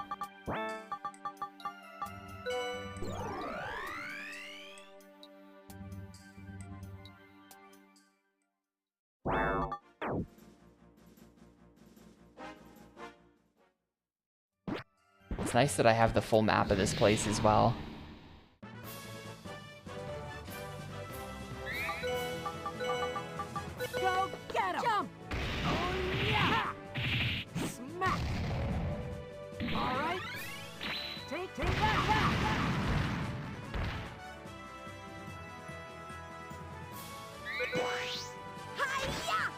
It's nice that I have the full map of this place as well. Go get him! Jump! Oh yeah! Smack! All right. Take that back! Hi-ya!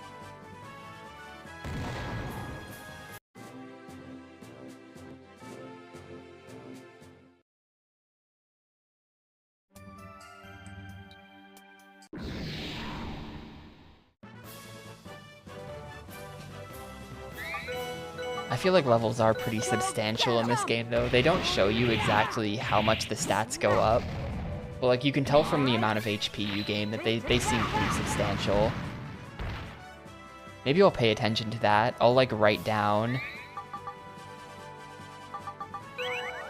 I feel like levels are pretty substantial in this game, though. They don't show you exactly how much the stats go up. But, like, you can tell from the amount of HP you gain that they seem pretty substantial. Maybe I'll pay attention to that. I'll, like, write down...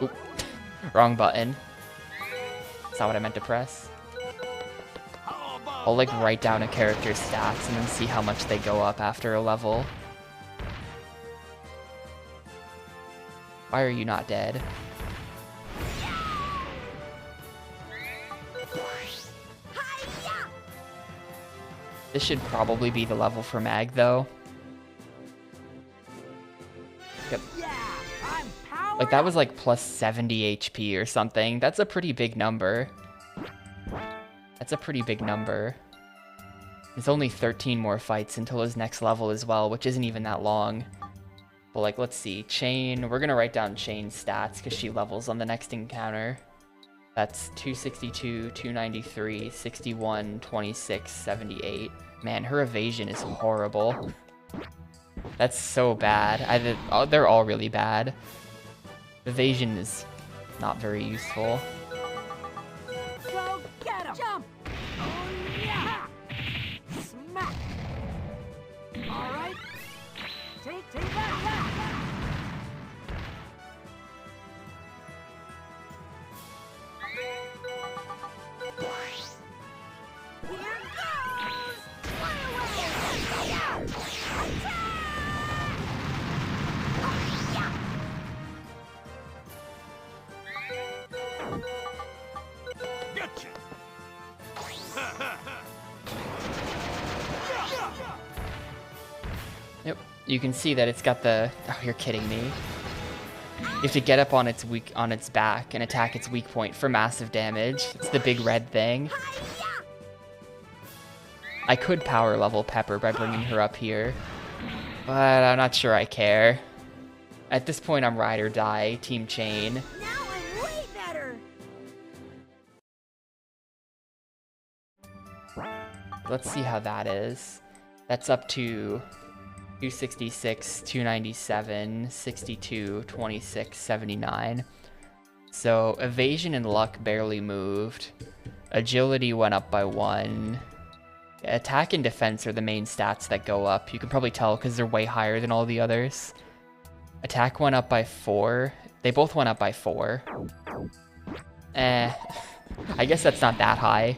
Oop. Wrong button. That's not what I meant to press. I'll, like, write down a character's stats and then see how much they go up after a level. Why are you not dead? This should probably be the level for Mag, though. Yep. Yeah, I'm powered Like, that up. was like plus 70 HP or something. That's a pretty big number. That's a pretty big number. There's only 13 more fights until his next level as well, which isn't even that long. But, like, let's see. Chain, we're gonna write down Chain's stats, because she levels on the next encounter. That's 262, 293, 61, 26, 78. Man, her evasion is horrible. That's so bad. They're all really bad. Evasion is not very useful. Go get him. Jump. Oh, yeah. Smack. All right. Take that. Here goes. Fly away. Yeah. Attack. Gotcha! Yep, you can see that it's got the... Oh, you're kidding me. You have to get up on its back and attack its weak point for massive damage. It's the big red thing. I could power level Pepper by bringing her up here, but I'm not sure I care. At this point, I'm ride or die, Team Chain. Now I'm way better. Let's see how that is. That's up to 266, 297, 62, 26, 79. So evasion and luck barely moved. Agility went up by 1. Attack and defense are the main stats that go up. You can probably tell because they're way higher than all the others. Attack went up by 4. They both went up by 4. I guess that's not that high.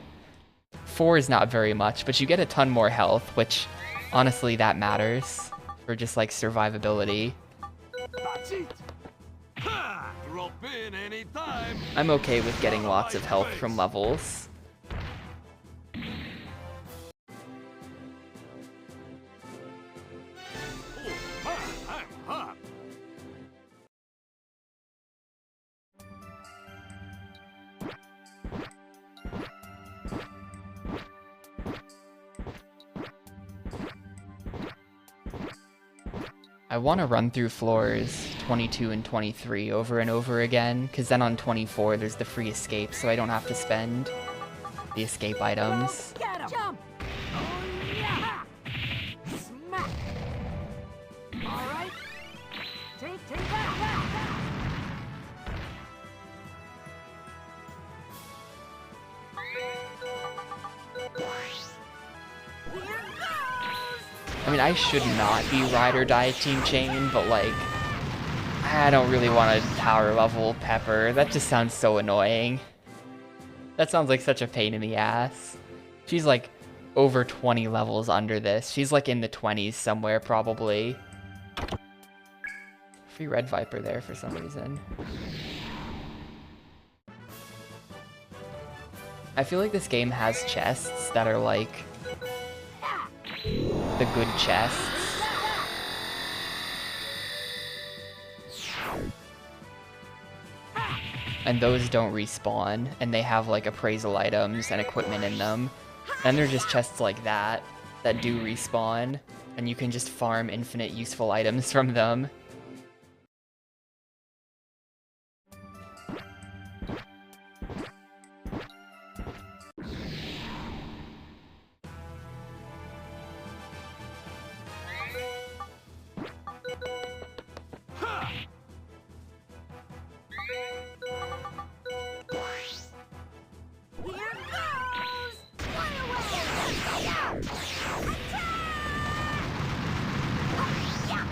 4 is not very much, but you get a ton more health, which honestly that matters for just like survivability. That's it! Ha! Drop in anytime! I'm okay with getting lots of health from levels. Oh, I'm hot! I want to run through floors 22 and 23 over and over again, because then on 24 there's the free escape, so I don't have to spend the escape items. Get him. Jump. Oh, yeah. Smack. All right. Take that. Here goes. I mean, I should not be ride or die Team Chain, but like, I don't really want to power level Pepper. That just sounds so annoying. That sounds like such a pain in the ass. She's like over 20 levels under this. She's like in the 20s somewhere probably. Free Red Viper there for some reason. I feel like this game has chests that are like the good chests. And those don't respawn, and they have like appraisal items and equipment in them. And they're just chests like that that do respawn, and you can just farm infinite useful items from them. Here goes. Fly away. Yeah. Attack. Yeah.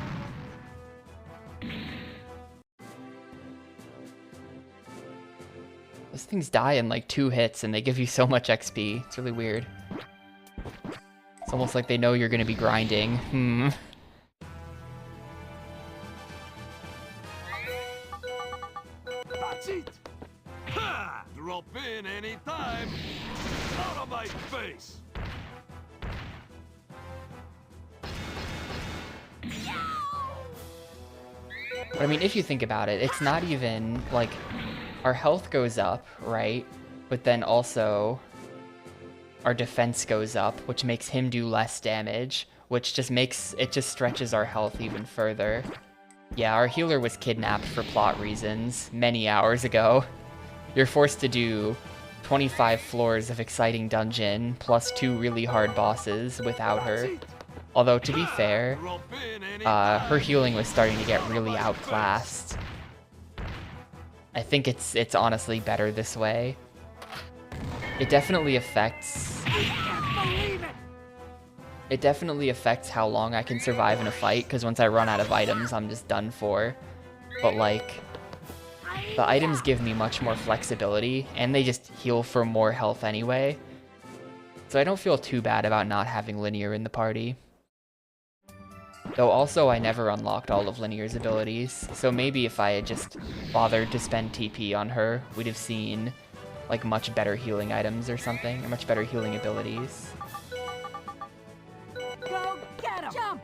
Those things die in like 2 hits, and they give you so much XP. It's really weird. It's almost like they know you're gonna be grinding. That's it! Ha! Drop in anytime! Out of my face! But I mean, if you think about it, it's not even, like, our health goes up, right? But then also, our defense goes up, which makes him do less damage, which just makes, it just stretches our health even further. Yeah, our healer was kidnapped for plot reasons many hours ago. You're forced to do 25 floors of exciting dungeon, plus 2 really hard bosses without her. Although, to be fair, her healing was starting to get really outclassed. I think it's honestly better this way. It definitely affects... It definitely affects how long I can survive in a fight, because once I run out of items, I'm just done for. But, like, the items give me much more flexibility, and they just heal for more health anyway. So I don't feel too bad about not having Linear in the party. Though also, I never unlocked all of Linear's abilities, so maybe if I had just bothered to spend TP on her, we'd have seen, like, much better healing items or something, or much better healing abilities. Go get him! Jump!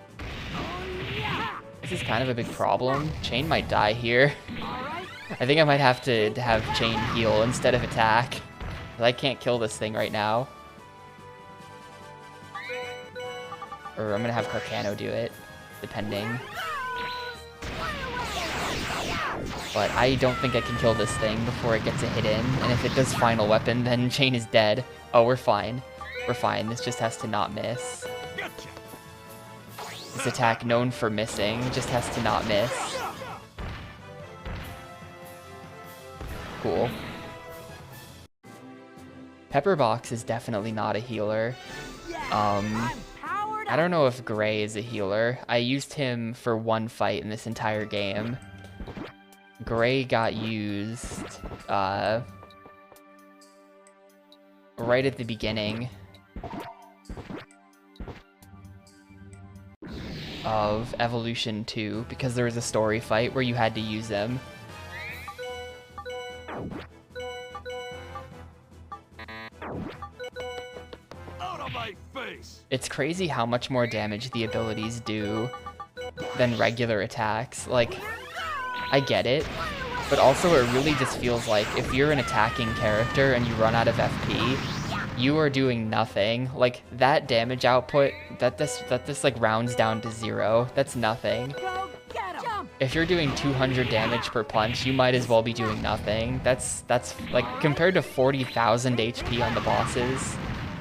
Oh, yeah! This is kind of a big problem. Chain might die here. All right. I think I might have to have Chain heal instead of attack. I can't kill this thing right now. Or I'm gonna have Carcano do it, depending. But I don't think I can kill this thing before it gets a hit in, and if it does final weapon, then Chain is dead. Oh, we're fine. We're fine. This just has to not miss. This attack, known for missing, just has to not miss. Cool. Pepperbox is definitely not a healer. I don't know if Gray is a healer. I used him for one fight in this entire game. Gray got used right at the beginning of Evolution 2 because there was a story fight where you had to use them. Out of my face! It's crazy how much more damage the abilities do than regular attacks. Like, I get it, but also it really just feels like if you're an attacking character and you run out of FP, you are doing nothing. Like, that damage output, that this like rounds down to 0. That's nothing. Go get him! Jump! If you're doing 200 damage per punch, you might as well be doing nothing. That's like, compared to 40,000 HP on the bosses,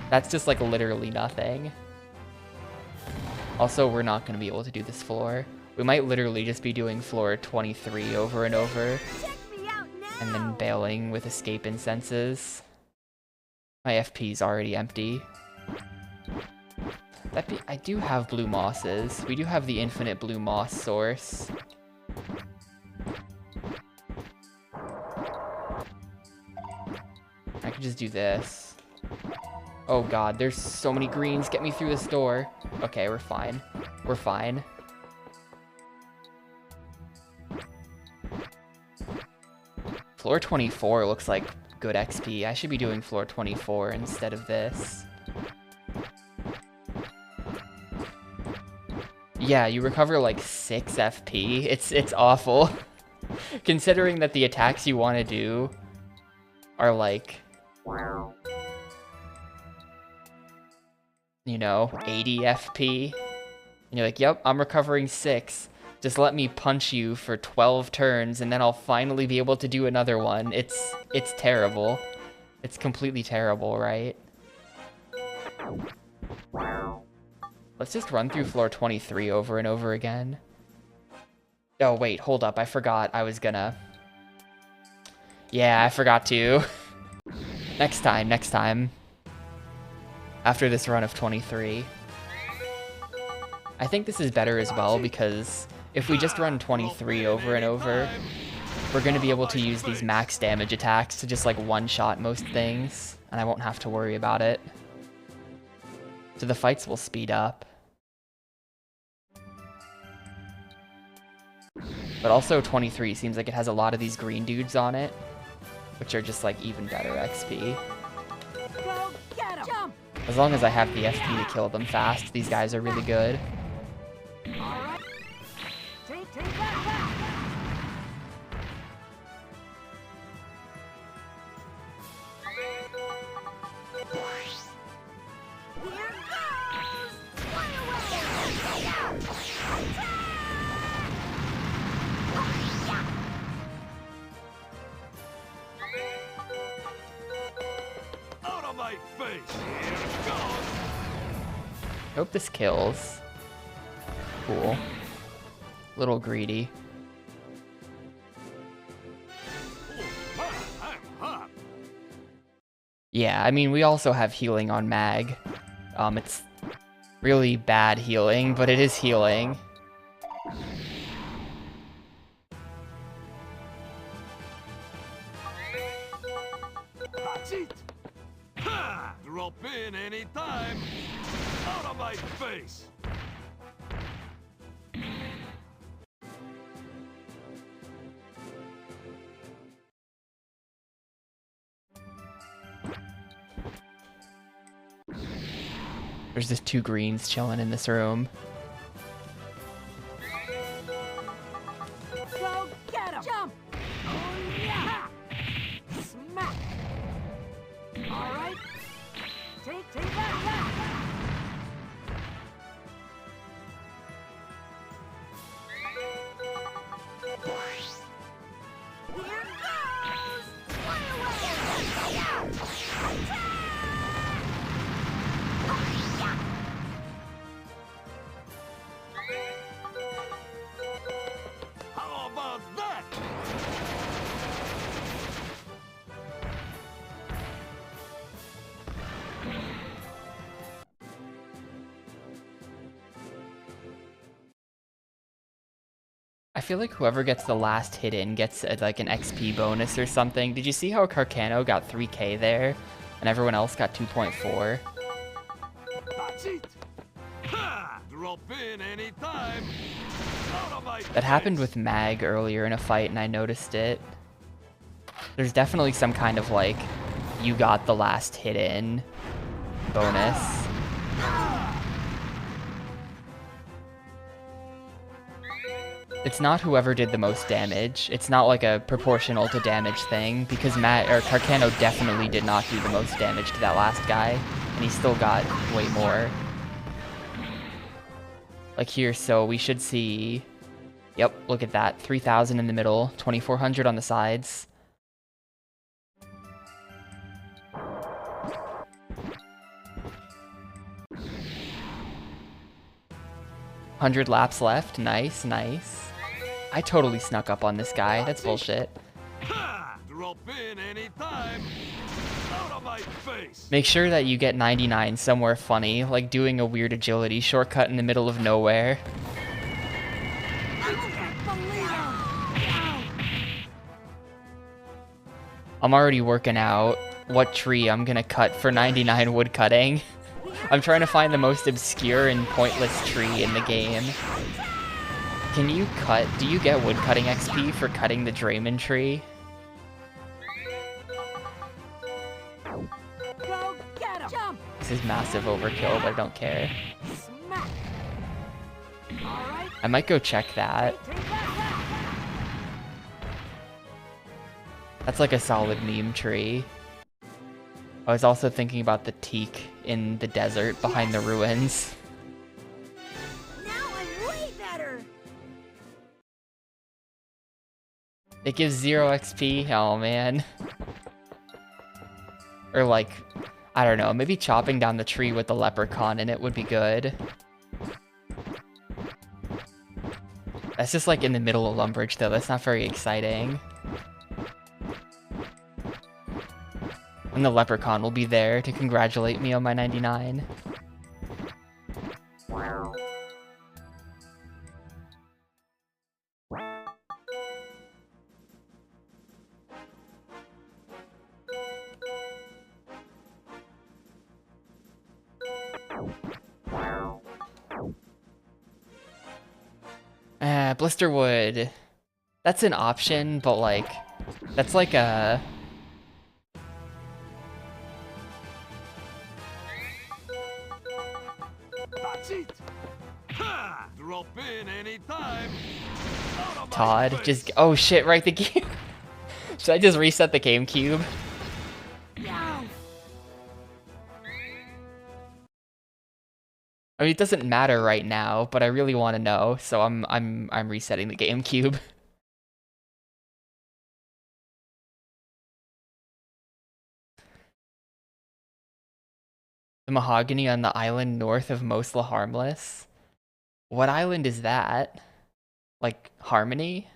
that's just like literally nothing. Also, we're not going to be able to do this floor. We might literally just be doing floor 23 over and over, Check me out now! and then bailing with escape incenses. My FP is already empty. I do have blue mosses. We do have the infinite blue moss source. I could just do this. Oh god, there's so many greens. Get me through this door. Okay, we're fine. We're fine. Floor 24 looks like good XP. I should be doing floor 24 instead of this. Yeah, you recover like 6 FP. It's awful. Considering that the attacks you want to do are like, you know, 80 FP. And you're like, yep, I'm recovering 6. Just let me punch you for 12 turns and then I'll finally be able to do another one. It's terrible. It's completely terrible, right? Let's just run through floor 23 over and over again. Oh, wait, hold up. I forgot I was gonna... Yeah, I forgot to. Next time. After this run of 23. I think this is better as well because if we just run 23 over and over, we're going to be able to use these max damage attacks to just like one-shot most things, and I won't have to worry about it. So the fights will speed up. But also 23 seems like it has a lot of these green dudes on it, which are just like even better XP. Go get him! Jump! As long as I have the FP to kill them fast, these guys are really good. All right. Take that back! Out of my face! Here it goes! Hope this kills. Cool. Little greedy. I'm hot! Yeah, I mean, we also have healing on Mag. It's really bad healing, but it is healing. That's it! Ha! Drop in anytime! Out of my face! There's just 2 greens chilling in this room. Go get him! Jump! Oh yeah! Smack! All right. Take that! Here goes! Fly away! How about that? I feel like whoever gets the last hit in gets like an XP bonus or something. Did you see how Carcano got 3k there and everyone else got 2.4? That's it! Ha! Drop in anytime! Out of my That happened face. with Mag earlier in a fight and I noticed it. There's definitely some kind of like, you got the last hit in bonus. It's not whoever did the most damage. It's not like a proportional to damage thing because Carcano definitely did not do the most damage to that last guy and he still got way more. Like here, so we should see, yep, look at that, 3,000 in the middle, 2,400 on the sides. $100 laps left, nice, nice. I totally snuck up on this guy, that's bullshit. Ha! Drop in anytime! Out of my face! Make sure that you get 99 somewhere funny, like doing a weird agility shortcut in the middle of nowhere. I can't believe it! I'm already working out what tree I'm gonna cut for 99 wood cutting. I'm trying to find the most obscure and pointless tree in the game. Can you cut, do you get wood cutting XP for cutting the Draymond tree? Go get him! Jump! This is massive overkill, but I don't care. Smack! All right. I might go check that. Take that! That's like a solid meme tree. I was also thinking about the teak in the desert behind the ruins. Now I'm way better! It gives 0 XP? Oh man. Or like, I don't know, maybe chopping down the tree with the leprechaun in it would be good. That's just like in the middle of Lumbridge though, that's not very exciting. And the leprechaun will be there to congratulate me on my 99. Blisterwood. That's an option, but like, that's like a... That's it! Ha! Drop in anytime! Out of my Todd, face. just... Oh shit, right, the game... Should I just reset the Gamecube? I mean, it doesn't matter right now, but I really want to know, so I'm resetting the GameCube. The mahogany on the island north of Mosla Harmless. What island is that? Like Harmony?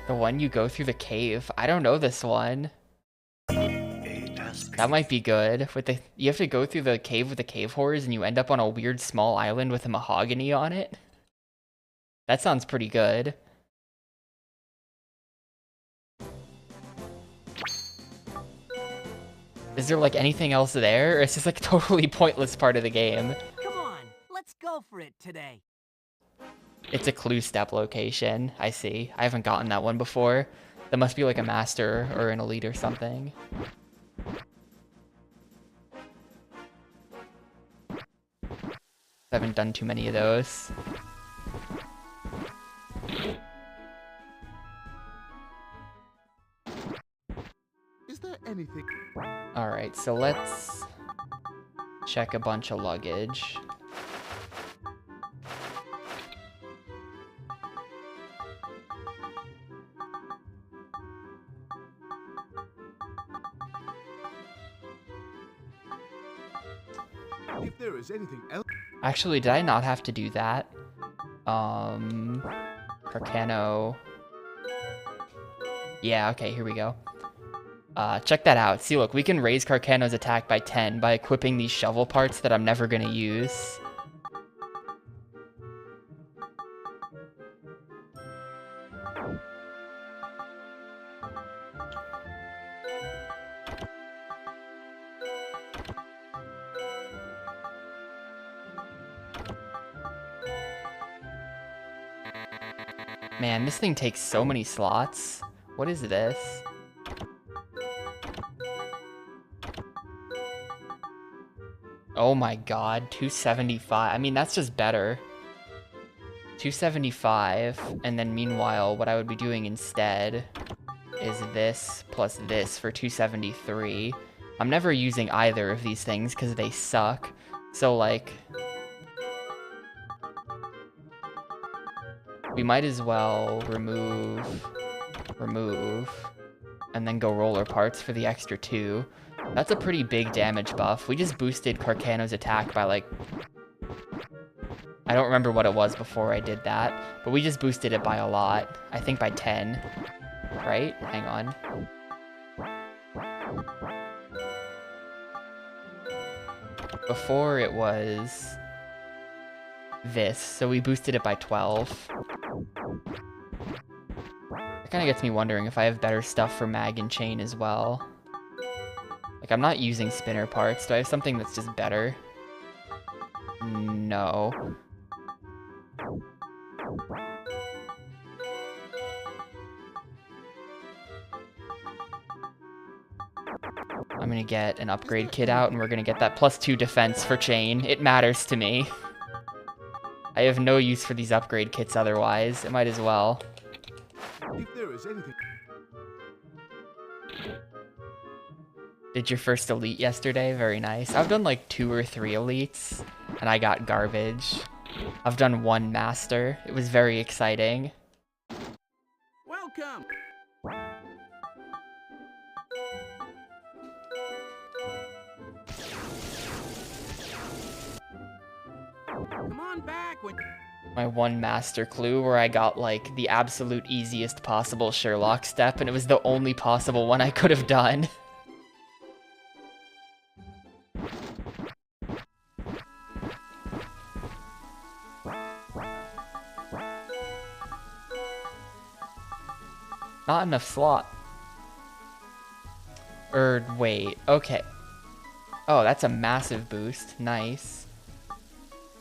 The one you go through the cave. I don't know this one. That might be good. You have to go through the cave with the cave horrors and you end up on a weird small island with a mahogany on it. That sounds pretty good. Is there like anything else there? Or is this like a totally pointless part of the game? Come on, let's go for it today. It's a clue step location. I see. I haven't gotten that one before. That must be like a master or an elite or something. I haven't done too many of those. Is there anything? Alright, so let's check a bunch of luggage. If there is anything else. Actually, did I not have to do that? Carcano. Yeah, okay, here we go. Check that out. See, look, we can raise Carcano's attack by 10 by equipping these shovel parts that I'm never gonna use. Man, this thing takes so many slots. What is this? Oh my god, 275. I mean, that's just better. 275, and then meanwhile, what I would be doing instead is this plus this for 273. I'm never using either of these things because they suck. So, like, we might as well remove, and then go roller parts for the extra 2. That's a pretty big damage buff. We just boosted Carcano's attack by, like, I don't remember what it was before I did that, but we just boosted it by a lot. I think by 10, right? Hang on. Before it was this, so we boosted it by 12. That kind of gets me wondering if I have better stuff for mag and chain as well. Like, I'm not using spinner parts. Do I have something that's just better? No. I'm gonna get an upgrade kit out, and we're gonna get that +2 defense for chain. It matters to me. I have no use for these upgrade kits otherwise. It might as well. If there is anything. Did your first elite yesterday? Very nice. I've done like 2 or 3 elites, and I got garbage. I've done 1 master. It was very exciting. Welcome. Come on back when My 1 master clue where I got like the absolute easiest possible Sherlock step, and it was the only possible one I could have done. Not enough slot. Wait, okay. Oh, that's a massive boost. Nice.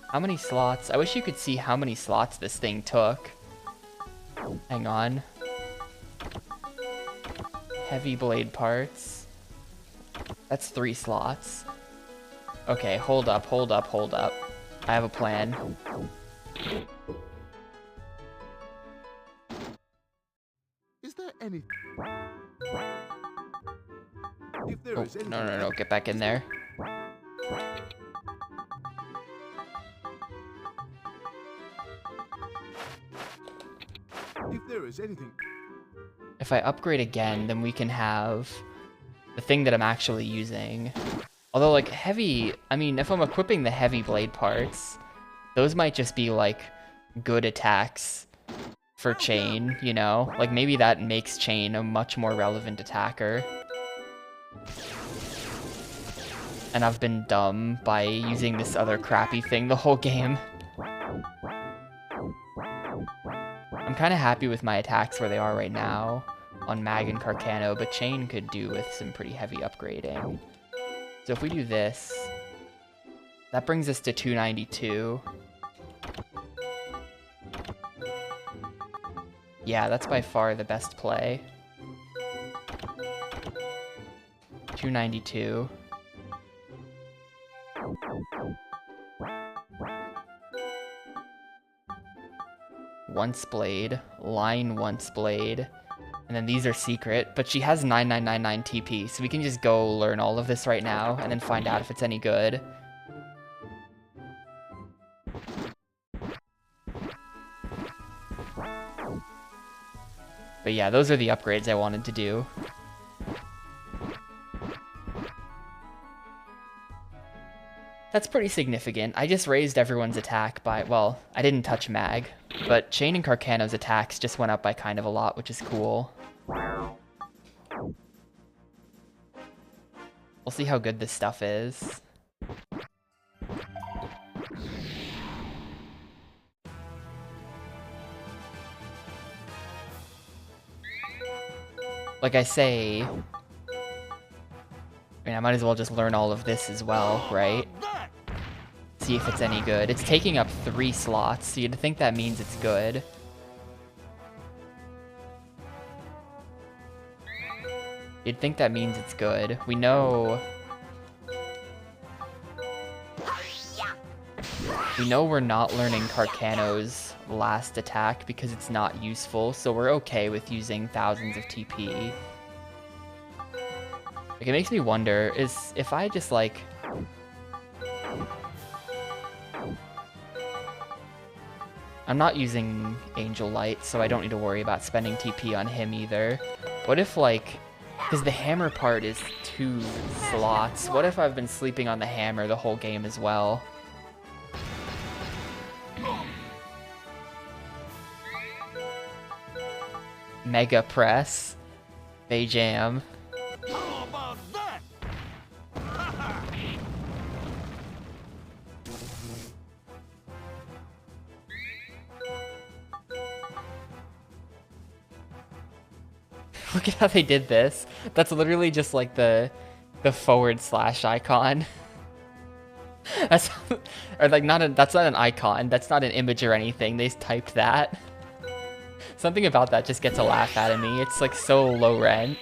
How many slots? I wish you could see how many slots this thing took. Hang on. Heavy blade parts. That's 3 slots. Okay, hold up. I have a plan. Is there anything... If there Oh, is anything... no, get back in there. If there is anything... If I upgrade again, then we can have the thing that I'm actually using. Although, like, heavy... I mean, if I'm equipping the heavy blade parts, those might just be, like, good attacks for Chain, you know? Like, maybe that makes Chain a much more relevant attacker. And I've been dumb by using this other crappy thing the whole game. I'm kind of happy with my attacks where they are right now on Mag and Carcano, but Chain could do with some pretty heavy upgrading. So if we do this, that brings us to 292. Yeah, that's by far the best play. 292. Once blade, line once blade, and then these are secret, but she has 9999 TP, so we can just go learn all of this right now and then find out if it's any good. But yeah, those are the upgrades I wanted to do. That's pretty significant. I just raised everyone's attack by, well, I didn't touch Mag, but Chain and Carcano's attacks just went up by kind of a lot, which is cool. We'll see how good this stuff is. Like I say, I mean, I might as well just learn all of this as well, right? See if it's any good. It's taking up 3 slots, so you'd think that means it's good. You'd think that means it's good. We know... We know we're not learning Carcano's last attack because it's not useful, so we're okay with using thousands of TP. Like, it makes me wonder, is if I just, like... I'm not using Angel Light, so I don't need to worry about spending TP on him either. What if, like... Because the hammer part is 2 slots. What if I've been sleeping on the hammer the whole game as well? Mega Press. Bay Jam. How about that? Look at how they did this. That's literally just like the / icon. That's or like that's not an icon. That's not an image or anything. They just typed that. Something about that just gets a laugh out of me. It's like so low rent.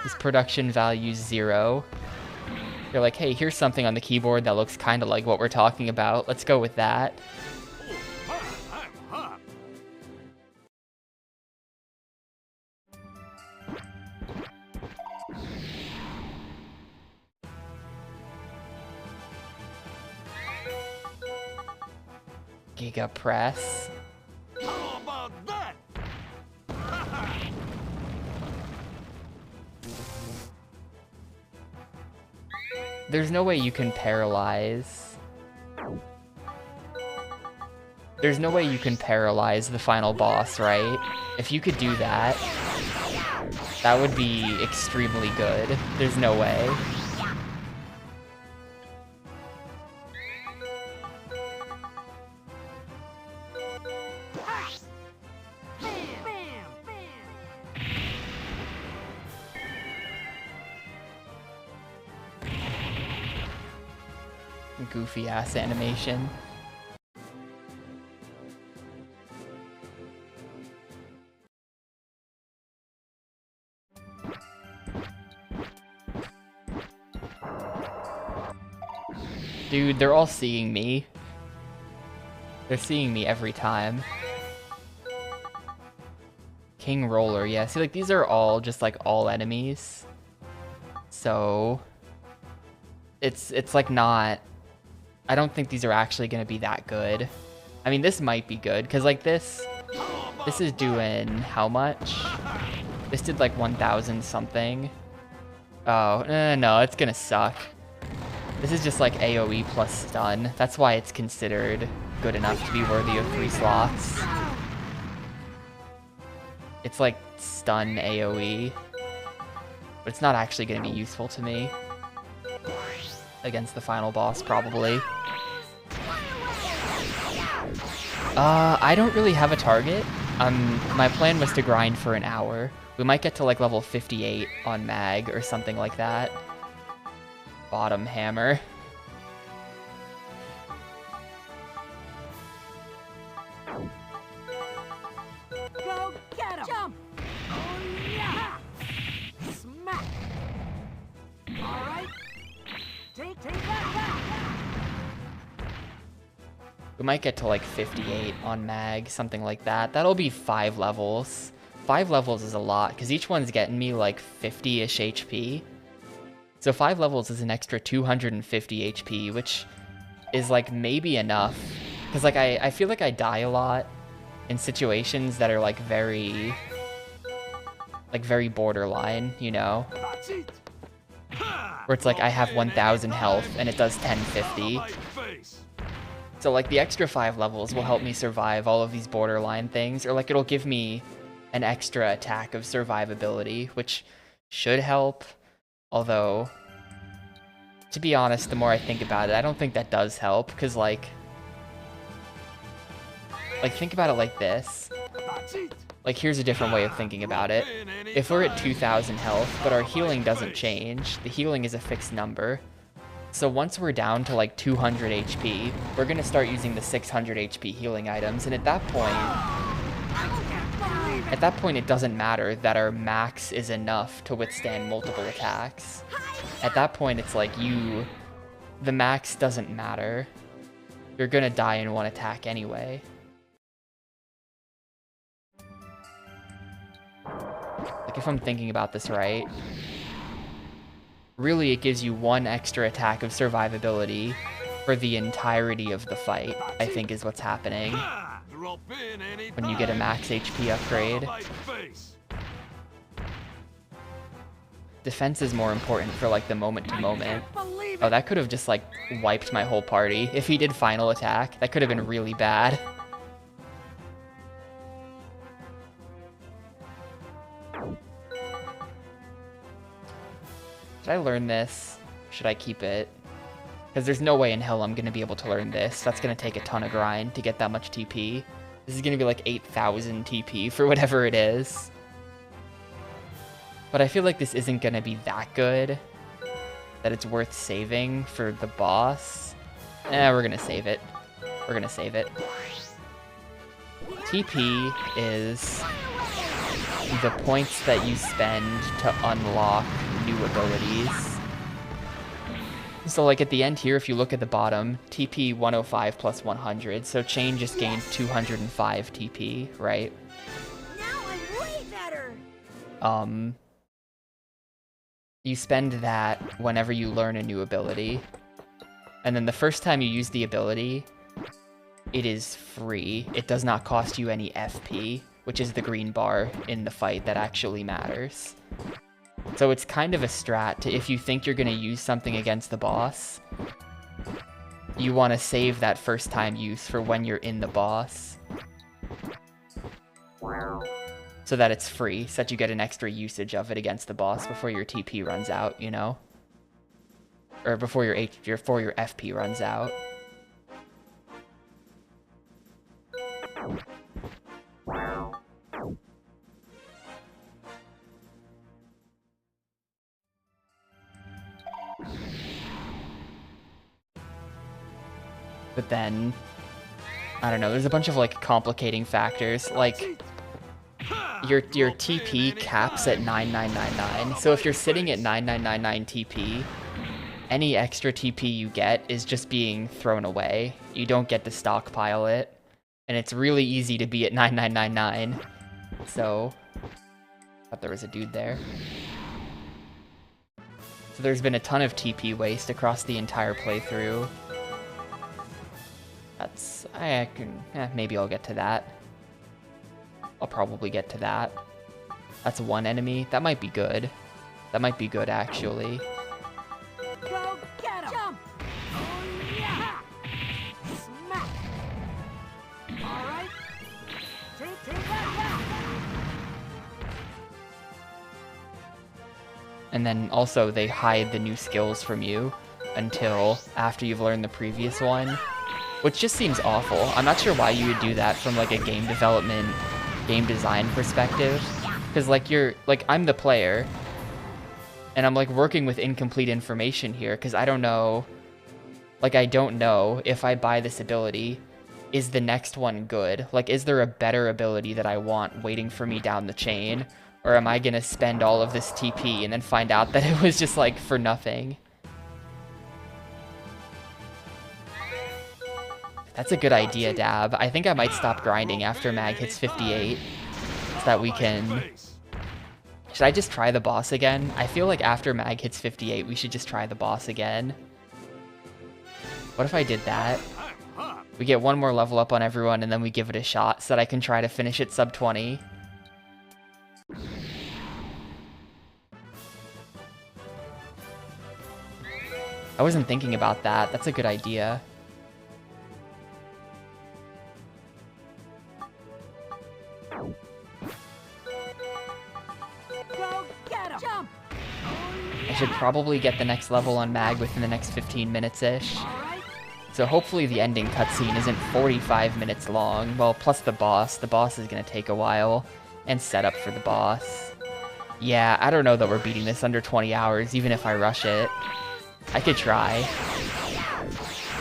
This production value 0. They're like, hey, here's something on the keyboard that looks kind of like what we're talking about. Let's go with that. I'm hot. Giga Press. How about that? There's no way you can paralyze. There's no way you can paralyze the final boss, right? If you could do that, that would be extremely good. There's no way. Goofy ass animation. Dude, they're all seeing me. They're seeing me every time. King Roller, yeah. See, like, these are all just, like, all enemies. So... It's like, not... I don't think these are actually going to be that good. I mean, this might be good, because, like, this is doing how much? This did, like, 1,000 something. Oh, no, it's going to suck. This is just, like, AoE plus stun. That's why it's considered good enough to be worthy of 3 slots. It's, like, stun AoE. But it's not actually going to be useful to me. Against the final boss, probably. I don't really have a target. My plan was to grind for an hour. We might get to like level 58 on Mag or something like that. Bottom hammer. Go get him! Jump! Oh yeah! Smack! All right. Take that! We might get to like 58 on Mag, something like that. That'll be 5 levels. 5 levels is a lot, because each one's getting me like 50-ish HP. So 5 levels is an extra 250 HP, which is like maybe enough. Because like I feel like I die a lot in situations that are like very borderline, you know? Where it's like I have 1,000 health and it does 1050. So like the extra 5 levels will help me survive all of these borderline things, or like it'll give me an extra attack of survivability, which should help. Although, to be honest, the more I think about it, I don't think that does help, because like think about it like this. Like, here's a different way of thinking about it. If we're at 2,000 health, but our healing doesn't change, the healing is a fixed number. So once we're down to like 200 HP, we're gonna start using the 600 HP healing items, and at that point it doesn't matter that our max is enough to withstand multiple attacks. At that point it's like the max doesn't matter. You're gonna die in one attack anyway. Like, if I'm thinking about this right, really it gives you 1 extra attack of survivability for the entirety of the fight, I think is what's happening when you get a max HP upgrade. Defense is more important for like the moment to moment. Oh, that could have just like wiped my whole party. If he did final attack, that could have been really bad. Should I learn this? Should I keep it? Because there's no way in hell I'm going to be able to learn this. That's going to take a ton of grind to get that much TP. This is going to be like 8,000 TP for whatever it is. But I feel like this isn't going to be that good that it's worth saving for the boss. We're going to save it. We're going to save it. TP is the points that you spend to unlock new abilities. So like at the end here, if you look at the bottom, TP 105 plus 100, so Chain just gained 205 TP, right? Now I'm way better. You spend that whenever you learn a new ability. And then the first time you use the ability, it is free. It does not cost you any FP, which is the green bar in the fight that actually matters. So it's kind of a strat to, if you think you're going to use something against the boss, you want to save that first time use for when you're in the boss. So that it's free, so that you get an extra usage of it against the boss before your TP runs out, you know? Or before your FP runs out. But then, I don't know, there's a bunch of like complicating factors, like your TP caps at 9999, so if you're sitting at 9999 TP, any extra TP you get is just being thrown away. You don't get to stockpile it, and it's really easy to be at 9999, so Thought there was a dude there. So there's been a ton of TP waste across the entire playthrough. That's... I can... maybe I'll get to that. I'll probably get to that. That's one enemy. That might be good. That might be good, actually. Go get him! Jump! Oh, yeah! Smack! All right. Take that! And then also they hide the new skills from you until after you've learned the previous one, which just seems awful. I'm not sure why you would do that from like a game development, game design perspective, because like I'm the player and I'm like working with incomplete information here because I don't know, like I don't know if I buy this ability, is the next one good? Like, is there a better ability that I want waiting for me down the chain? Or am I gonna spend all of this TP and then find out that it was just like for nothing? That's a good idea, Dab. I think I might stop grinding after Mag hits 58 so that we can... Should I just try the boss again? I feel like after Mag hits 58, we should just try the boss again. What if I did that? We get one more level up on everyone and then we give it a shot so that I can try to finish it sub 20. I wasn't thinking about that. That's a good idea. Go get him! Jump! I should probably get the next level on Mag within the next 15 minutes-ish. All right. So hopefully the ending cutscene isn't 45 minutes long. Well, plus the boss. The boss is going to take a while. And set up for the boss. Yeah, I don't know that we're beating this under 20 hours, even if I rush it. I could try.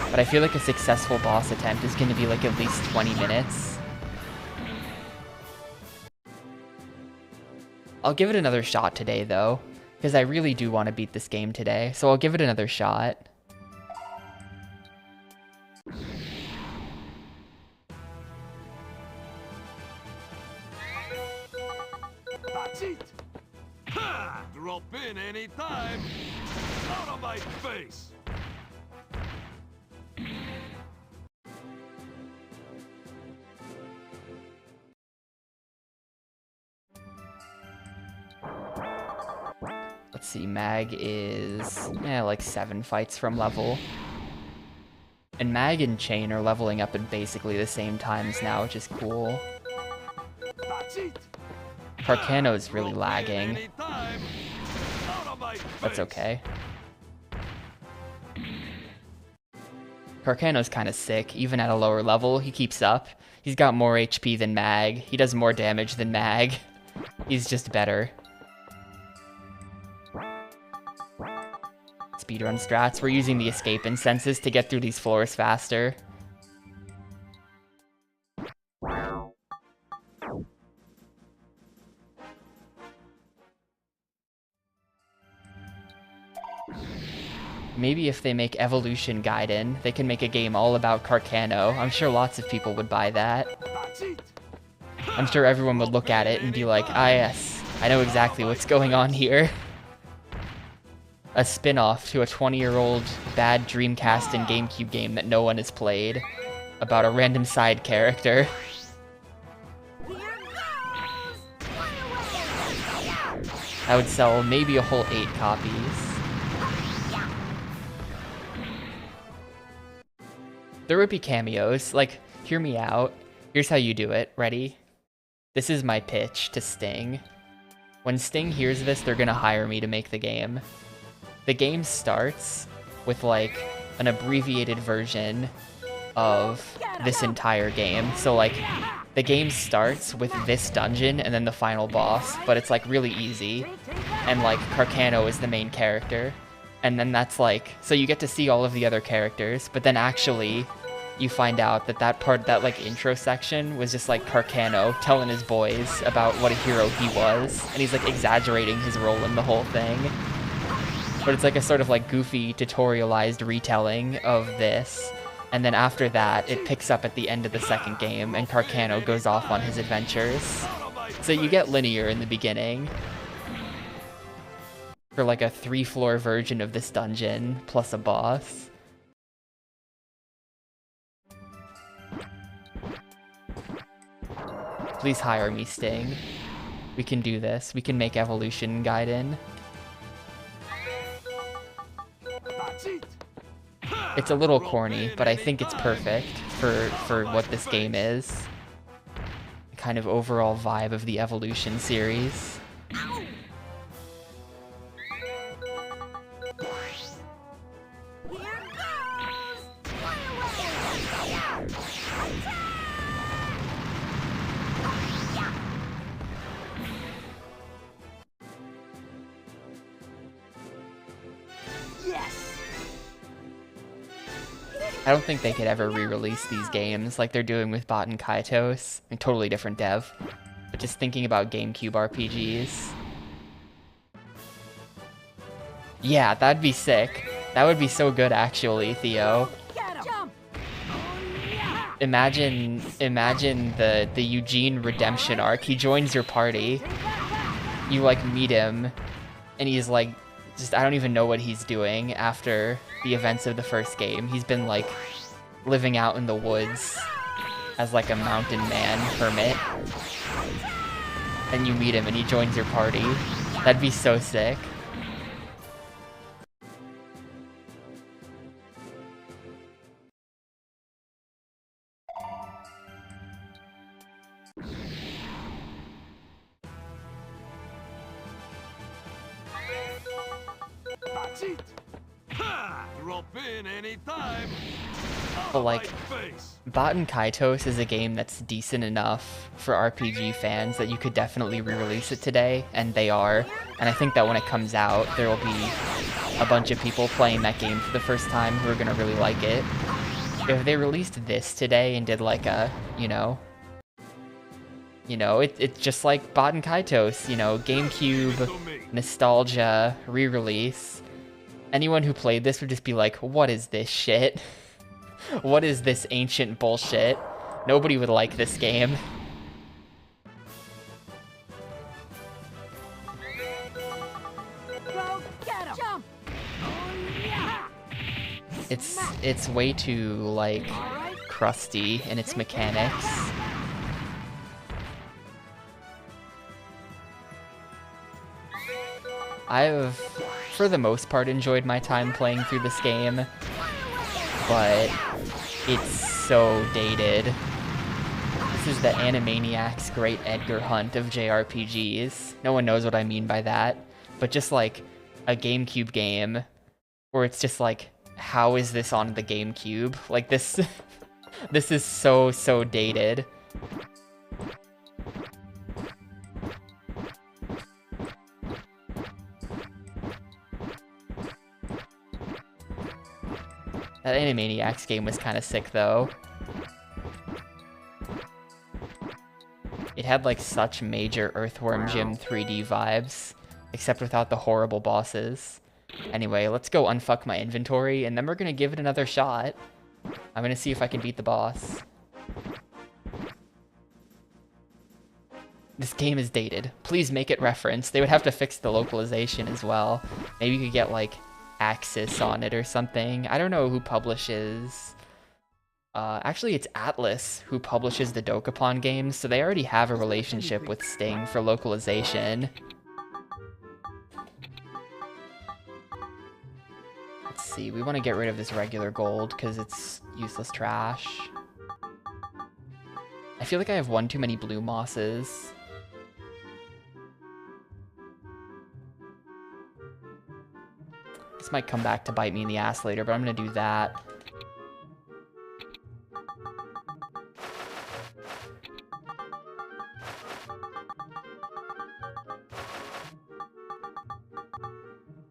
But I feel like a successful boss attempt is going to be like at least 20 minutes. I'll give it another shot today, though. Because I really do want to beat this game today. So I'll give it another shot. That's it! Ha! Drop in anytime! Out of my face! Let's see, Mag is like 7 fights from level. And Mag and Chain are leveling up at basically the same times now, which is cool. That's it! Carcano's really Drop in lagging. anytime. Out of my That's face. okay. Carcano's kind of sick, even at a lower level. He keeps up. He's got more HP than Mag. He does more damage than Mag. He's just better. Speedrun strats. We're using the escape incenses to get through these floors faster. Maybe if they make Evolution Gaiden, they can make a game all about Carcano. I'm sure lots of people would buy that. That's it! I'm sure everyone would look at it and be like, ah yes, I know exactly what's going on here. A spin-off to a 20-year-old bad Dreamcast and Gamecube game that no one has played, about a random side character. Here goes! Fly away! I would sell maybe a whole 8 copies. There would be cameos, like, hear me out. Here's how you do it. Ready? This is my pitch to Sting. When Sting hears this, they're gonna hire me to make the game. The game starts with, like, an abbreviated version of this entire game. So, like, the game starts with this dungeon and then the final boss, but it's, like, really easy. And, like, Carcano is the main character. And then that's, like, so you get to see all of the other characters, but then actually you find out that that part, that, like, intro section was just, like, Carcano telling his boys about what a hero he was. And he's, like, exaggerating his role in the whole thing. But it's like a sort of like goofy tutorialized retelling of this. And then after that, it picks up at the end of the second game and Carcano goes off on his adventures. Out of my So you get linear in the beginning. For like a 3-floor version of this dungeon, plus a boss. Please hire me, Sting. We can do this. We can make Evolution Gaiden. That's it. It's a little corny, but I think it's perfect for what this game is. The kind of overall vibe of the Evolution series. I don't think they could ever re-release these games like they're doing with Bot and Kaitos. I mean, totally different dev. But just thinking about GameCube RPGs. Yeah, that'd be sick. That would be so good, actually, Theo. Imagine the Eugene redemption arc. He joins your party. You, like, meet him, and he's, like, just, I don't even know what he's doing after the events of the first game. He's been, like, living out in the woods as, like, a mountain man hermit. And you meet him, and he joins your party. That'd be so sick. That's it. Ha! Drop in anytime. But, like, Bot and Kaitos is a game that's decent enough for RPG fans that you could definitely re-release it today, and they are. And I think that when it comes out, there will be a bunch of people playing that game for the first time who are gonna really like it. If they released this today and did like a, it's just like Bot and Kaitos, GameCube nostalgia re-release. Anyone who played this would just be like, what is this shit? What is this ancient bullshit? Nobody would like this game. Go get him! Jump! It's way too, like, crusty in its mechanics. I've, for the most part, enjoyed my time playing through this game, but it's so dated. This is the Animaniacs' Great Edgar Hunt of JRPGs. No one knows what I mean by that, but just like a GameCube game where it's just like, how is this on the GameCube? Like this, this is so dated. That Animaniacs game was kind of sick, though. It had, like, such major Earthworm Jim 3D vibes, except without the horrible bosses. Anyway, let's go unfuck my inventory, and then we're gonna give it another shot. I'm gonna see if I can beat the boss. This game is dated. Please make it reference. They would have to fix the localization as well. Maybe you could get, like, Axis on it or something. I don't know who publishes... actually, it's Atlas who publishes the Dokapon games, so they already have a relationship with Sting for localization. Let's see, we want to get rid of this regular gold because it's useless trash. I feel like I have one too many blue mosses. This might come back to bite me in the ass later, but I'm gonna do that.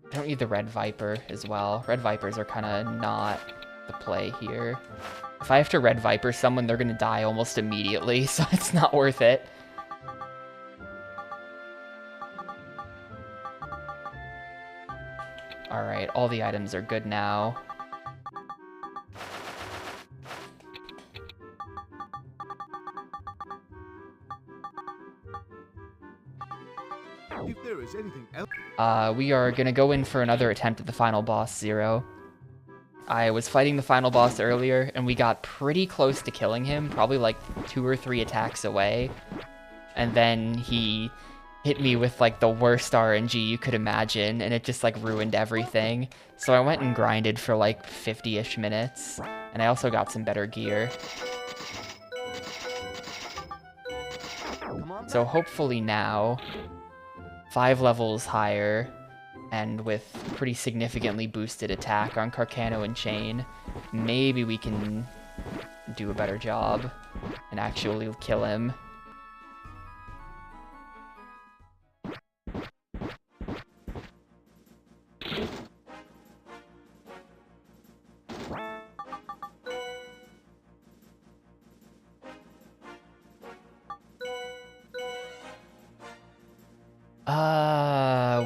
I don't need the Red Viper as well. Red Vipers are kind of not the play here. If I have to Red Viper someone, they're gonna die almost immediately, so it's not worth it. Alright, all the items are good now. is anything else... We are gonna go in for another attempt at the final boss, Zero. I was fighting the final boss earlier, and we got pretty close to killing him, probably like 2 or 3 attacks away. And then he hit me with like the worst RNG you could imagine, and it just like ruined everything. So I went and grinded for like 50-ish minutes, and I also got some better gear. So hopefully now, 5 levels higher, and with pretty significantly boosted attack on Carcano and Chain, maybe we can do a better job and actually kill him.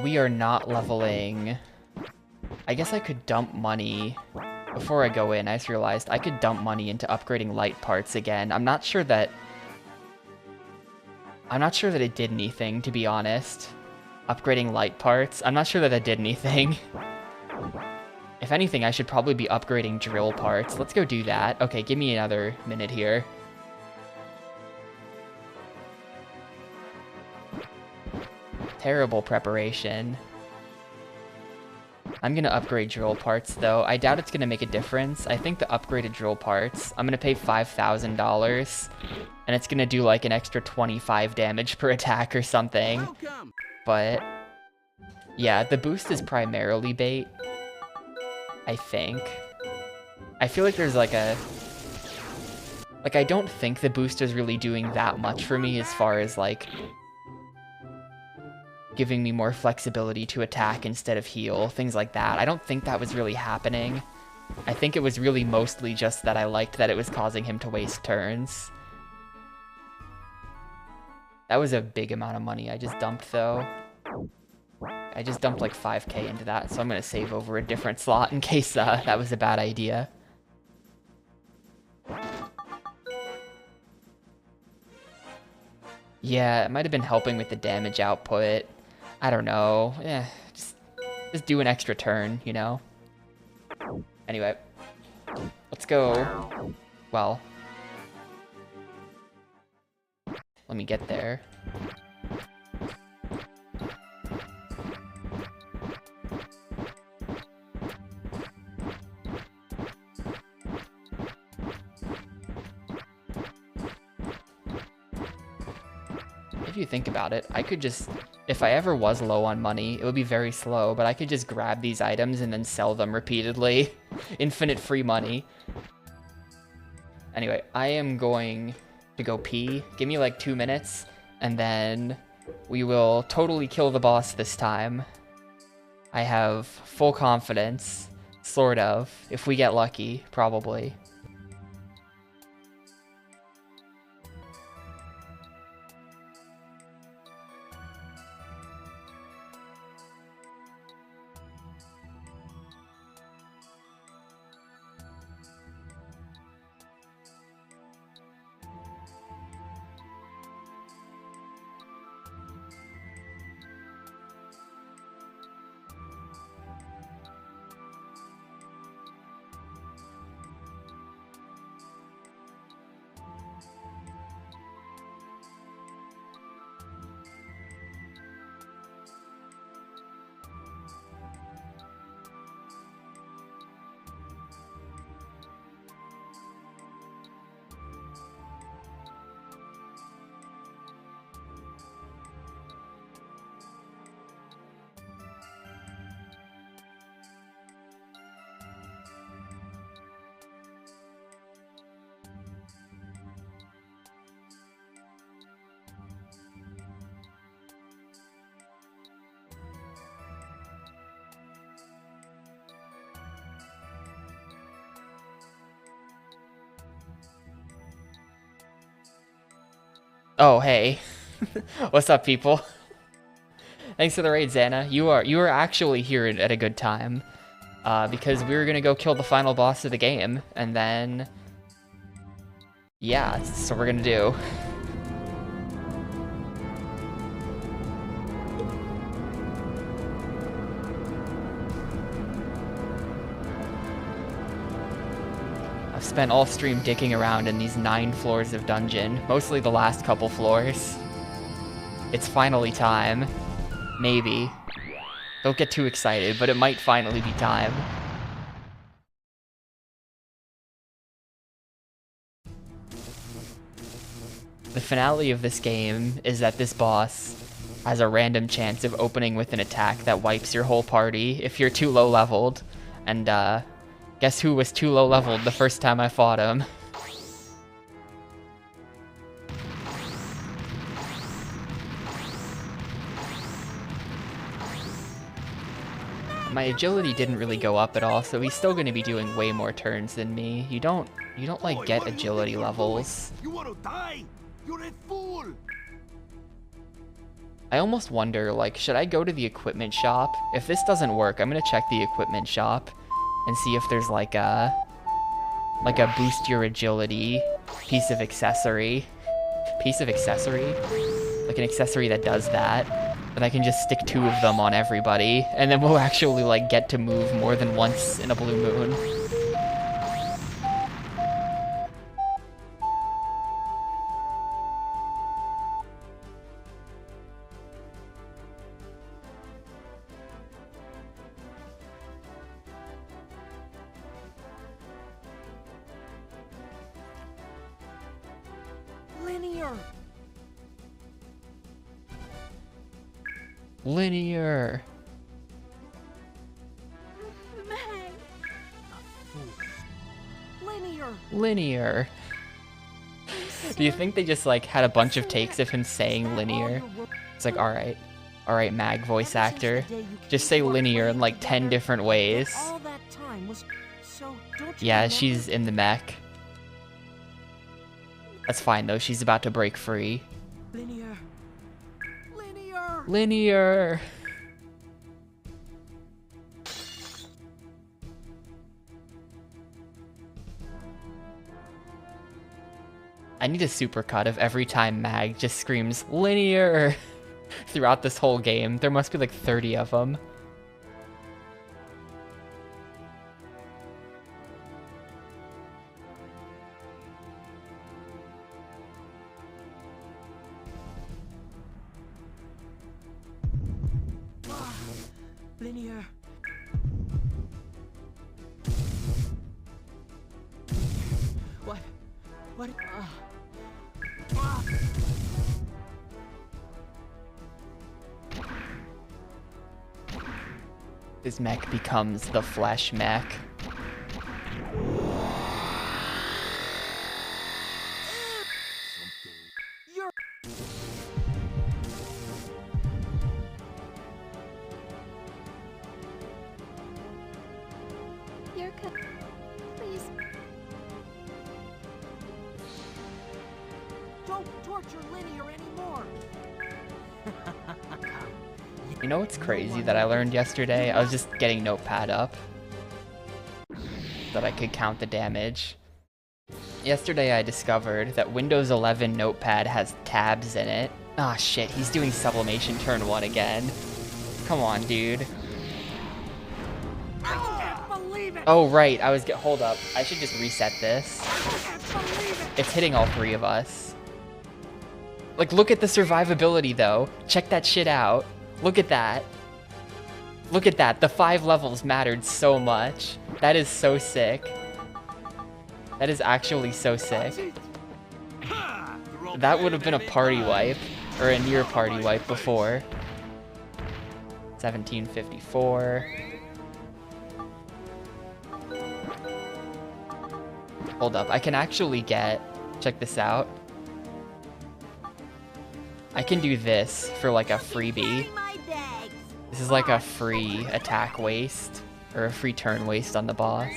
We are not leveling. I guess I could dump money. Before I go in, I just realized I could dump money into upgrading light parts again. I'm not sure that it did anything, to be honest. Upgrading light parts, I'm not sure that did anything. If anything, I should probably be upgrading drill parts. Let's go do that. Okay, give me another minute here. Terrible preparation. I'm gonna upgrade drill parts though. I doubt it's gonna make a difference. I think the upgraded drill parts, I'm gonna pay $5,000, and it's gonna do like an extra 25 damage per attack or something. Welcome. But yeah, the boost is primarily bait, I think. I feel like there's like a... Like, I don't think the boost is really doing that much for me as far as like giving me more flexibility to attack instead of heal, things like that. I don't think that was really happening. I think it was really mostly just that I liked that it was causing him to waste turns. That was a big amount of money I just dumped though. I just dumped like 5k into that, so I'm gonna save over a different slot in case that was a bad idea. Yeah, it might have been helping with the damage output. I don't know. Just do an extra turn, you know? Anyway, let's go. Well, let me get there. If you think about it, I could just, if I ever was low on money, it would be very slow, but I could just grab these items and then sell them repeatedly. Infinite free money. Anyway, I am going to go pee. Give me like 2 minutes, and then we will totally kill the boss this time. I have full confidence, sort of, if we get lucky, probably. Oh, hey. What's up, people? Thanks for the raid, Xana. You are actually here at a good time. Because we were gonna go kill the final boss of the game, and then... yeah, that's what we're gonna do. spent all stream dicking around in these 9 floors of dungeon, mostly the last couple floors. It's finally time. Maybe. Don't get too excited, but it might finally be time. The finale of this game is that this boss has a random chance of opening with an attack that wipes your whole party if you're too low leveled. And guess who was too low leveled the first time I fought him? My agility didn't really go up at all, so he's still going to be doing way more turns than me. You don't like get agility levels. You want to die? You're a fool! I almost wonder, like, should I go to the equipment shop? If this doesn't work, I'm gonna check the equipment shop and see if there's like a boost your agility piece of accessory. Piece of accessory? Like an accessory that does that. But I can just stick 2 of them on everybody, and then we'll actually like get to move more than once in a blue moon. Linear. Meg. Linear. Do you think they just like had a bunch of takes of him saying linear? It's like, alright, Mag voice actor. Just say linear in like 10 different ways. Yeah, she's in the mech. That's fine though, she's about to break free. Linear. I need a supercut of every time Mag just screams linear throughout this whole game. There must be like 30 of them. Linear. What? His mech becomes the flesh mech. You're please. Don't torture Linear anymore. You know what's crazy that I learned yesterday? I was just getting Notepad up that I could count the damage. Yesterday I discovered that Windows 11 Notepad has tabs in it. Ah shit, he's doing sublimation turn 1 again. Come on, dude. Oh right, hold up. I should just reset this. It's hitting all 3 of us. Like, look at the survivability though. Check that shit out. Look at that. Look at that. The 5 levels mattered so much. That is so sick. That is actually so sick. That would have been a party wipe, or a near party wipe before. 1754. Hold up, I can actually get, check this out. I can do this for like a freebie. This is like a free attack waste, or a free turn waste on the boss.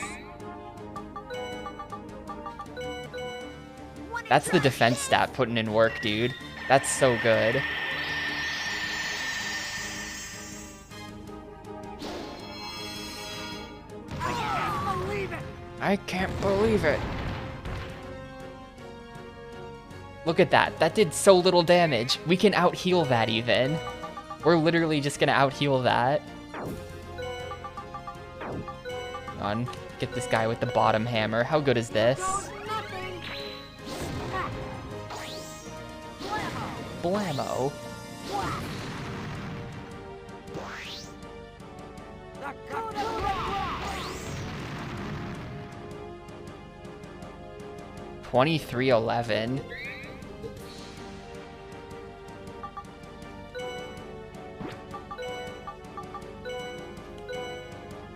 That's the defense stat putting in work, dude. That's so good. I can't believe it. Look at that. That did so little damage. We can out-heal that even. We're literally just gonna out-heal that. Hang on. Get this guy with the bottom hammer. How good is this? Nothing. Smack. Blammo. Blammo. Whack. The coup de grace. 2311.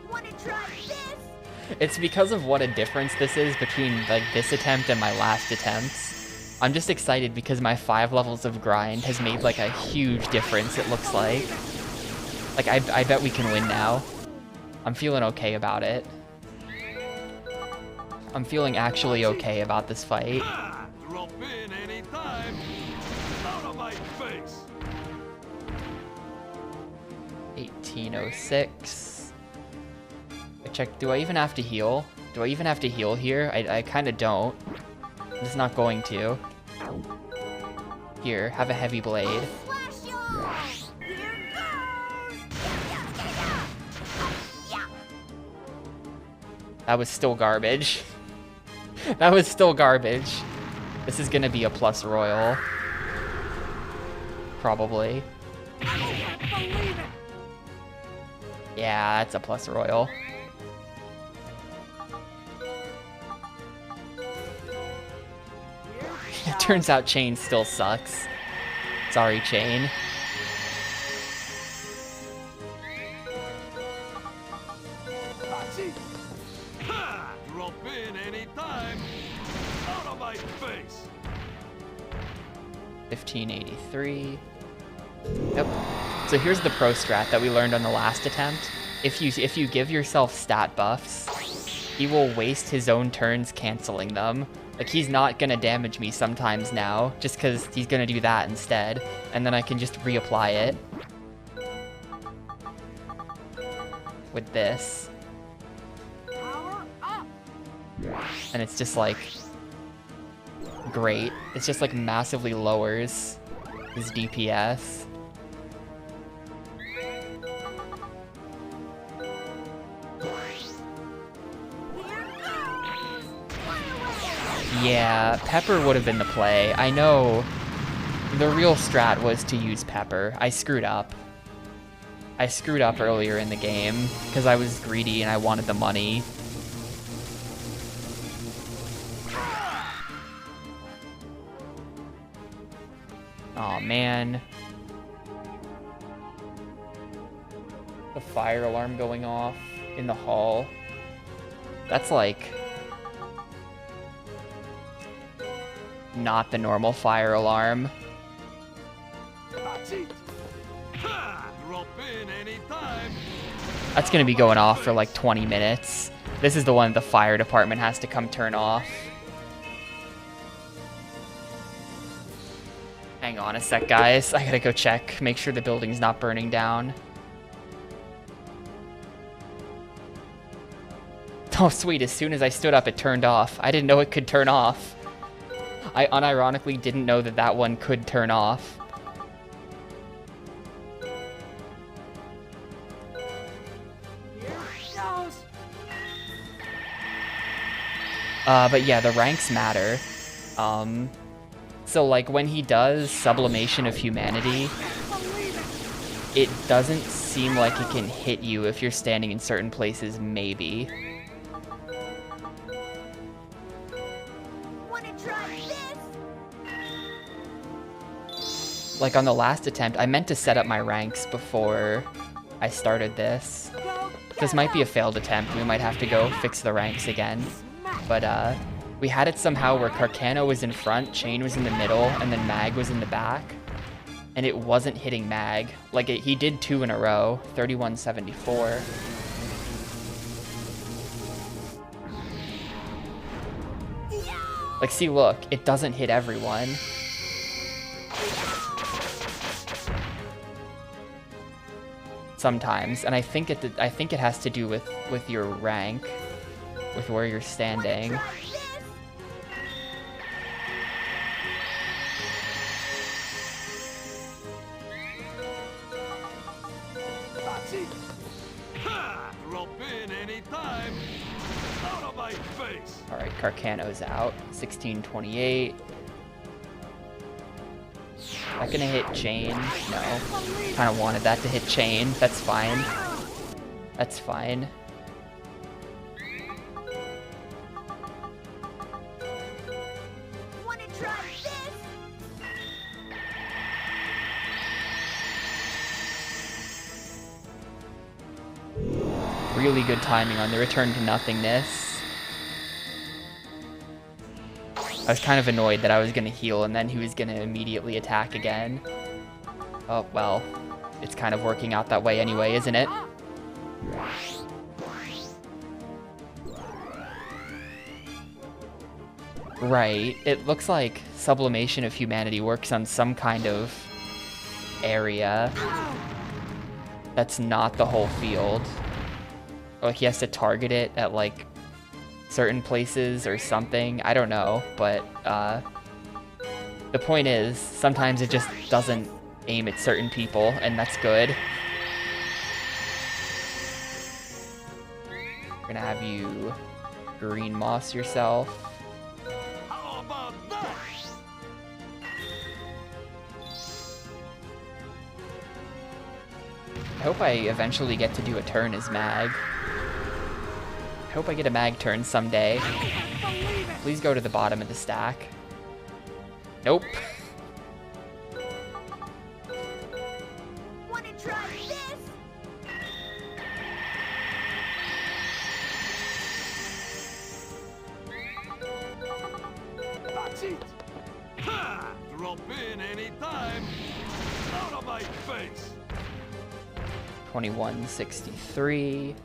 Wanna try this? It's because of what a difference this is between like this attempt and my last attempts. I'm just excited because my 5 levels of grind has made like a huge difference, it looks like. Like I bet we can win now. I'm feeling okay about it. I'm feeling actually okay about this fight. Ha! Drop in anytime. Out of my face. 1806. I check, do I even have to heal? Do I even have to heal here? I kind of don't. I'm just not going to. Here, have a heavy blade. Slash yours! Here goes! Yeah. That was still garbage. That was still garbage. This is gonna be a plus royal. Probably. I can't believe it. Yeah, that's a plus royal. It turns out Chain still sucks. Sorry, Chain. Ha! Drop in anytime. Out of my face. 1583. Yep. So here's the pro strat that we learned on the last attempt. If you give yourself stat buffs, he will waste his own turns canceling them. Like, he's not gonna damage me sometimes now, just because he's gonna do that instead. And then I can just reapply it. With this. Power up. And it's just like... great. It's just like massively lowers his DPS. Yeah, Pepper would have been the play. I know the real strat was to use Pepper. I screwed up. I screwed up earlier in the game because I was greedy and I wanted the money. Aw, man. The fire alarm going off in the hall. That's like... not the normal fire alarm. Ha! Drop in anytime. That's gonna be going off for like 20 minutes. This is the one the fire department has to come turn off. Hang on a sec, guys. I gotta go check, make sure the building's not burning down. Oh, sweet. As soon as I stood up, it turned off. I didn't know it could turn off. I unironically didn't know that that one could turn off. Here goes. But yeah, the ranks matter. So like when he does Sublimation of Humanity, it doesn't seem like it can hit you if you're standing in certain places, maybe. Wanna try this? Like on the last attempt, I meant to set up my ranks before I started this. This might be a failed attempt. We might have to go fix the ranks again. But we had it somehow where Carcano was in front, Chain was in the middle, and then Mag was in the back. And it wasn't hitting Mag. Like, he did 2 in a row, 3174. Like, see, look, it doesn't hit everyone. Sometimes, and I think it has to do with your rank, with where you're standing. Ha! Drop in anytime. Out of my face. Alright, Carcano's out. 1628. Not gonna hit chain. No. Kinda wanted that to hit chain. That's fine. That's fine. Wanna try this? Really good timing on the return to nothingness. I was kind of annoyed that I was gonna heal and then he was gonna immediately attack again. Oh, well. It's kind of working out that way anyway, isn't it? Right. It looks like Sublimation of Humanity works on some kind of area that's not the whole field. Like he has to target it at like certain places or something. I don't know, but the point is sometimes it just doesn't aim at certain people, and that's good. We're gonna have you green moss yourself. How about that? I hope I eventually get to do a turn as Mag. I hope I get a Mag turn someday. Please go to the bottom of the stack. Nope. Wanna try this? That's it. Ha! Drop in anytime. Out of my face. 2163.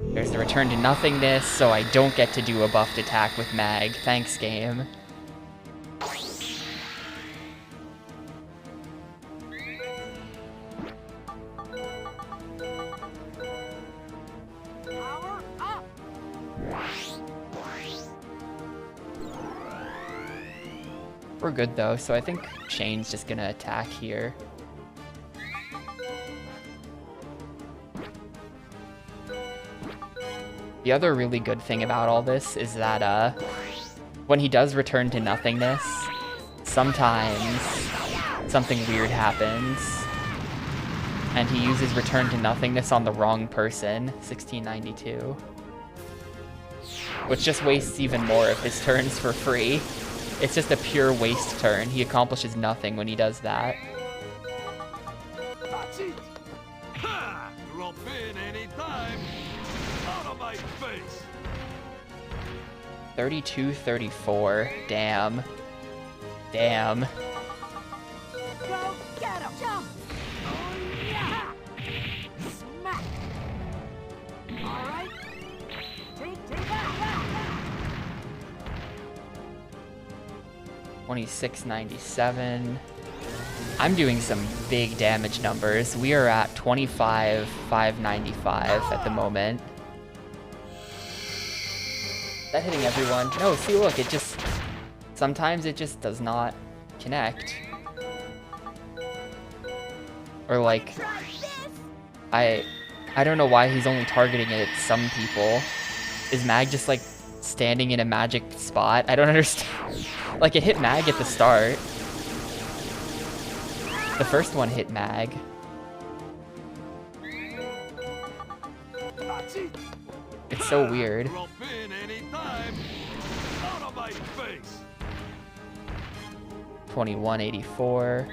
There's the return to nothingness, so I don't get to do a buffed attack with Mag. Thanks, game. Power up! We're good though, so I think Chain's just gonna attack here. The other really good thing about all this is that when he does return to nothingness, sometimes something weird happens and he uses return to nothingness on the wrong person, 1692. Which just wastes even more of his turns for free. It's just a pure waste turn. He accomplishes nothing when he does that. That's it. Ha! Drop in anytime. Out of my face. 32-34. Damn. Damn. Go get him! Jump! Oh yeah! Smack! Alright. Take that! 2697. I'm doing some big damage numbers. We are at 25,595 at the moment. Is that hitting everyone? No, see, look, it just... Sometimes it just does not connect. Or like... Try this? I don't know why he's only targeting it at some people. Is Mag just like standing in a magic spot? I don't understand. Like it hit Mag at the start. The first one hit Mag. That's it. It's so weird. Drop in anytime. Out of my face. 2184.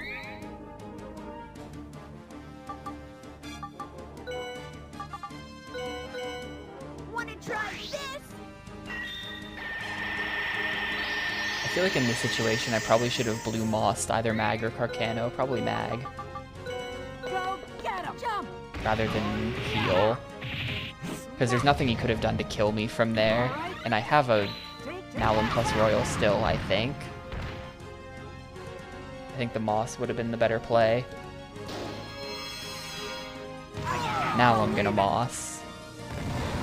Wanna try this? I feel like in this situation I probably should have blue mossed either Mag or Carcano. Probably Mag. Go get him! Jump! Rather than heal. Because there's nothing he could have done to kill me from there. And I have a Nowlin plus Royal still, I think. I think the Moss would have been the better play. Now I'm gonna Moss.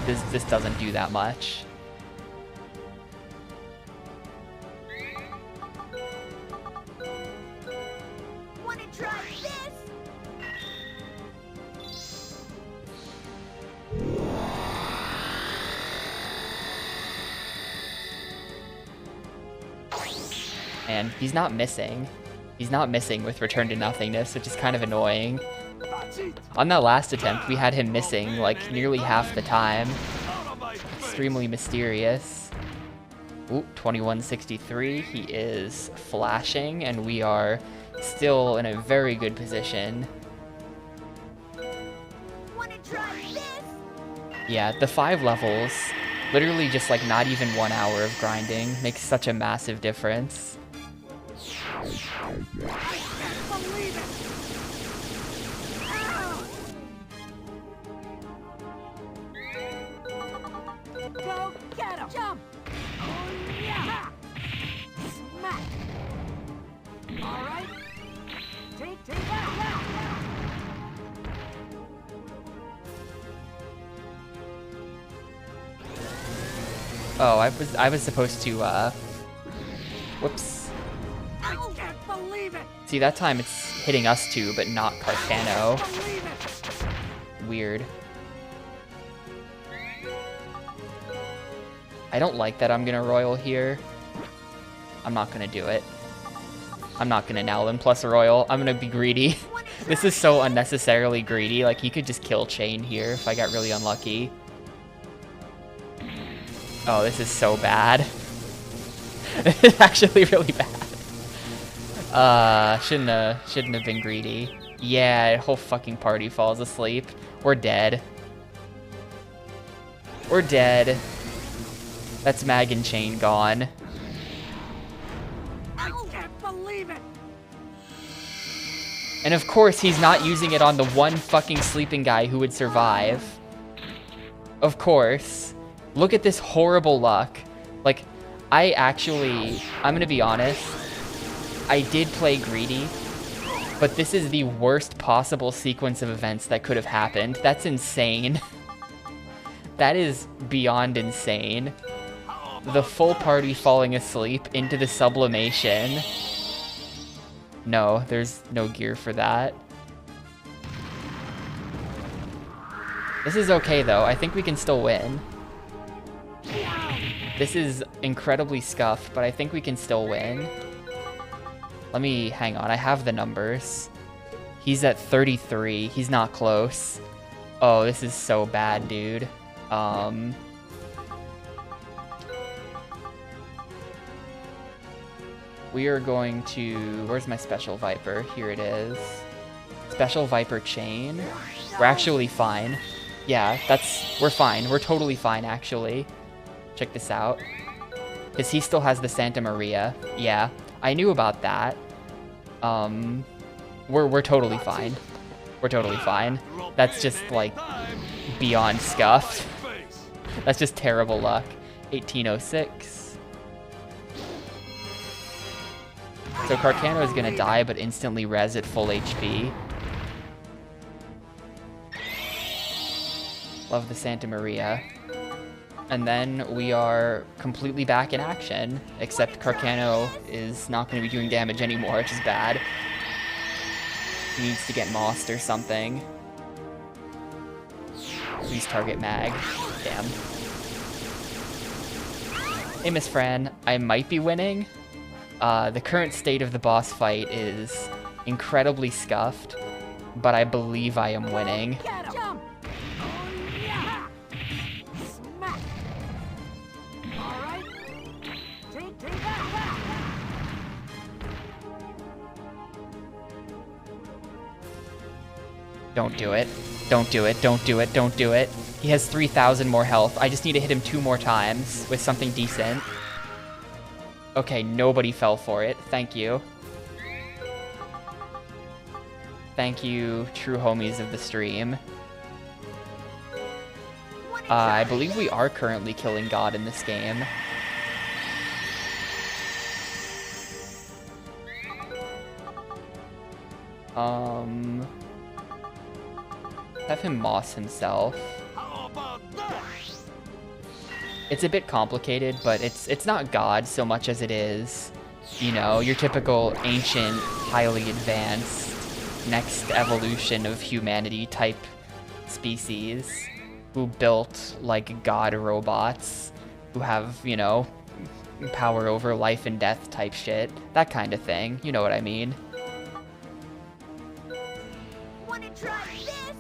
This doesn't do that much. Wanna try this? And he's not missing. He's not missing with Return to Nothingness, which is kind of annoying. That's it. On that last attempt, we had him missing like nearly half the time. Out of my face. Extremely mysterious. Ooh, 2163. He is flashing, and we are still in a very good position. Wanna try this? Yeah, the 5 levels, literally just like not even 1 hour of grinding, makes such a massive difference. Believe it! Go get him! Jump! Oh, yeah! Smack! All right. Take that! Oh, I was supposed to whoops. I can't believe it! See, that time it's hitting us too, but not Carcano. Believe it! Weird. I don't like that I'm gonna Royal here. I'm not gonna do it. I'm not gonna Nowlin plus Royal. I'm gonna be greedy. This is so unnecessarily greedy. Like, he could just kill Chain here if I got really unlucky. Oh, this is so bad. This is actually really bad. Shouldn't have been greedy. Yeah, whole fucking party falls asleep. We're dead. We're dead. That's Mag and Chain gone. I can't believe it! And of course, he's not using it on the one fucking sleeping guy who would survive. Of course. Look at this horrible luck. Like, I'm gonna be honest, I did play greedy, but this is the worst possible sequence of events that could have happened. That's insane. That is beyond insane. The full party falling asleep into the sublimation. No, there's no gear for that. This is okay though. I think we can still win. This is incredibly scuffed, but I think we can still win. Let me, hang on, I have the numbers. He's at 33, he's not close. Oh, this is so bad, dude. We are going to, where's my Special Viper? Here it is. Special Viper Chain. We're actually fine. Yeah, we're fine. We're totally fine, actually. Check this out. Because he still has the Santa Maria. Yeah, I knew about that. We're totally fine. We're totally fine. That's just, like, beyond scuffed. That's just terrible luck. 1806. So Carcano is gonna die, but instantly res at full HP. Love the Santa Maria. And then we are completely back in action, except Carcano is not going to be doing damage anymore, which is bad. He needs to get mossed or something. Please target Mag. Damn. Hey, Miss Fran, I might be winning. The current state of the boss fight is incredibly scuffed, but I believe I am winning. Get him! Jump! Oh, yeah! Smack! All right. Take that! Don't do it. Don't do it. Don't do it. Don't do it. He has 3,000 more health. I just need to hit him 2 more times with something decent. Okay, nobody fell for it. Thank you. Thank you, true homies of the stream. I believe we are currently killing God in this game. Have him moss himself. How about that? It's a bit complicated, but it's not God so much as it is, you know, your typical ancient, highly advanced, next evolution of humanity type species who built like God robots who have, you know, power over life and death type shit. That kind of thing. You know what I mean. Wanna try this?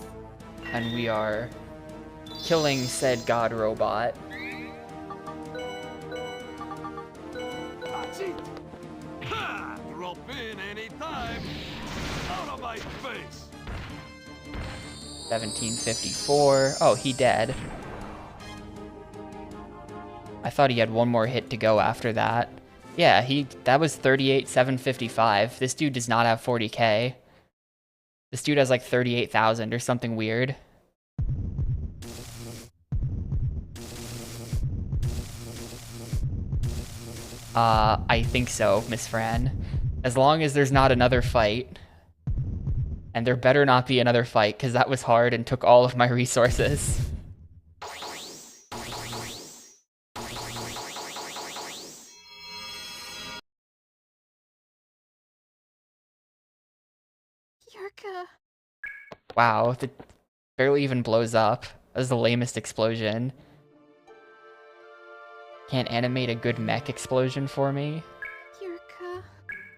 And we are killing said god robot. That's it! Ha! Drop in anytime! Out of my face! 1754. Oh, he dead. I thought he had one more hit to go after that. Yeah, that was 38,755. This dude does not have 40k. This dude has like 38,000 or something weird. I think so, Miss Fran. As long as there's not another fight. And there better not be another fight, because that was hard and took all of my resources. Yurka. Wow, it barely even blows up. That was the lamest explosion. Can't animate a good mech explosion for me? Yurka.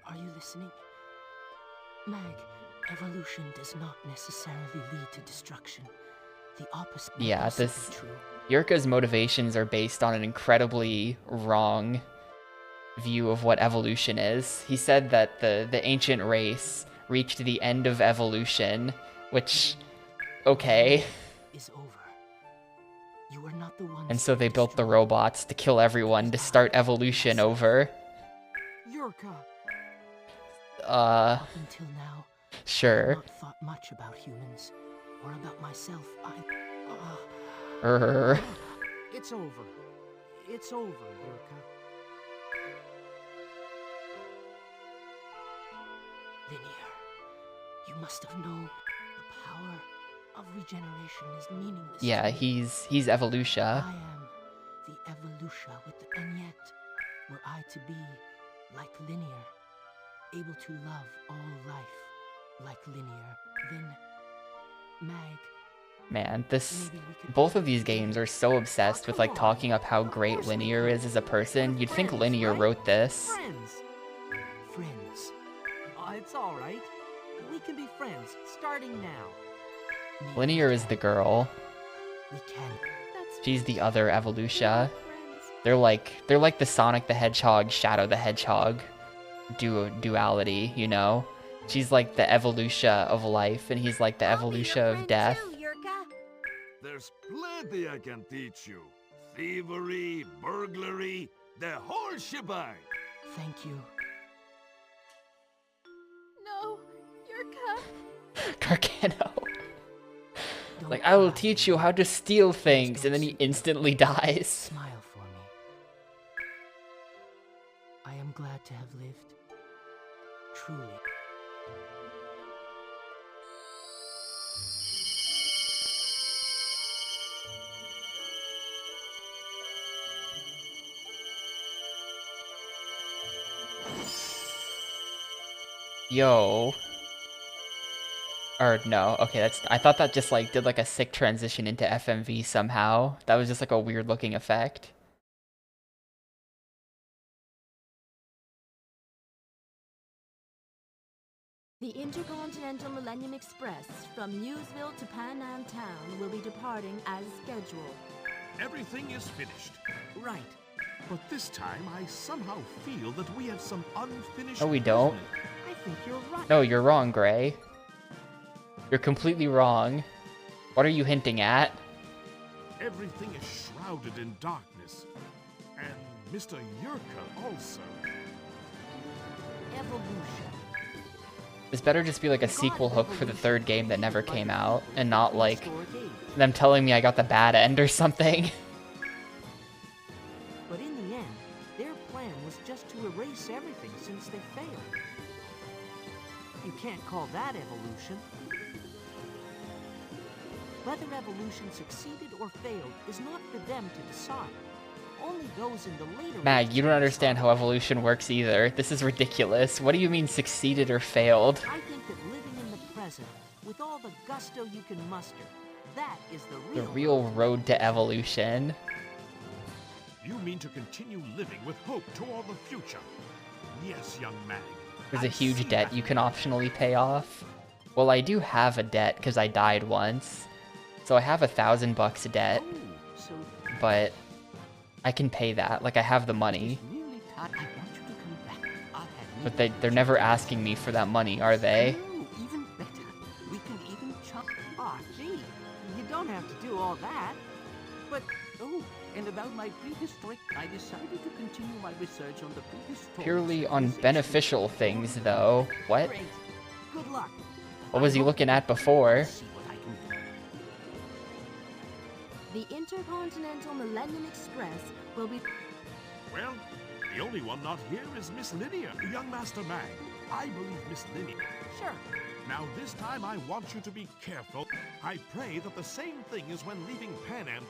Are you listening? Mag, evolution does not necessarily lead to destruction. The opposite Yeah, is this... true. Yurka's motivations are based on an incredibly wrong view of what evolution is. He said that the ancient race reached the end of evolution, which... okay. Is over. You are not the ones And so they built the destroyed. robots to kill everyone to start evolution over. Yurka. Uh, Up until now, sure. I've not thought much about humans or about myself. It's over. It's over, Yurka. Linear, you must have known the power of regeneration is meaningless. to Yeah, me. he's Evolutia. I am the Evolutia with the, and yet, were I to be like Linear, able to love all life like Linear, then Mag, Man, this... maybe we could Both of these games are so obsessed with, like, talking up how great Linear is as a person. You'd think Linear wrote this. Friends. Friends. Oh, it's all right. We can be friends starting now. Maybe Linear we is can. the girl. We can. That's She's the other Evolutia. friends. They're like the Sonic the Hedgehog, Shadow the Hedgehog duality, you know? She's like the Evolutia of life, and he's like the I'll be your Evolutia of friend death. too, Yurka. There's plenty I can teach you. Thievery, burglary, the whole shebang. Thank you. No, Yurka. Gargano. Don't Like, I will cry. teach you how to steal things, and then he instantly dies. Smile for me. I am glad to have lived. Truly. Yo. Or no, okay, I thought that just like did like a sick transition into FMV somehow. That was just like a weird looking effect. The Intercontinental Millennium Express from Newsville to Pan Am Town will be departing as scheduled. Everything is finished. Right. But this time, I somehow feel that we have some unfinished No, we don't. business. I think you're right. No, you're wrong, Gray. You're completely wrong. What are you hinting at? Everything is shrouded in darkness. And Mr. Yurka also. Evolution. This better just be like a sequel hook for the third game that never came out, and not like Historic age. them telling me I got the bad end or something. But in the end, their plan was just to erase everything since they failed. You can't call that evolution. Whether evolution succeeded or failed is not for them to decide. Only those in the later Mag, races you don't can understand decide. how evolution works either. This is ridiculous. What do you mean succeeded or failed? I think that living in the present, with all the gusto you can muster, that is The the real road to evolution. You mean to continue living with hope toward the future? Yes, young man. There's a I huge see debt that. you can optionally pay off. Well, I do have a debt because I died once. So I have $1,000 debt, Oh, so but I can pay that. Like, I have the money. just really tired. I want you to come back. I'll have But they're never asking me for that money, are they? No, even better. We can even chop. Ah, gee, you don't have to do all that. But oh, and about my prehistoric, I decided to continue my research on the prehistoric. Purely on civilization. beneficial things, though. What? Great. Good luck. What was he looking at before? See what I can do. The Intercontinental Millennium Express will be... Well, the only one not here is Miss Linear. Young Master Mag, I believe Miss Linear. Sure. Now this time I want you to be careful. I pray that the same thing is when leaving Pan Am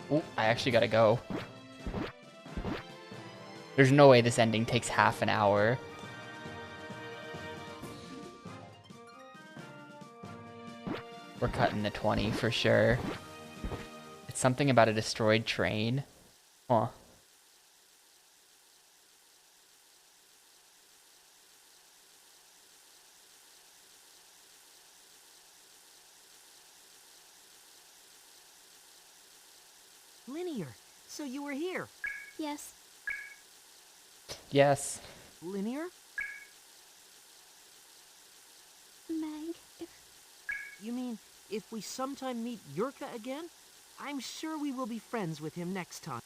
to... Ooh, I actually gotta go. There's no way this ending takes half an hour. We're cutting the 20 for sure. It's something about a destroyed train. Huh. Linear. So you were here. Yes. Yes. Linear? Meg, if You mean if we sometime meet Yurka again? I'm sure we will be friends with him next time.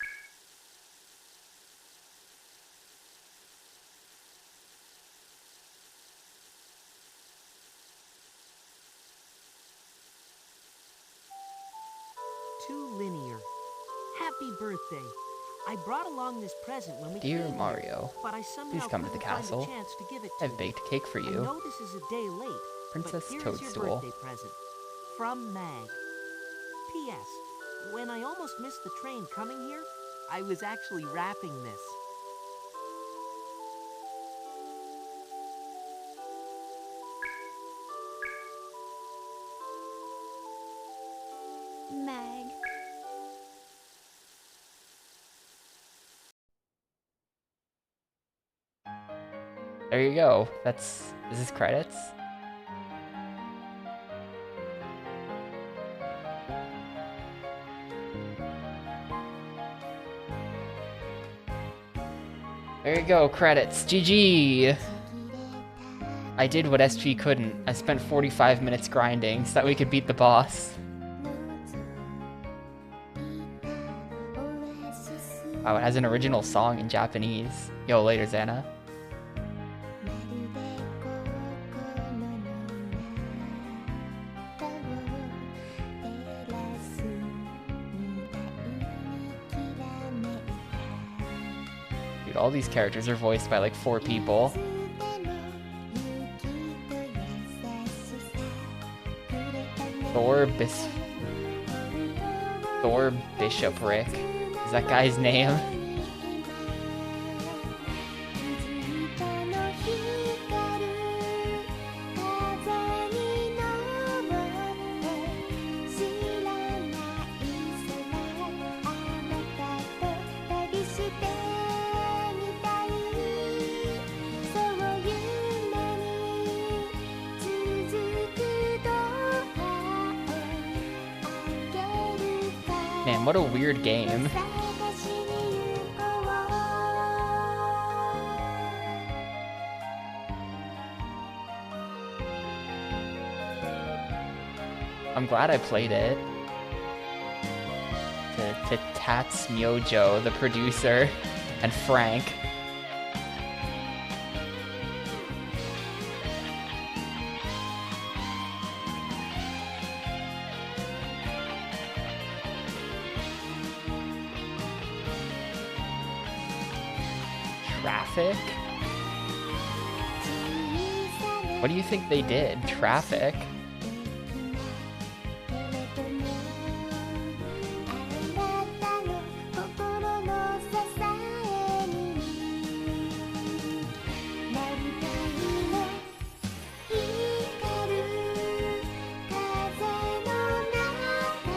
To Linear. Happy birthday. I brought along this present when we Dear came here, Mario, but I somehow please come to the couldn't find castle. a chance to give it I to have you. baked cake for I you. know this is a day late, Princess but here's Toadstool. your birthday present. From Mag. P.S. When I almost missed the train coming here, I was actually wrapping this. Meg. There you go. Is this credits? There you go, credits. GG! I did what SG couldn't. I spent 45 minutes grinding so that we could beat the boss. Wow, it has an original song in Japanese. Yo, later, Xana. Dude, all these characters are voiced by like 4 people. Thor Bishoprick. Is that guy's name? Man, what a weird game. I'm glad I played it. To Tats Myojo, the producer, and Frank. Traffic? What do you think they did? Traffic?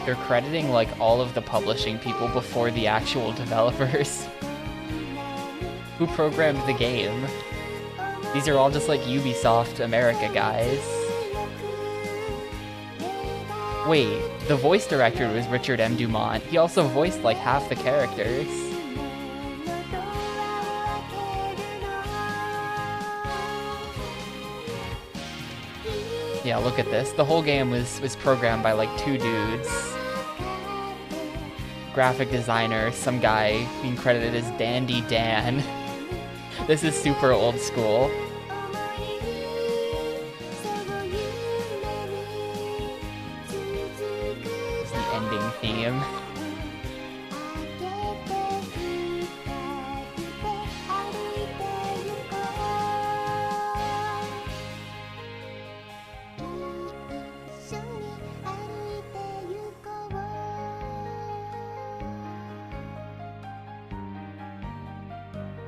they're crediting like all of the publishing people before the actual developers who programmed the game. These are all just like Ubisoft America guys. Wait, the voice director was Richard M. Dumont. He also voiced like half the characters. Yeah, look at this. The whole game was programmed by like 2 dudes. Graphic designer, some guy being credited as Dandy Dan. This is super old school. This is the ending theme.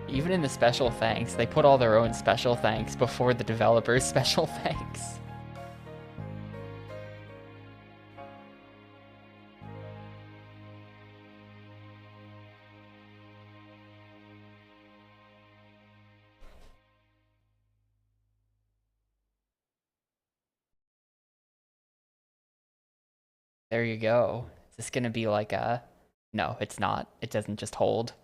Even in the special thanks, they put all their own special thanks before the developers' special thanks. There you go. Is this gonna be like a... No, it's not. It doesn't just hold.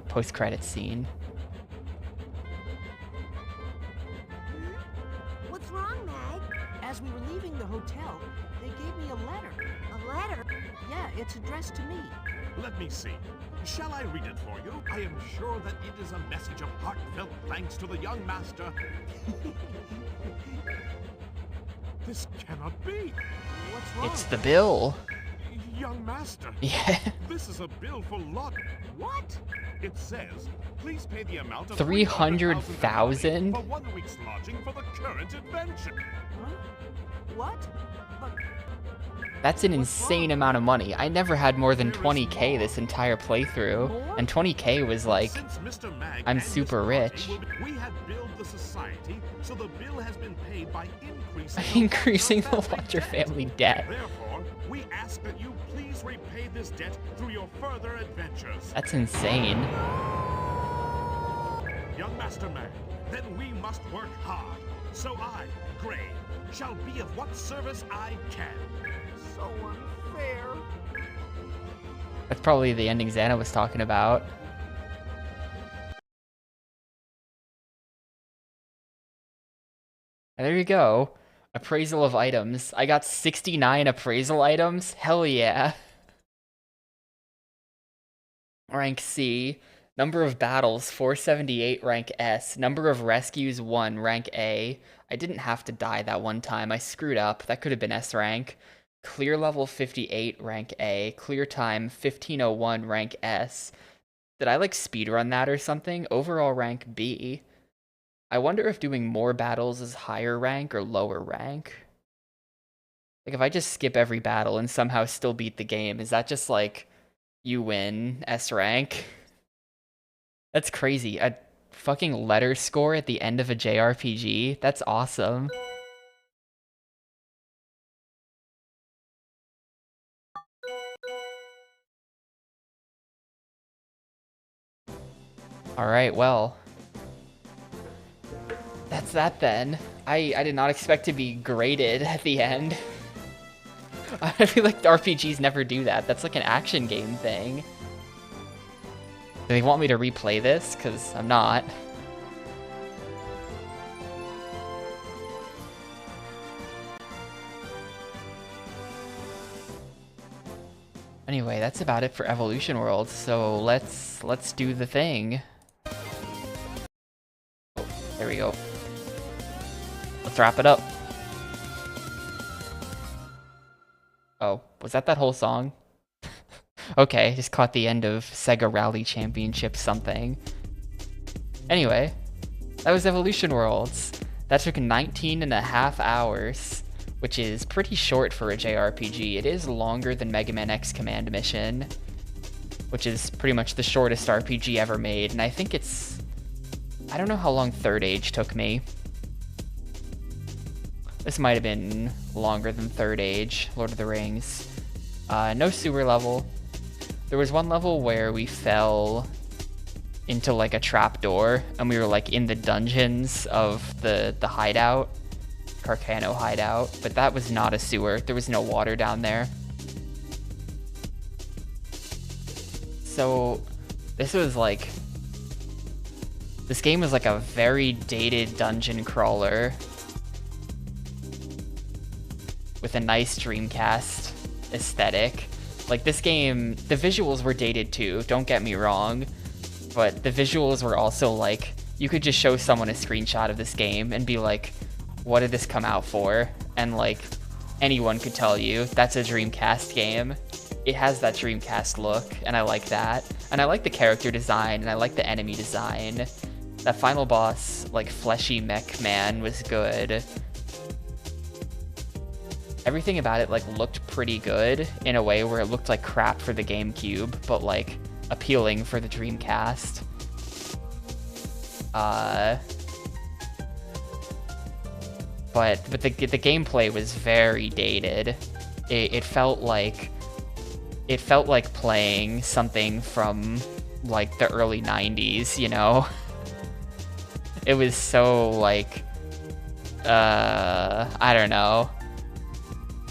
Post-credit scene. What's wrong, Mag? As we were leaving the hotel, they gave me a letter. A letter? Yeah, it's addressed to me. Let me see. Shall I read it for you? I am sure that it is a message of heartfelt thanks to the young master. This cannot be. What's wrong? It's the bill. Young master. Yeah. This is a bill for lodging. What? It says, please pay the amount of 300,000? for 1 week's lodging for the current adventure. Huh? What? But That's an insane amount of money. I never had more than 20k this entire playthrough. And 20k was like, Since Mr. Mag I'm and super Mr. rich. Marty we have billed the society, so the bill has been paid by Increasing the Watcher Watcher family debt. Therefore, we ask that you please repay this debt through your further adventures. That's insane. Young Master Mag, then we must work hard. So I, Gray, shall be of what service I can. so unfair. That's probably the ending Xana was talking about. And there you go. Appraisal of items. I got 69 appraisal items. Hell yeah. Rank C. Number of battles, 478, rank S. Number of rescues, 1, rank A. I didn't have to die that one time. I screwed up. That could have been S rank. Clear level 58, rank A. Clear time, 1501, rank S. Did I like speedrun that or something? Overall rank B. I wonder if doing more battles is higher rank or lower rank. Like if I just skip every battle and somehow still beat the game, is that just like you win S rank? That's crazy. A fucking letter score at the end of a JRPG? That's awesome. Alright, well. That's that then. I did not expect to be graded at the end. I feel like the RPGs never do that. That's like an action game thing. Do they want me to replay this? Because I'm not. Anyway, that's about it for Evolution World, so let's do the thing. Oh, there we go. Let's wrap it up. Oh, was that whole song? Okay, just caught the end of Sega Rally Championship something. Anyway, that was Evolution Worlds. That took 19.5 hours, which is pretty short for a JRPG. It is longer than Mega Man X Command Mission, which is pretty much the shortest RPG ever made, and I think it's I don't know how long Third Age took me. This might have been longer than Third Age, Lord of the Rings. No sewer level. There was one level where we fell into like a trap door and we were like in the dungeons of the hideout, Carcano hideout, but that was not a sewer. There was no water down there. So this game was like a very dated dungeon crawler with a nice Dreamcast aesthetic. Like this game, the visuals were dated too, don't get me wrong, but the visuals were also like, you could just show someone a screenshot of this game and be like, what did this come out for? And like, anyone could tell you, that's a Dreamcast game. It has that Dreamcast look, and I like that. And I like the character design, and I like the enemy design. That final boss, like fleshy mech man, was good. Everything about it like looked pretty good in a way where it looked like crap for the GameCube, but like appealing for the Dreamcast. But the gameplay was very dated. It felt like playing something from like the early 90s, you know? It was so like I don't know.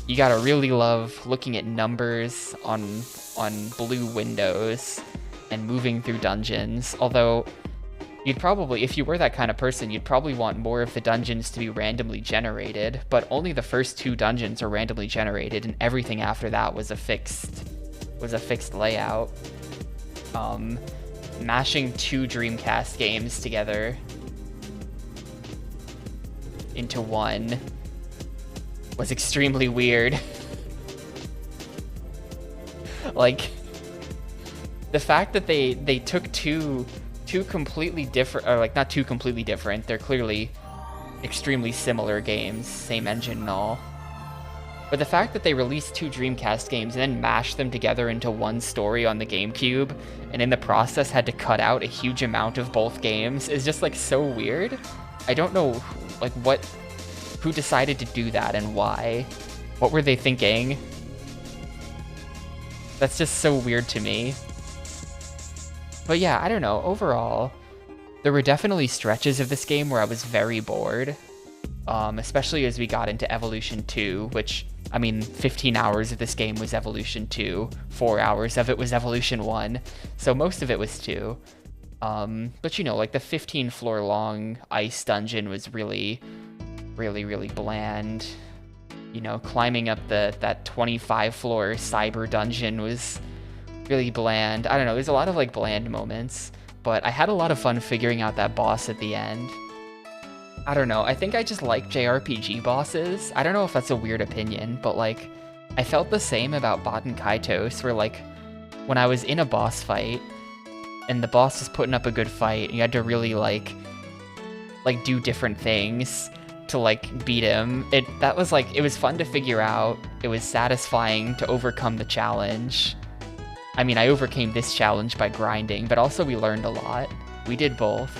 You gotta really love looking at numbers on blue windows and moving through dungeons. Although you'd probably, if you were that kind of person, you'd probably want more of the dungeons to be randomly generated, but only the first 2 dungeons are randomly generated and everything after that was a fixed layout. Mashing 2 Dreamcast games together into one was extremely weird. Like, the fact that they took two completely different, or like not two completely different, they're clearly extremely similar games, same engine and all. But the fact that they released 2 Dreamcast games and then mashed them together into one story on the GameCube, and in the process had to cut out a huge amount of both games, is just like so weird. I don't know like who decided to do that and why. What were they thinking? That's just so weird to me. But yeah, I don't know, overall, there were definitely stretches of this game where I was very bored. Especially as we got into Evolution 2, which, I mean, 15 hours of this game was Evolution 2, 4 hours of it was Evolution 1, so most of it was 2. But you know, like the 15 floor long ice dungeon was really bland. You know, climbing up that 25 floor cyber dungeon was really bland. I don't know, there's a lot of like bland moments, but I had a lot of fun figuring out that boss at the end. I don't know, I think I just like JRPG bosses. I don't know if that's a weird opinion, but like, I felt the same about Baten Kaitos, where like, when I was in a boss fight, and the boss was putting up a good fight, and you had to really like do different things to like beat him. That was like, it was fun to figure out, it was satisfying to overcome the challenge. I mean, I overcame this challenge by grinding, but also we learned a lot. We did both.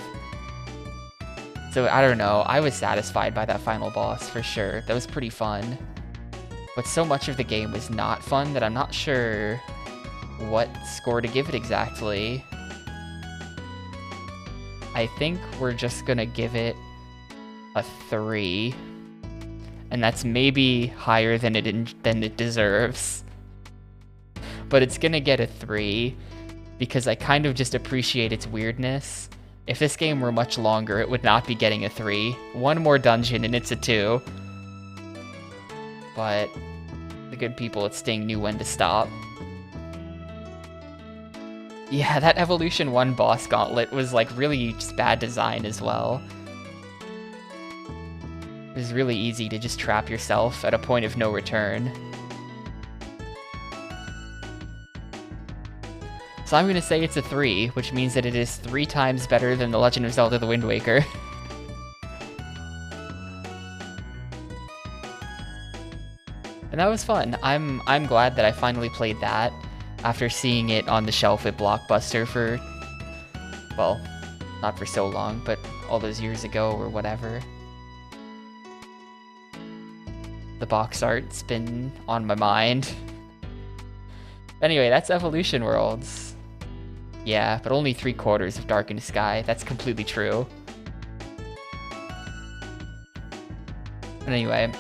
So I don't know, I was satisfied by that final boss for sure. That was pretty fun. But so much of the game was not fun that I'm not sure what score to give it exactly. I think we're just gonna give it a 3. And that's maybe higher than it deserves. But it's gonna get a 3 because I kind of just appreciate its weirdness. If this game were much longer, it would not be getting a 3. One more dungeon and it's a 2. But the good people at Sting knew when to stop. Yeah, that Evolution 1 boss gauntlet was like really just bad design as well. It was really easy to just trap yourself at a point of no return. So I'm going to say it's a 3, which means that it is 3 times better than The Legend of Zelda: The Wind Waker. And that was fun. I'm glad that I finally played that after seeing it on the shelf at Blockbuster for, well, not for so long, but all those years ago or whatever. The box art's been on my mind. Anyway, that's Evolution Worlds. Yeah, but only 3/4 of Darkened Sky. That's completely true. But anyway,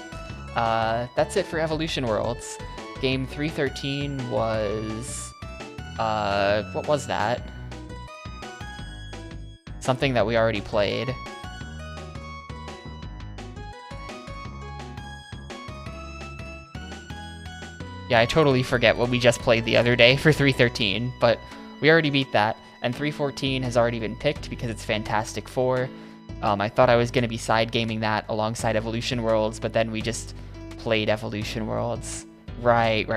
that's it for Evolution Worlds. Game 313 was... what was that? Something that we already played. Yeah, I totally forget what we just played the other day for 313, but we already beat that, and 314 has already been picked because it's Fantastic Four. I thought I was going to be side gaming that alongside Evolution Worlds, but then we just played Evolution Worlds. Right.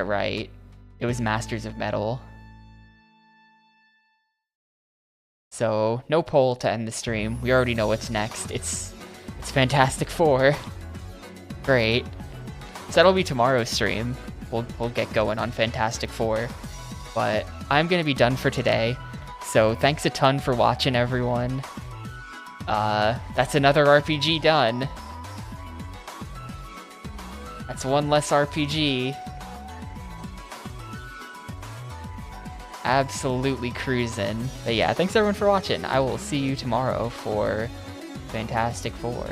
It was Masters of Metal. So, no poll to end the stream. We already know what's next. It's Fantastic Four. Great. So that'll be tomorrow's stream. We'll get going on Fantastic Four. But I'm gonna be done for today. So thanks a ton for watching, everyone. That's another RPG done. That's one less RPG. Absolutely cruising. But yeah, thanks everyone for watching. I will see you tomorrow for Fantastic Four.